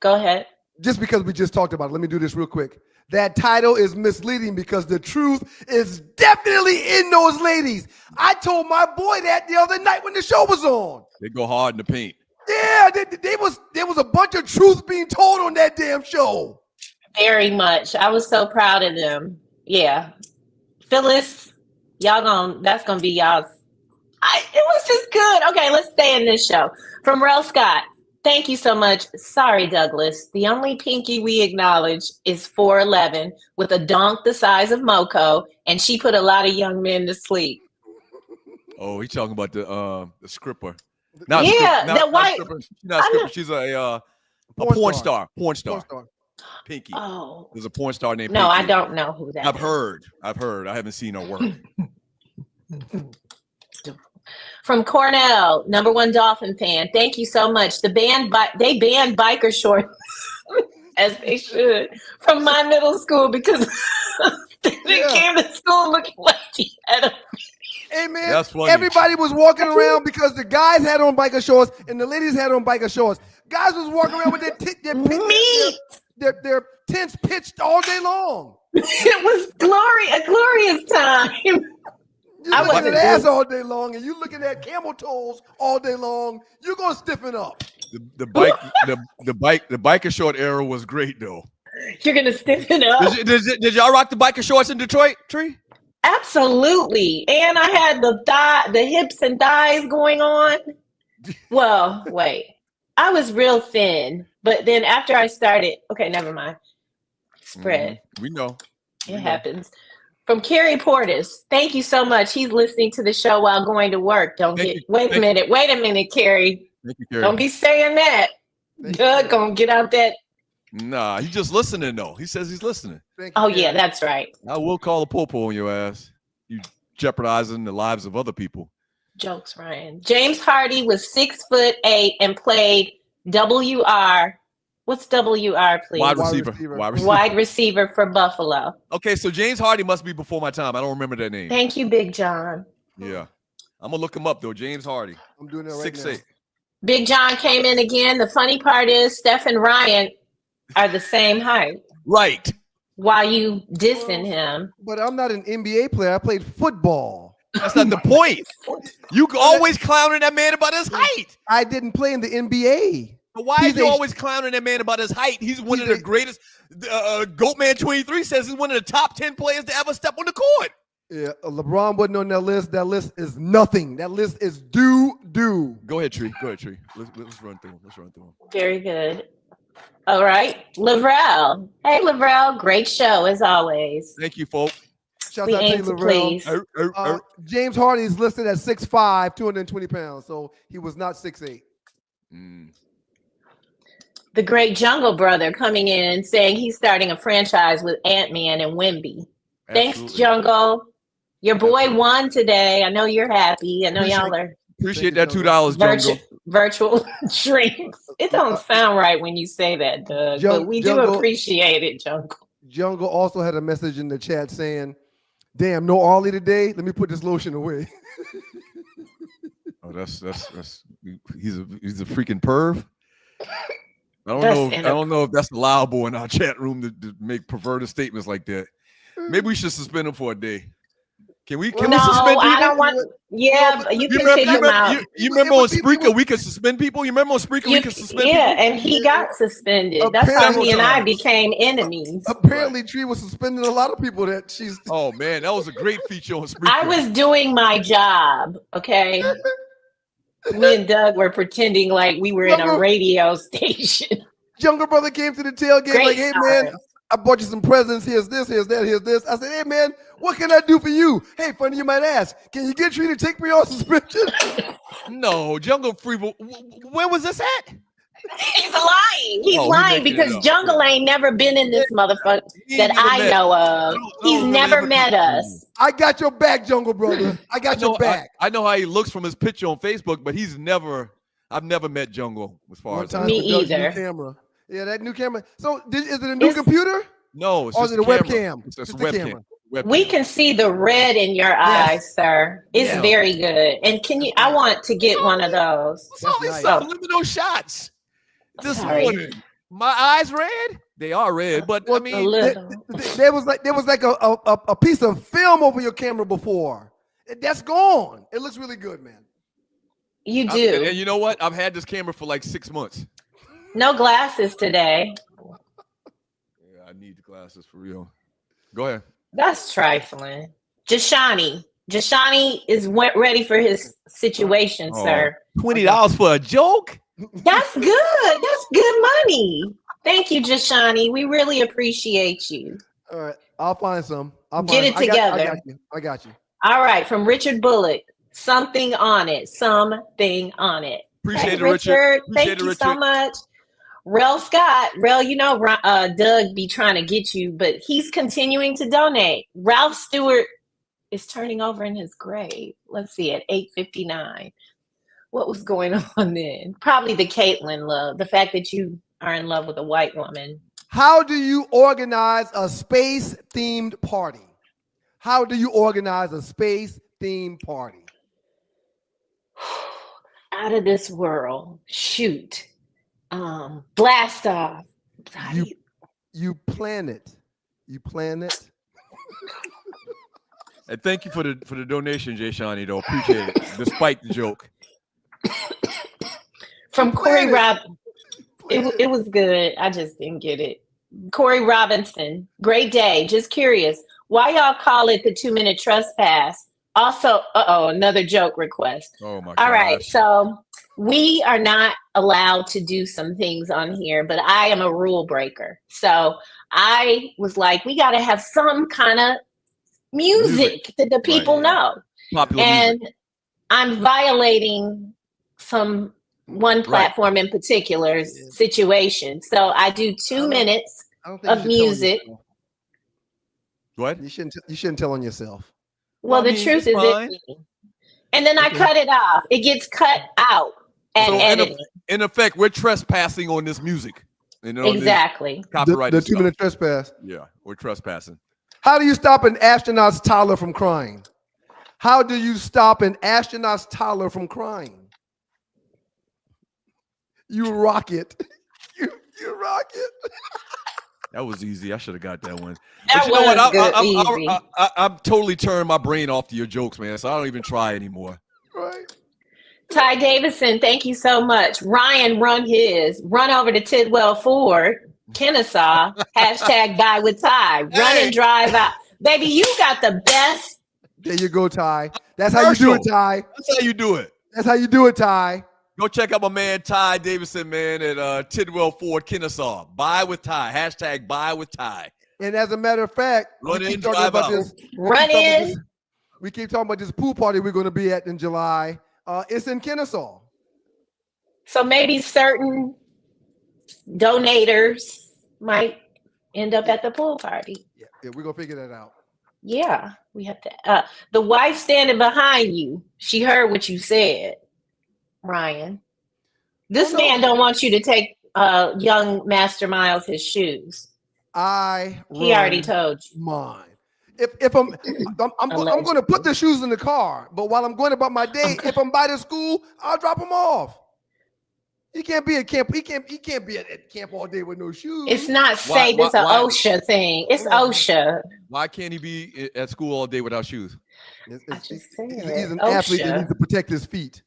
ahead. Just because we just talked about it, let me do this real quick. That title is misleading because the truth is definitely in those ladies. I told my boy that the other night when the show was on. They go hard in the paint. Yeah, there was a bunch of truth being told on that damn show. Very much. I was so proud of them. Yeah. Phyllis, that's gonna be y'all's. It was just good. Okay, let's stay in this show. From Rel Scott. Thank you so much. Sorry, Douglas. The only pinky we acknowledge is 4'11" with a donk the size of Moko, and she put a lot of young men to sleep. Oh, he's talking about the scripper. The white. She's not a stripper. She's a porn star. Porn star. Pinky. Oh. There's a porn star named No, Pinky. I don't know who that is. I've heard. I haven't seen her work. From Cornell, #1 Dolphin fan. Thank you so much. They banned biker shorts, as they should, from my middle school because they came to school looking like he had a. Hey man, that's funny. Everybody was walking around because the guys had on biker shorts and the ladies had on biker shorts. Guys was walking around with their tents pitched all day long. It was a glorious time. You looking at ass all day long, and you looking at camel toes all day long. You're gonna stiffen up. The biker short era was great though. You're gonna stiffen up. Did y'all rock the biker shorts in Detroit, Tree? Absolutely, and I had the hips and thighs going on. Well, wait, I was real thin, but then after I started, okay, never mind. Spread. We know. It happens. From Carrie Portis, thank you so much. He's listening to the show while going to work. Wait a minute, Carrie. Thank you, Carrie. Don't be saying that. Doug gonna get out that. Nah, he's just listening though. He says he's listening. Oh yeah, that's right. I will call a popo on your ass. You jeopardizing the lives of other people. Jokes, Ryan. James Hardy was 6'8" and played WR. What's WR, please? Wide receiver for Buffalo. Okay, so James Hardy must be before my time. I don't remember that name. Thank you, Big John. Yeah. I'm going to look him up, though. James Hardy. I'm doing that right 6'8". now. Big John came in again. The funny part is Steph and Ryan are the same height. Right. Why you dissing him? But I'm not an NBA player. I played football. That's not the point. You always clowning that man about his height. I didn't play in the NBA. But why are you always clowning that man about his height? He's one of the greatest. Goatman23 says he's one of the top 10 players to ever step on the court. Yeah, LeBron wasn't on that list. That list is nothing. That list is doo-doo. Go ahead, Tree. Let's run through them. Very good. All right. Lavrell. Hey, Lavrell. Great show, as always. Thank you, folks. Shout out to you, Lavrell. James Hardy is listed at 6'5", 220 pounds. So he was not 6'8". The great Jungle Brother coming in saying he's starting a franchise with Ant-Man and Wemby. Thanks, Jungle. Your boy won today. I know you're happy. I know y'all are. Appreciate that $2, Jungle. Virtual drinks. It don't sound right when you say that, Doug, but we do appreciate it, Jungle. Jungle also had a message in the chat saying, "Damn, no Ollie today. Let me put this lotion away." Oh, that's he's a freaking perv. I don't know if that's allowable in our chat room to make perverted statements like that. Maybe we should suspend him for a day. Can we suspend people? I don't want. Yeah, you can kick him out. You remember on Spreaker we could suspend people? You remember on Spreaker we could suspend people? Yeah, and he got suspended. That's how he and I became enemies. Apparently, Tree was suspending a lot of people that she's. Oh man, that was a great feature on Spreaker. I was doing my job. Okay. Me and Doug were pretending like we were in a radio station. Younger brother came to the tailgate like, "Hey man, I bought you some presents. Here's this, here's that, here's this." I said, "Hey man, what can I do for you?" "Hey, funny you might ask. Can you get Tree to take me off suspension?" No, Jungle Free. Where was this at? He's lying. He's lying because Jungle ain't never been in this motherfucker that I know of. He's never met us. I got your back, Jungle brother. I got your back. I know how he looks from his picture on Facebook, but I've never met Jungle as far as me either. Camera. Yeah, that new camera. So is it a new computer? No, it's or just is it a webcam? It's a webcam. We can see the red in your eyes, sir. It's very good. And I want to get one of those. It's always subliminal shots this morning. My eyes red? They are red, but Well, I A mean, little. There was like a piece of film over your camera before. That's gone. It looks really good, man. You do. and you know what? I've had this camera for like 6 months. No glasses today. Yeah, I need the glasses for real. Go ahead. That's trifling. Jashani is ready for his situation, sir. $20 for a joke? That's good. That's good money. Thank you, Jashani. We really appreciate you. All right, I'll find some. Get it together. I got you. All right, from Richard Bullock. Something on it. Something on it. Appreciate Hey, it, Richard. Thank you so much. Rel Scott. Rel, you know Doug be trying to get you, but he's continuing to donate. Ralph Stewart is turning over in his grave. Let's see, at 8:59. What was going on then? Probably the Caitlyn love. The fact that you are in love with a white woman. How do you organize a space-themed party? How do you organize a space-themed party? Out of this world. Shoot. Blast off. You plan it. You plan it. And thank you for the donation, Jay Shani, though. Appreciate it, despite the joke. From Corey Robinson. It was good. I just didn't get it. Corey Robinson. Great day. Just curious. Why y'all call it the 2-minute trespass? Also, another joke request. Oh my god. All right. So we are not allowed to do some things on here, but I am a rule breaker. So I was like, we got to have some kind of music that the people know. Popular and music. I'm violating one platform in particular's situation. So I do 2 minutes of music. What? You shouldn't tell on yourself. Well, the truth is it. And then I cut it off. It gets cut out at editing. In effect, we're trespassing on this music. You know, exactly. Copyright. The 2-minute trespass. Yeah, we're trespassing. How do you stop an astronaut's toddler from crying? How do you stop an astronaut's toddler from crying? You rock it. You rock it. That was easy. I should have got that one. That But you know was what? I've totally turned my brain off to your jokes, man. So I don't even try anymore. Right. Ty Davison, thank you so much. Ryan, run over to Tidwell Ford, Kennesaw, #buy with Ty. Run and drive out. Baby, you got the best. There you go, Ty. That's how you do it, Ty. That's how you do it. That's how you do it, Ty. Go check out my man Ty Davison, man, at Tidwell Ford, Kennesaw. Buy with Ty. #buy with Ty. And as a matter of fact, Run we in, keep talking drive about out. this. We keep talking about this pool party we're going to be at in July. It's in Kennesaw. So maybe certain donators might end up at the pool party. Yeah, we're going to figure that out. Yeah, we have to. The wife standing behind you, she heard what you said, Ryan. This man don't want you to take young Master Miles his shoes. He already told you. Mine. If I'm going to put the shoes in the car, but while I'm going about my day, if I'm by the school, I'll drop them off. He can't be at camp. He can't be at camp all day with no shoes. It's not safe. It's an OSHA thing. It's OSHA. Why can't he be at school all day without shoes? He's an athlete that needs to protect his feet.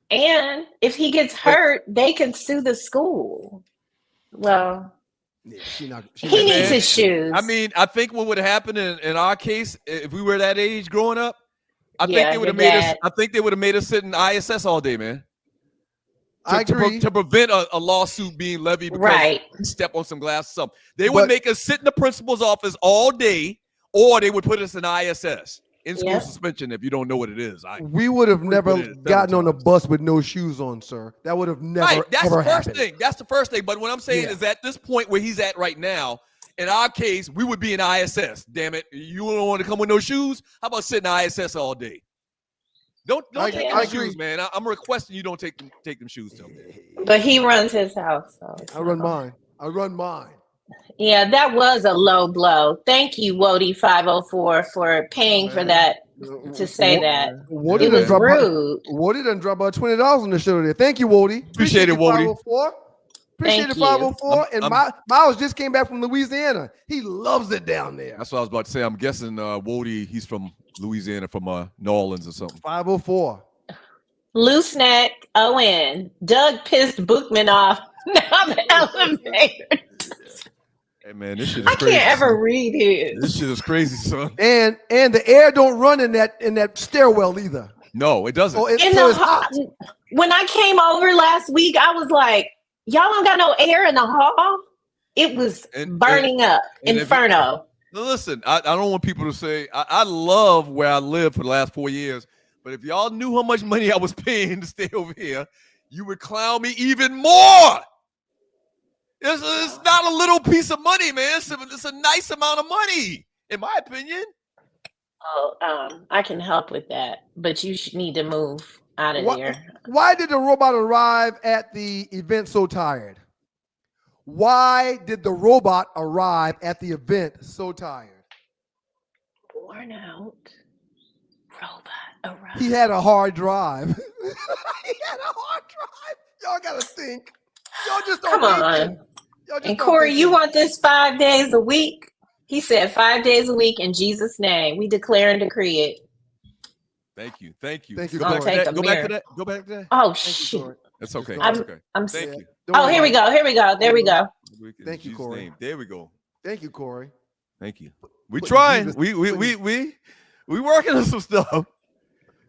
And if he gets hurt, they can sue the school. Well, he needs his shoes. I mean, I think what would have happened in our case, if we were that age growing up, I think they would have made us. I think they would have made us sit in ISS all day, man. I agree. To prevent a lawsuit being levied because we step on some glass or something. They would make us sit in the principal's office all day, or they would put us in ISS, in school suspension, if you don't know what it is. We would have never gotten on a bus with no shoes on, sir. That would have never That's ever the first happened. thing. That's the first thing. But what I'm saying is at this point where he's at right now, in our case, we would be in ISS. Damn it. You don't want to come with no shoes? How about sitting in ISS all day? Don't take my shoes, man. I'm requesting you don't take them shoes till then. But he runs his house. So I run mine. Yeah, that was a low blow. Thank you, Wody504, for paying for that, to say that. It was rude. Wody done dropped about $20 on the show today. Thank you, Wody. Appreciate it, Wody. Appreciate Thank it, 504. And Miles just came back from Louisiana. He loves it down there. That's what I was about to say. I'm guessing Wody, he's from Louisiana, from New Orleans or something. 504. Loose neck, Owen. Doug pissed Bookman off. Now the elevator. Hey man, this shit is I crazy. can't ever son. read his. This shit is crazy, son. And the air don't run in that stairwell either. No, it doesn't. Oh, it's hot. When I came over last week, I was like, y'all don't got no air in the hall? It was burning up. Inferno. Listen, I don't want people to say, I love where I lived for the last 4 years, but if y'all knew how much money I was paying to stay over here, you would clown me even more. It's not a little piece of money, man. It's a nice amount of money, in my opinion. Oh, I can help with that, but you need to move out of here. Why did the robot arrive at the event so tired? Why did the robot arrive at the event so tired? Worn out. Robot arrived. He had a hard drive. He had a hard drive. Y'all gotta think. Y'all just don't Come on. And Corey, you want this 5 days a week? He said 5 days a week in Jesus' name. We declare and decree it. Thank you. Thank you. Thank you. Go back to that. Go back to that. Oh, shoot. That's okay. I'm Thank you. Oh, here we go. Here we go. There we go. Thank you, Corey. Name. There we go. Thank you, Corey. Thank you. We trying. We working on some stuff.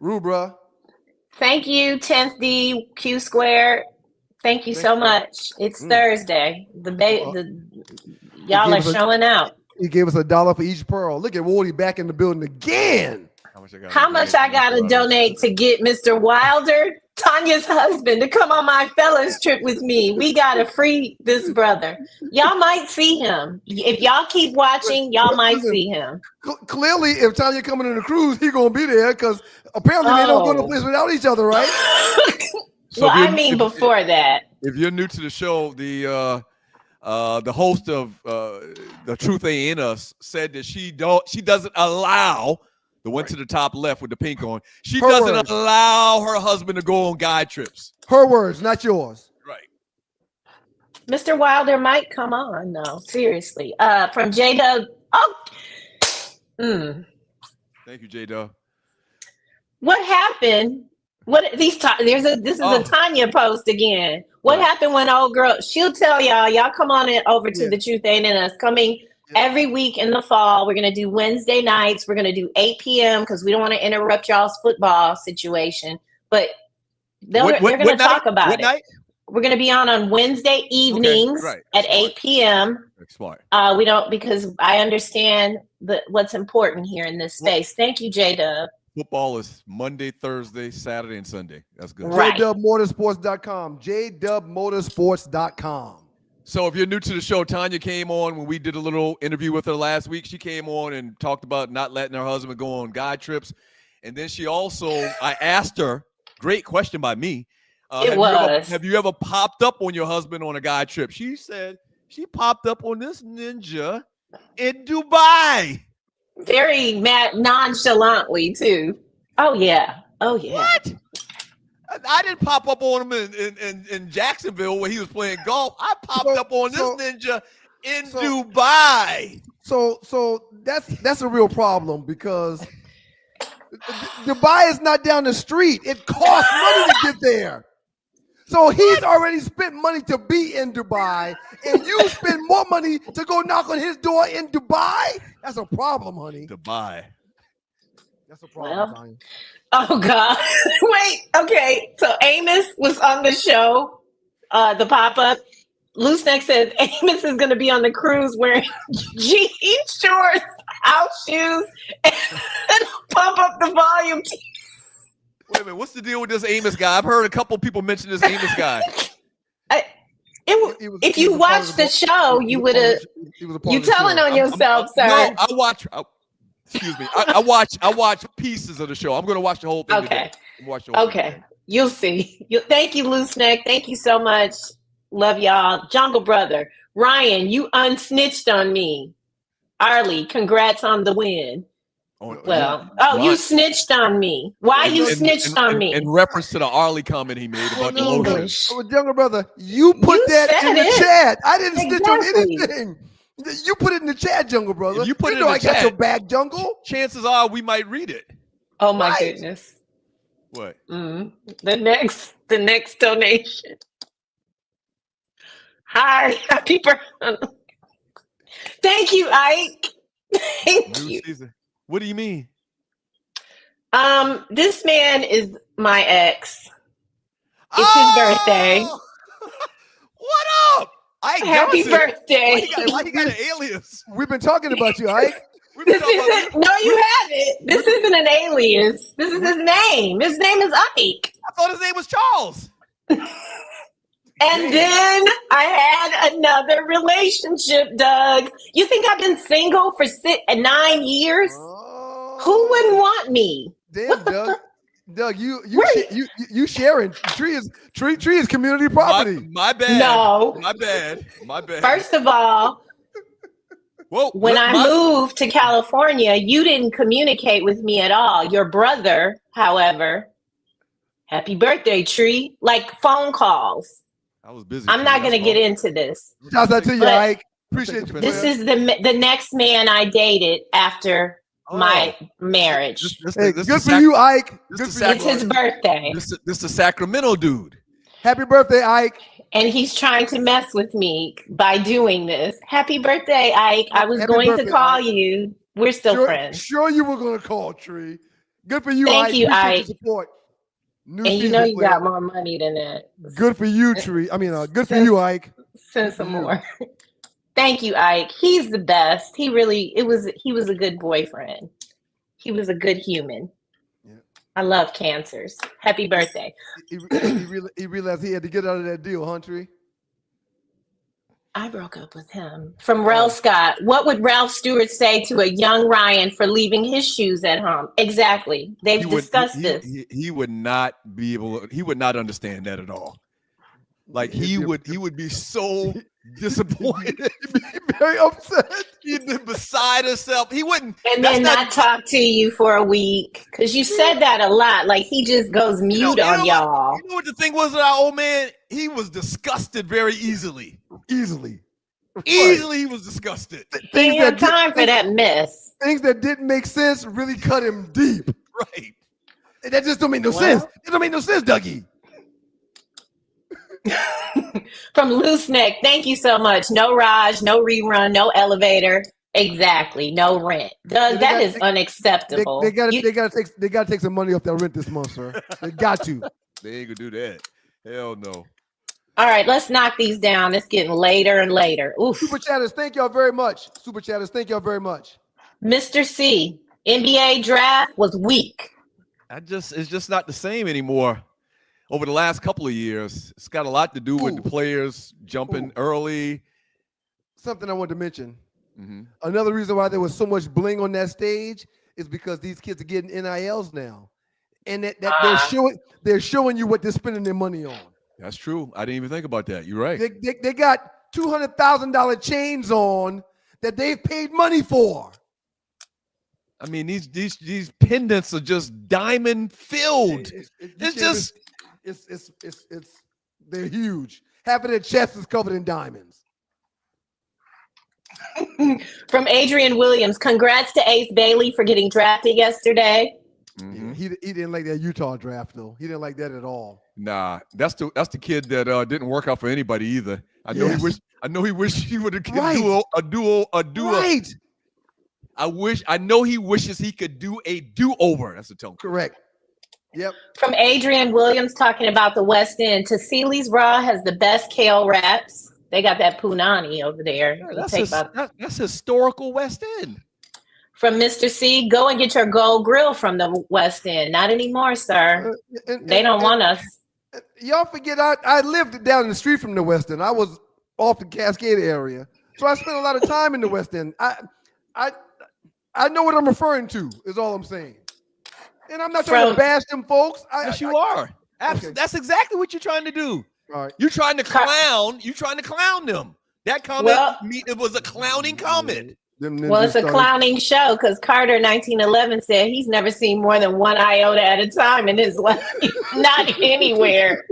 Rubra. Thank you, 10th D Q squared. Thank you so much. It's Thursday. Y'all are showing out. He gave us $1 for each pearl. Look at Woody back in the building again. How much I gotta donate to get Mr. Wilder, Tanya's husband, to come on my fellas trip with me? We gotta free this brother. Y'all might see him. If y'all keep watching, y'all might see him. Clearly, if Tanya coming on the cruise, he gonna be there because apparently they don't go to a place without each other, right? So well, I mean, before that. If you're new to the show, the host of The Truth Ain't In Us said that she doesn't allow the one to the top left with the pink on. She doesn't allow her husband to go on guide trips. Her words, not yours. Right. Mr. Wilder might come on. No, seriously. From J-Dub. Thank you, J-Dub. What happened? This is a Tanya post again. What happened when old girl? She'll tell y'all. Y'all come on it over to The Truth Ain't In Us. Coming every week in the fall. We're gonna do Wednesday nights. We're gonna do 8 p.m. because we don't want to interrupt y'all's football situation. But they're gonna talk about it. We're gonna be on Wednesday evenings at 8 p.m. Smart. We don't, because I understand what's important here in this space. Thank you, J-Dub. Football is Monday, Thursday, Saturday, and Sunday. That's good. Right. JDubMotorsports.com. JDubMotorsports.com. So if you're new to the show, Tanya came on when we did a little interview with her last week. She came on and talked about not letting her husband go on guide trips. And then she also, I asked her, great question by me. Have you ever popped up on your husband on a guide trip? She said she popped up on this ninja in Dubai. Very nonchalantly too. Oh yeah. What? I didn't pop up on him in Jacksonville where he was playing golf. I popped up on this ninja in Dubai. So that's a real problem because Dubai is not down the street. It costs money to get there. So he's already spent money to be in Dubai, and you spend more money to go knock on his door in Dubai? That's a problem, honey. Dubai. That's a problem. Oh, God. Wait, okay. So Amos was on the show, the pop-up. Loose Neck says Amos is going to be on the cruise wearing jean shorts, house shoes, and pump up the volume. Wait a minute, what's the deal with this Amos guy? I've heard a couple people mention this Amos guy. If you watched the show, you would have. You telling on yourself, sir? No, excuse me. I watch pieces of the show. I'm going to watch the whole thing. Okay. Okay. You'll see. Thank you, Loose Neck. Thank you so much. Love y'all. Jungle Brother. Ryan, you unsnitched on me. Arlie, congrats on the win. You snitched on me. Why you snitched on me? In reference to the Arlie comment he made about the English. Younger brother, you put that in the chat. I didn't snitch on anything. You put it in the chat, Jungle brother. If you put it in the I chat, got your back, Jungle. Chances are we might read it. Oh my goodness. What? The next donation. Hi, happy birthday. Thank you, Ike. Thank you. Season. What do you mean? This man is my ex. It's his birthday. What up? Ike Happy Johnson. birthday. Why he got an alias? We've been talking about you, Ike. No, you haven't. This isn't an alias. This is his name. His name is Ike. I thought his name was Charles. And then I had another relationship, Doug. You think I've been single for 9 years? Who wouldn't want me? Damn, Doug. Doug, you sharing. Tree is community property. My bad. No. My bad. First of all, when I moved to California, you didn't communicate with me at all. Your brother, however, happy birthday, Tree, like phone calls. I was busy. I'm not going to get into this. Shouts out to you, Ike. Appreciate you. This is the next man I dated after my marriage. Good for you, Ike. It's his birthday. This is a Sacramento dude. Happy birthday, Ike. And he's trying to mess with me by doing this. Happy birthday, Ike. I was going to call you. We're still friends. Sure you were going to call, Tree. Good for you, Ike. Thank you, Ike. Support. And you know you got more money than that. Good for you, Tree. Good for you, Ike. Send some more. Thank you, Ike. He's the best. He was a good boyfriend. He was a good human. Yeah. I love cancers. Happy birthday. He realized he had to get out of that deal, huh, Tree? I broke up with him. From Ralph Scott. What would Ralph Stewart say to a young Ryan for leaving his shoes at home? Exactly. They've discussed this. He would not be able to, he would not understand that at all. Like he would be so disappointed. He'd be very upset. He'd be beside himself. He wouldn't. And then not talk to you for a week. Because you said that a lot. Like he just goes mute on y'all. You know what the thing was with our old man? He was disgusted very easily. Easily he was disgusted. He ain't have time for that mess. Things that didn't make sense really cut him deep. Right. That just don't make no sense. It don't make no sense, Dougie. From Loose Neck, thank you so much. No Raj, no rerun, no elevator. Exactly, no rent. Doug, that is unacceptable. They gotta take some money off that rent this month, sir. They got to. They ain't gonna do that. Hell no. All right, let's knock these down. It's getting later and later. Oof. Super chatters, thank y'all very much. Super chatters, thank y'all very much. Mr. C, NBA draft was weak. It's just not the same anymore. Over the last couple of years, it's got a lot to do with the players jumping early. Something I wanted to mention. Mm-hmm. Another reason why there was so much bling on that stage is because these kids are getting NILs now, and they're showing you what they're spending their money on. That's true. I didn't even think about that. You're right. They got $200,000 chains on that they've paid money for. I mean, these pendants are just diamond filled. They're huge. Half of their chest is covered in diamonds. From Adrian Williams, congrats to Ace Bailey for getting drafted yesterday. Mm-hmm. He didn't like that Utah draft though. He didn't like that at all. Nah, that's the kid that didn't work out for anybody either. I know he wished he would have a duo. Right. I know he wishes he could do a do-over. That's the tone. Correct. Yep. From Adrian Williams talking about the West End. Tassili's Raw has the best kale wraps. They got that punani over there. Yeah, that's historical West End. From Mr. C, go and get your gold grill from the West End. Not anymore, sir. They don't want us. Y'all forget I lived down the street from the West End. I was off the Cascade area. So I spent a lot of time in the West End. I know what I'm referring to, is all I'm saying. And I'm not trying to bash them folks. Yes, you are. Okay. That's exactly what you're trying to do. All right. You're trying to clown them. That comment, it was a clowning comment. Well, it's a clowning show because Carter 1911 said he's never seen more than one iota at a time in his life. Not anywhere.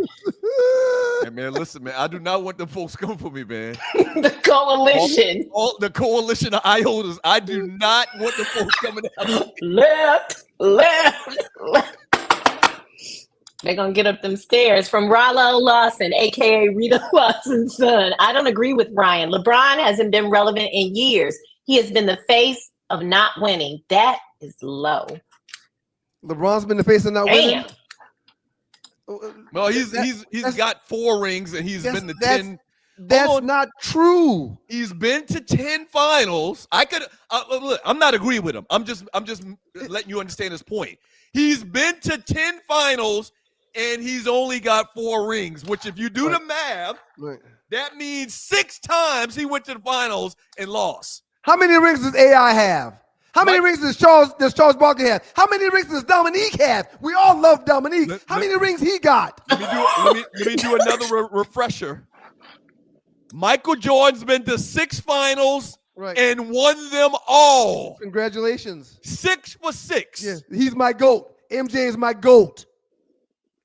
Hey, man, listen, man. I do not want the folks coming for me, man. The coalition. All the coalition of iotas. I do not want the folks coming out. Left. They're going to get up them stairs. From Rollo Lawson, a.k.a. Rita Lawson's son. I don't agree with Ryan. LeBron hasn't been relevant in years. He has been the face of not winning. That is low. LeBron's been the face of not winning? No, he's got 4 rings and he's been to 10. That's not true. He's been to 10 finals. I could look, I'm not agreeing with him. I'm just letting you understand his point. He's been to 10 finals and he's only got 4 rings, which if you do the math, that means 6 times he went to the finals and lost. How many rings does AI have? How many rings does Charles Barkley have? How many rings does Dominique have? We all love Dominique. How many rings he got? Let me do another refresher. Michael Jordan's been to 6 finals and won them all. Congratulations. 6 for 6. Yeah, he's my GOAT. MJ is my GOAT.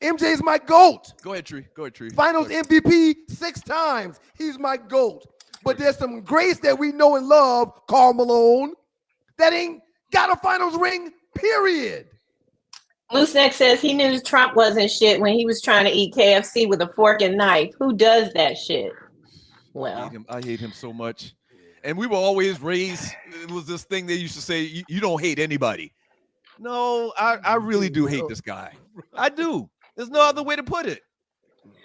MJ is my GOAT. Go ahead, Tree. Finals MVP 6 times. He's my GOAT. But there's some grace that we know and love, Karl Malone, that ain't got a finals ring, period. Looseneck says he knew Trump wasn't shit when he was trying to eat KFC with a fork and knife. Who does that shit? Well, I hate him so much. And we were always raised, it was this thing they used to say, you don't hate anybody. No, I really do hate this guy. I do. There's no other way to put it.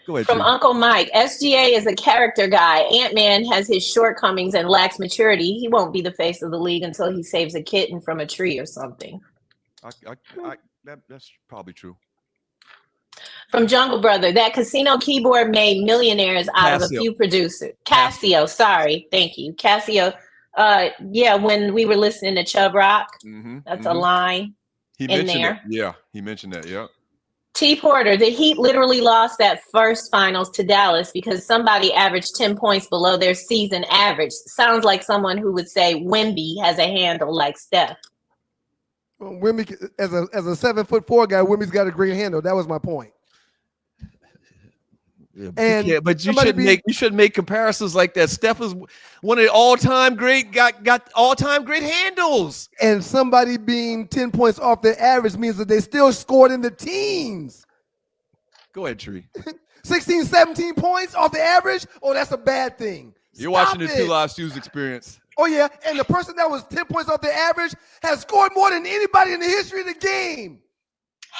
Go ahead. From Tree. Uncle Mike, SGA is a character guy. Ant-Man has his shortcomings and lacks maturity. He won't be the face of the league until he saves a kitten from a tree or something. That's probably true. From Jungle Brother, that casino keyboard made millionaires out of a few producers. Casio, sorry. Thank you. Casio. Yeah, when we were listening to Chubb Rock, that's a line in there. Yeah, he mentioned that, yeah. T. Porter, the Heat literally lost that first finals to Dallas because somebody averaged 10 points below their season average. Sounds like someone who would say Wemby has a handle like Steph. Well, Wemby, as a 7'4" guy, Wemby's got a great handle. That was my point. Yeah, but you shouldn't make comparisons like that. Steph is one of the all-time great, got all-time great handles. And somebody being 10 points off their average means that they still scored in the teens. Go ahead, Tree. 16, 17 points off the average? Oh, that's a bad thing. You're watching the Two Live Stews experience. Oh, yeah, and the person that was 10 points off the average has scored more than anybody in the history of the game.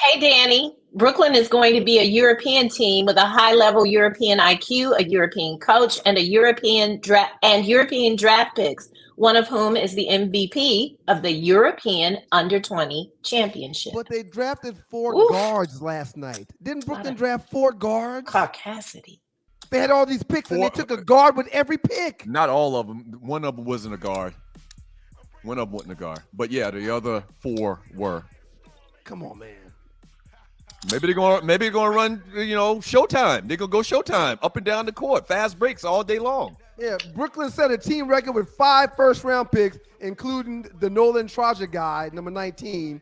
Hey, Danny. Brooklyn is going to be a European team with a high-level European IQ, a European coach, and European draft picks, one of whom is the MVP of the European Under-20 Championship. But they drafted 4 guards last night. Didn't Brooklyn draft 4 guards? Caucasity. They had all these picks, and they took a guard with every pick. Not all of them. One of them wasn't a guard. One of them wasn't a guard. But, yeah, the other 4 were. Come on, man. Maybe they're gonna run, Showtime. They're gonna go Showtime up and down the court, fast breaks all day long. Yeah, Brooklyn set a team record with 5 first-round picks, including the Nolan Traja guy, number 19.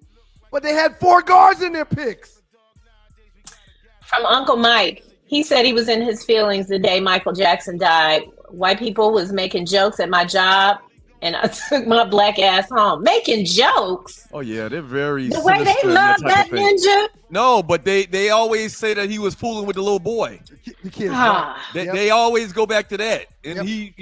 But they had 4 guards in their picks. From Uncle Mike, he said he was in his feelings the day Michael Jackson died. White people was making jokes at my job, and I took my black ass home. Making jokes? Oh, yeah, they're very the way they love that ninja. No, but they always say that he was fooling with the little boy. The kids. They always go back to that. And he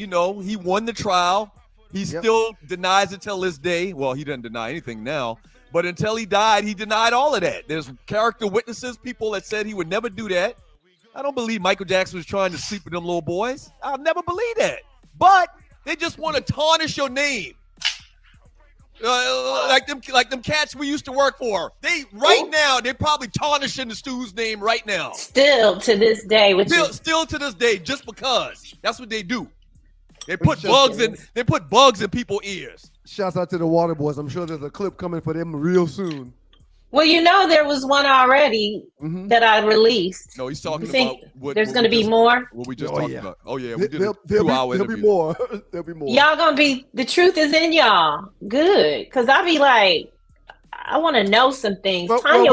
won the trial. He still denies it till this day. Well, he doesn't deny anything now. But until he died, he denied all of that. There's character witnesses, people that said he would never do that. I don't believe Michael Jackson was trying to sleep with them little boys. I'll never believe that. But they just want to tarnish your name. Like them cats we used to work for. Now they're probably tarnishing the Stew's name right now. Still to this day, still to this day, just because that's what they do. They put bugs in people's ears. Shouts out to the Water Boys. I'm sure there's a clip coming for them real soon. Well, there was one already that I released. No, he's talking about what there's going to be more. What we just talked about. Oh yeah, we did There'll be more. There'll be more. Y'all gonna be the truth is in y'all. Good, because I be like, I want to know some things. Tanya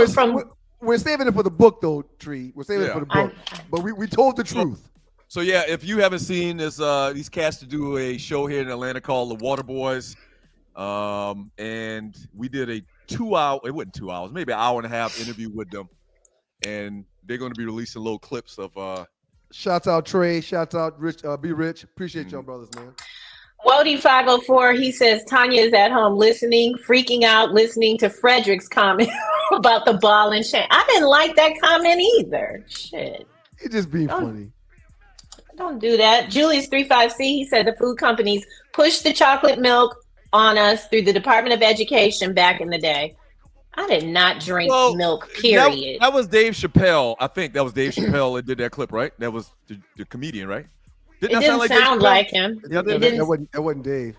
we're saving it for the book though, Tree. We're saving it for the book. But we told the truth. So yeah, if you haven't seen this, these cats to do a show here in Atlanta called The Water Boys, and we did a 2 hour. It wasn't 2 hours, maybe an hour and a half interview with them, and they're going to be releasing little clips of. Shouts out Trey. Shouts out Rich. Be Rich. Appreciate y'all, brothers, man. Wody 504. He says Tanya is at home listening, freaking out, listening to Frederick's comment about the ball and chain. I didn't like that comment either. Shit. He just being funny. Don't do that. Julius 35C. He said the food companies pushed the chocolate milk on us through the Department of Education back in the day. I did not drink milk, period. That was Dave Chappelle. I think that was Dave Chappelle that did that clip, right? That was the comedian, right? Didn't sound like him. That wasn't Dave.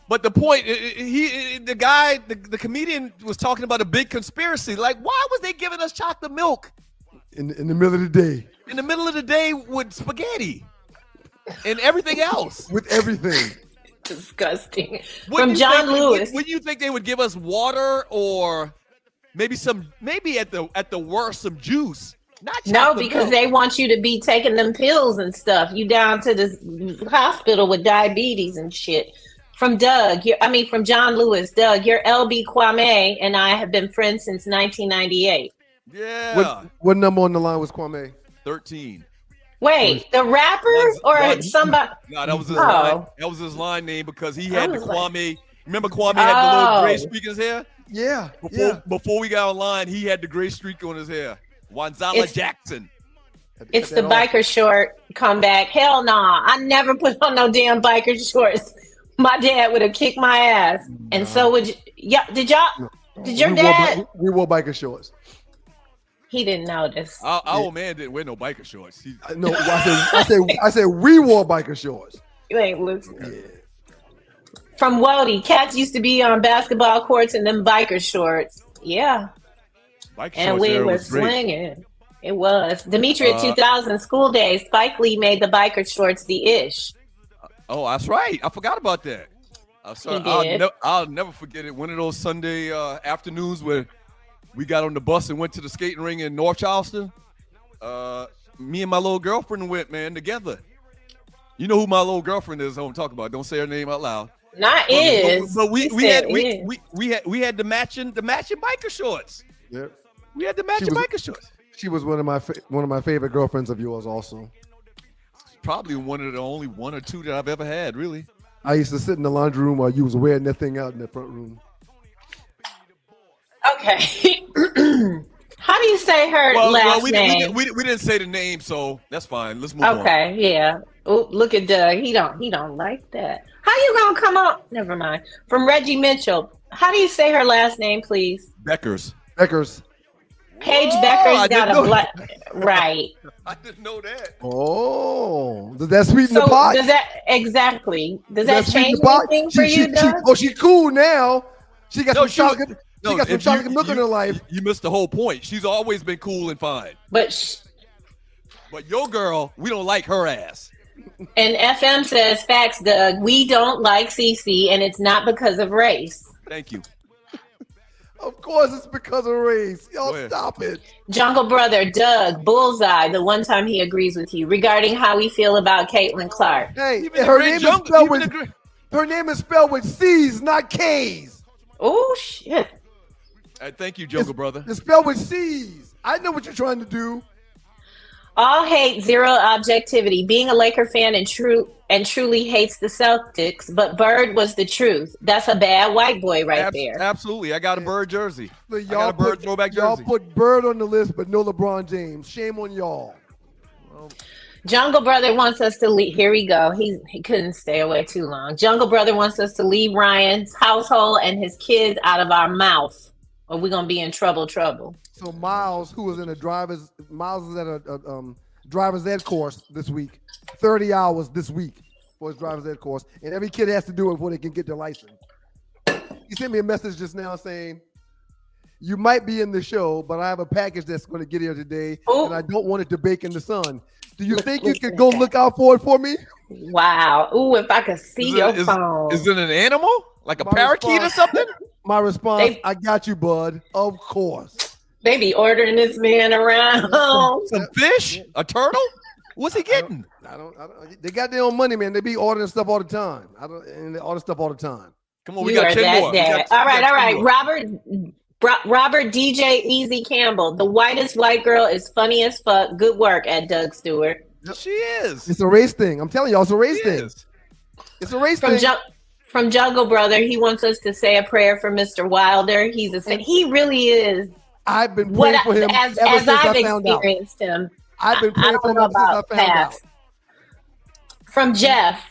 But the point, the comedian was talking about a big conspiracy. Like, why was they giving us chocolate milk? In the middle of the day. In the middle of the day with spaghetti and everything else. With everything. Disgusting. From John Lewis. Would you think they would give us water or maybe at the worst some juice? No, because they want you to be taking them pills and stuff. You down to the hospital with diabetes and shit. From from John Lewis. Doug, your LB Kwame and I have been friends since 1998. Yeah. What number on the line was Kwame? 13. Wait, the rapper or somebody? No, that was his line. That was his line name because he had the Kwame. Remember Kwame had the little gray streak in his hair? Yeah. Before we got online, he had the gray streak on his hair. Wanzala Jackson. It's the biker short comeback. Hell nah. I never put on no damn biker shorts. My dad would have kicked my ass. And so would you. Yeah, did your dad? We wore biker shorts. He didn't notice. Our old man didn't wear no biker shorts. No, I said we wore biker shorts. You ain't listening. Yeah. From Wody, cats used to be on basketball courts in them biker shorts. Yeah. And we were swinging. It was. Demetria 2000 school days. Spike Lee made the biker shorts the ish. Oh, that's right. I forgot about that. I'll never forget it. One of those Sunday afternoons where we got on the bus and went to the skating ring in North Charleston. Me and my little girlfriend went, man, together. You know who my little girlfriend is? I'm talking about. Don't say her name out loud. Not is. But we had the matching biker shorts. Yep. We had the matching biker shorts. She was one of my favorite girlfriends of yours, also. Probably one of the only one or two that I've ever had, really. I used to sit in the laundry room while you was wearing that thing out in the front room. Okay. How do you say her last name? We didn't say the name, so that's fine. Let's move on. Okay, yeah. Oh, look at Doug. He don't like that. How you gonna come up? Never mind. From Reggie Mitchell. How do you say her last name, please? Beckers. Paige Beckers got a black. Right. I didn't know that. Oh, does that sweeten the pot? Does that change anything for you, Doug? She's cool now. She got some chocolate. She got some chocolate milk in her life. You missed the whole point. She's always been cool and fine. But your girl, we don't like her ass. And FM says, facts, Doug. We don't like CC, and it's not because of race. Thank you. Of course it's because of race. Y'all stop it. Jungle Brother, Doug, Bullseye, the one time he agrees with you regarding how we feel about Caitlyn Clark. Hey, her name is spelled with C's, not K's. Oh, shit. Thank you, Jungle Brother. It's spelled with C's. I know what you're trying to do. All hate, zero objectivity. Being a Laker fan and truly hates the Celtics, but Bird was the truth. That's a bad white boy there. Absolutely. I got a Bird jersey. So I got a Bird throwback jersey. Y'all put Bird on the list, but no LeBron James. Shame on y'all. Jungle Brother wants us to leave. Here we go. He couldn't stay away too long. Jungle Brother wants us to leave Ryan's household and his kids out of our mouth, or we're going to be in trouble. So Miles, who was in Miles is at a driver's ed course this week, 30 hours this week for his driver's ed course, and every kid has to do it before they can get their license. He sent me a message just now saying, You might be in the show, but I have a package that's going to get here today, and I don't want it to bake in the sun. Do you think you could go look out for it for me? Wow. Ooh, if I could see your phone. Is it an animal? Like a parakeet or something? My response, I got you, bud. Of course. They be ordering this man around. Some fish? A turtle? What's he getting? I don't. They got their own money, man. They be ordering stuff all the time. And they order stuff all the time. Come on, we got 10 more. All right. Robert DJ Easy Campbell. The whitest white girl is funny as fuck. Good work at Doug Stewart. She is. It's a race thing. I'm telling y'all, it's a race thing. It's a race thing. From Jungle Brother, he wants us to say a prayer for Mr. Wilder. He really is. I've been praying for him as ever since I've I found out. experienced him. I've been praying for him ever since I found out. From Jeff,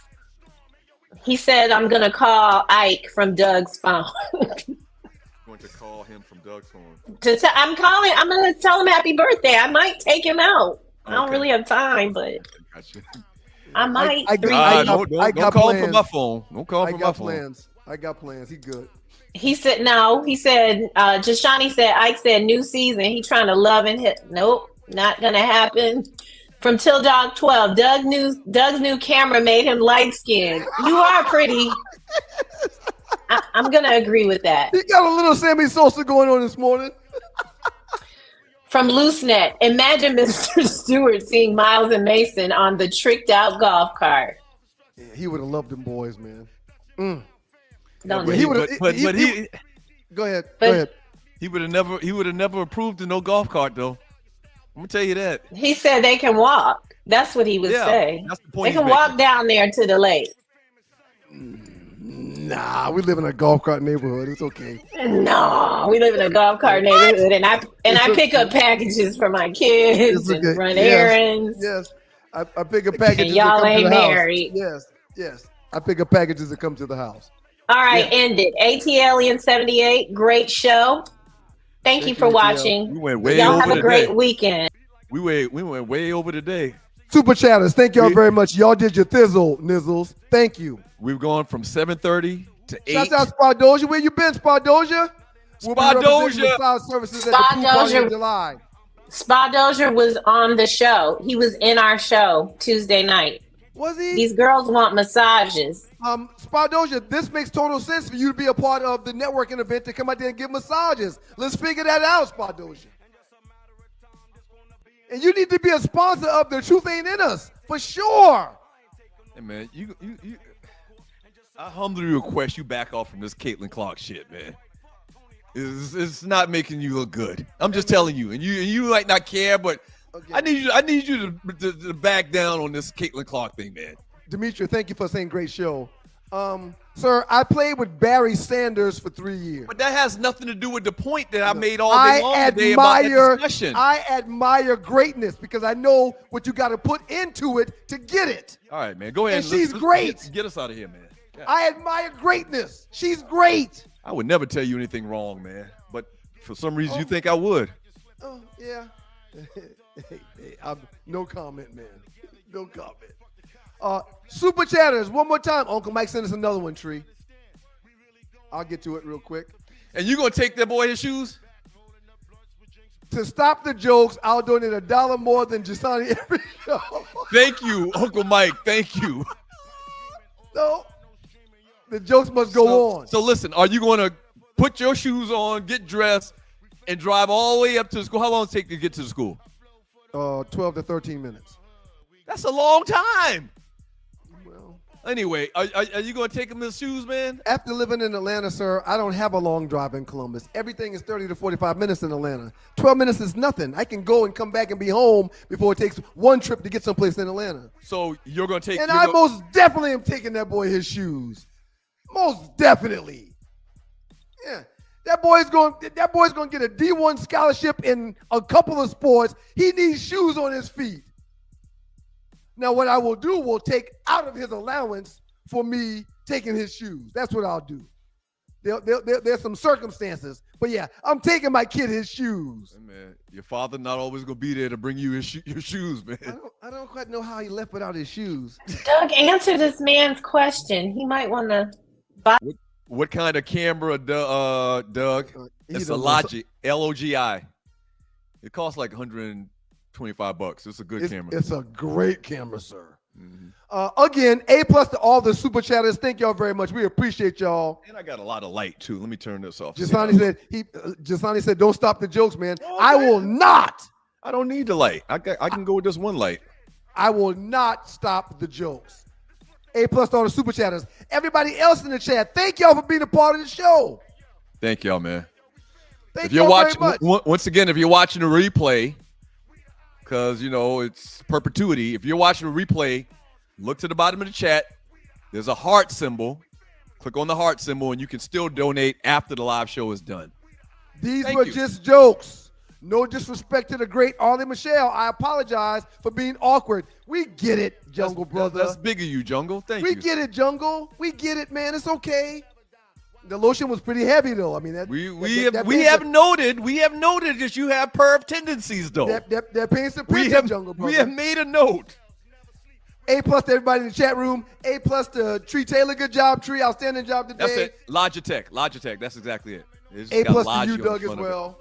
he said, "I'm gonna call Ike from Doug's phone." Going to call him from Doug's phone. I'm gonna tell him happy birthday. I might take him out. I don't really have time, but I might. Don't call him from my phone. Don't call him from my phone. I got plans. He good. He said no. He said, Jashani said, Ike said new season. He trying to love and hit. Nope, not gonna happen. From Till Dog 12, Doug's new camera made him light skinned. You are pretty. I'm gonna agree with that. He got a little Sammy Sosa going on this morning. From LooseNet, imagine Mr. Stewart seeing Miles and Mason on the tricked out golf cart. Yeah, he would have loved them boys, man. Don't Go ahead. He would have never approved of no golf cart though. I'm gonna tell you that. He said they can walk. That's what he was saying. That's the point. They can walk down there to the lake. Nah, we live in a golf cart neighborhood. It's okay. No, we live in a golf cart neighborhood, and I pick up packages for my kids and run errands. Yes, I pick up packages. And y'all ain't married. Yes. I pick up packages that come to the house. All right, end it. AT Alien 78, great show. Thank you for watching. We went way y'all over have a today. great weekend. We went way over today. Super chatters, thank y'all very much. Y'all did your thizzle, nizzles. Thank you. We've gone from 7:30 to 8. Shouts out Spadoja. Where you been, Spadoja? Spadoja. Services at the pool party in July. Spadoja was on the show. He was in our show Tuesday night. Was he? These girls want massages. Spadoja, this makes total sense for you to be a part of the networking event to come out there and give massages. Let's figure that out, Spadoja. And you need to be a sponsor of The Truth Ain't In Us, for sure. Hey, man, you I humbly request you back off from this Caitlyn Clark shit, man. It's not making you look good. I'm just telling you, and you might not care, but okay. I need you to back down on this Caitlyn Clark thing, man. Demetria, thank you for saying great show. Sir, I played with Barry Sanders for 3 years. But that has nothing to do with the point that I made all day long today about that discussion. I admire greatness because I know what you got to put into it to get it. All right, man, go ahead. And she's great. Get us out of here, man. Yeah. I admire greatness. She's great. I would never tell you anything wrong, man. But for some reason, you think I would. Oh, yeah. Hey, no comment, man. No comment. Super chatters, one more time. Uncle Mike sent us another one, Tree. I'll get to it real quick. And you gonna take that boy his shoes? To stop the jokes, I'll donate $1 more than Jasani every show. Thank you, Uncle Mike. Thank you. No, the jokes must go on. So listen, are you gonna put your shoes on, get dressed, and drive all the way up to the school? How long does it take to get to the school? 12 to 13 minutes. That's a long time. Well, anyway, are you going to take him his shoes, man? After living in Atlanta, sir, I don't have a long drive in Columbus. Everything is 30 to 45 minutes in Atlanta. 12 minutes is nothing. I can go and come back and be home before it takes one trip to get someplace in Atlanta. So you're going to take... And I most definitely am taking that boy his shoes. Most definitely. Yeah. That boy's going to get a D1 scholarship in a couple of sports. He needs shoes on his feet. Now, what I will do will take out of his allowance for me taking his shoes. That's what I'll do. There's some circumstances. But, yeah, I'm taking my kid his shoes. Hey, man, your father not always going to be there to bring you your shoes, man. I don't quite know how he left without his shoes. Doug, answer this man's question. He might want to buy. What kind of camera, Doug? It's a Logic, Logi. It costs like $125. It's a good camera. It's a great camera, sir. Mm-hmm. Again, A+ to all the super chatters. Thank y'all very much. We appreciate y'all. And I got a lot of light too. Let me turn this off. Jasani said, "Don't stop the jokes, man." Okay. I will not. I don't need the light. I can go with this one light. I will not stop the jokes. A+ to all the super chatters. Everybody else in the chat, thank y'all for being a part of the show. Thank y'all, man. Thank y'all very much. Once again, if you're watching the replay, because it's perpetuity. If you're watching the replay, look to the bottom of the chat. There's a heart symbol. Click on the heart symbol, and you can still donate after the live show is done. These were just jokes. No disrespect to the great Arlie Michelle. I apologize for being awkward. We get it, Jungle brother. That's big of you, Jungle. Thank you. We get it, Jungle. We get it, man. It's okay. The lotion was pretty heavy, though. I mean, we have noted that you have perv tendencies, though. That paints the picture, Jungle brother. We have made a note. A+ to everybody in the chat room. A+ to Tree Taylor. Good job, Tree. Outstanding job today. That's it. Logitech. That's exactly it. A+ to you, Doug, as well.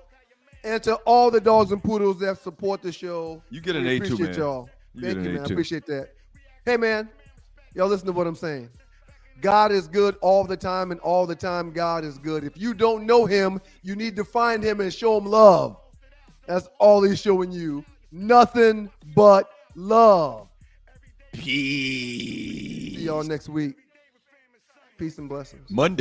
And to all the dogs and poodles that support the show. You get an A2, man. Appreciate y'all. Thank you, man. I appreciate that. Hey, man. Y'all listen to what I'm saying. God is good all the time, and all the time God is good. If you don't know him, you need to find him and show him love. That's all he's showing you. Nothing but love. Peace. See y'all next week. Peace and blessings. Monday.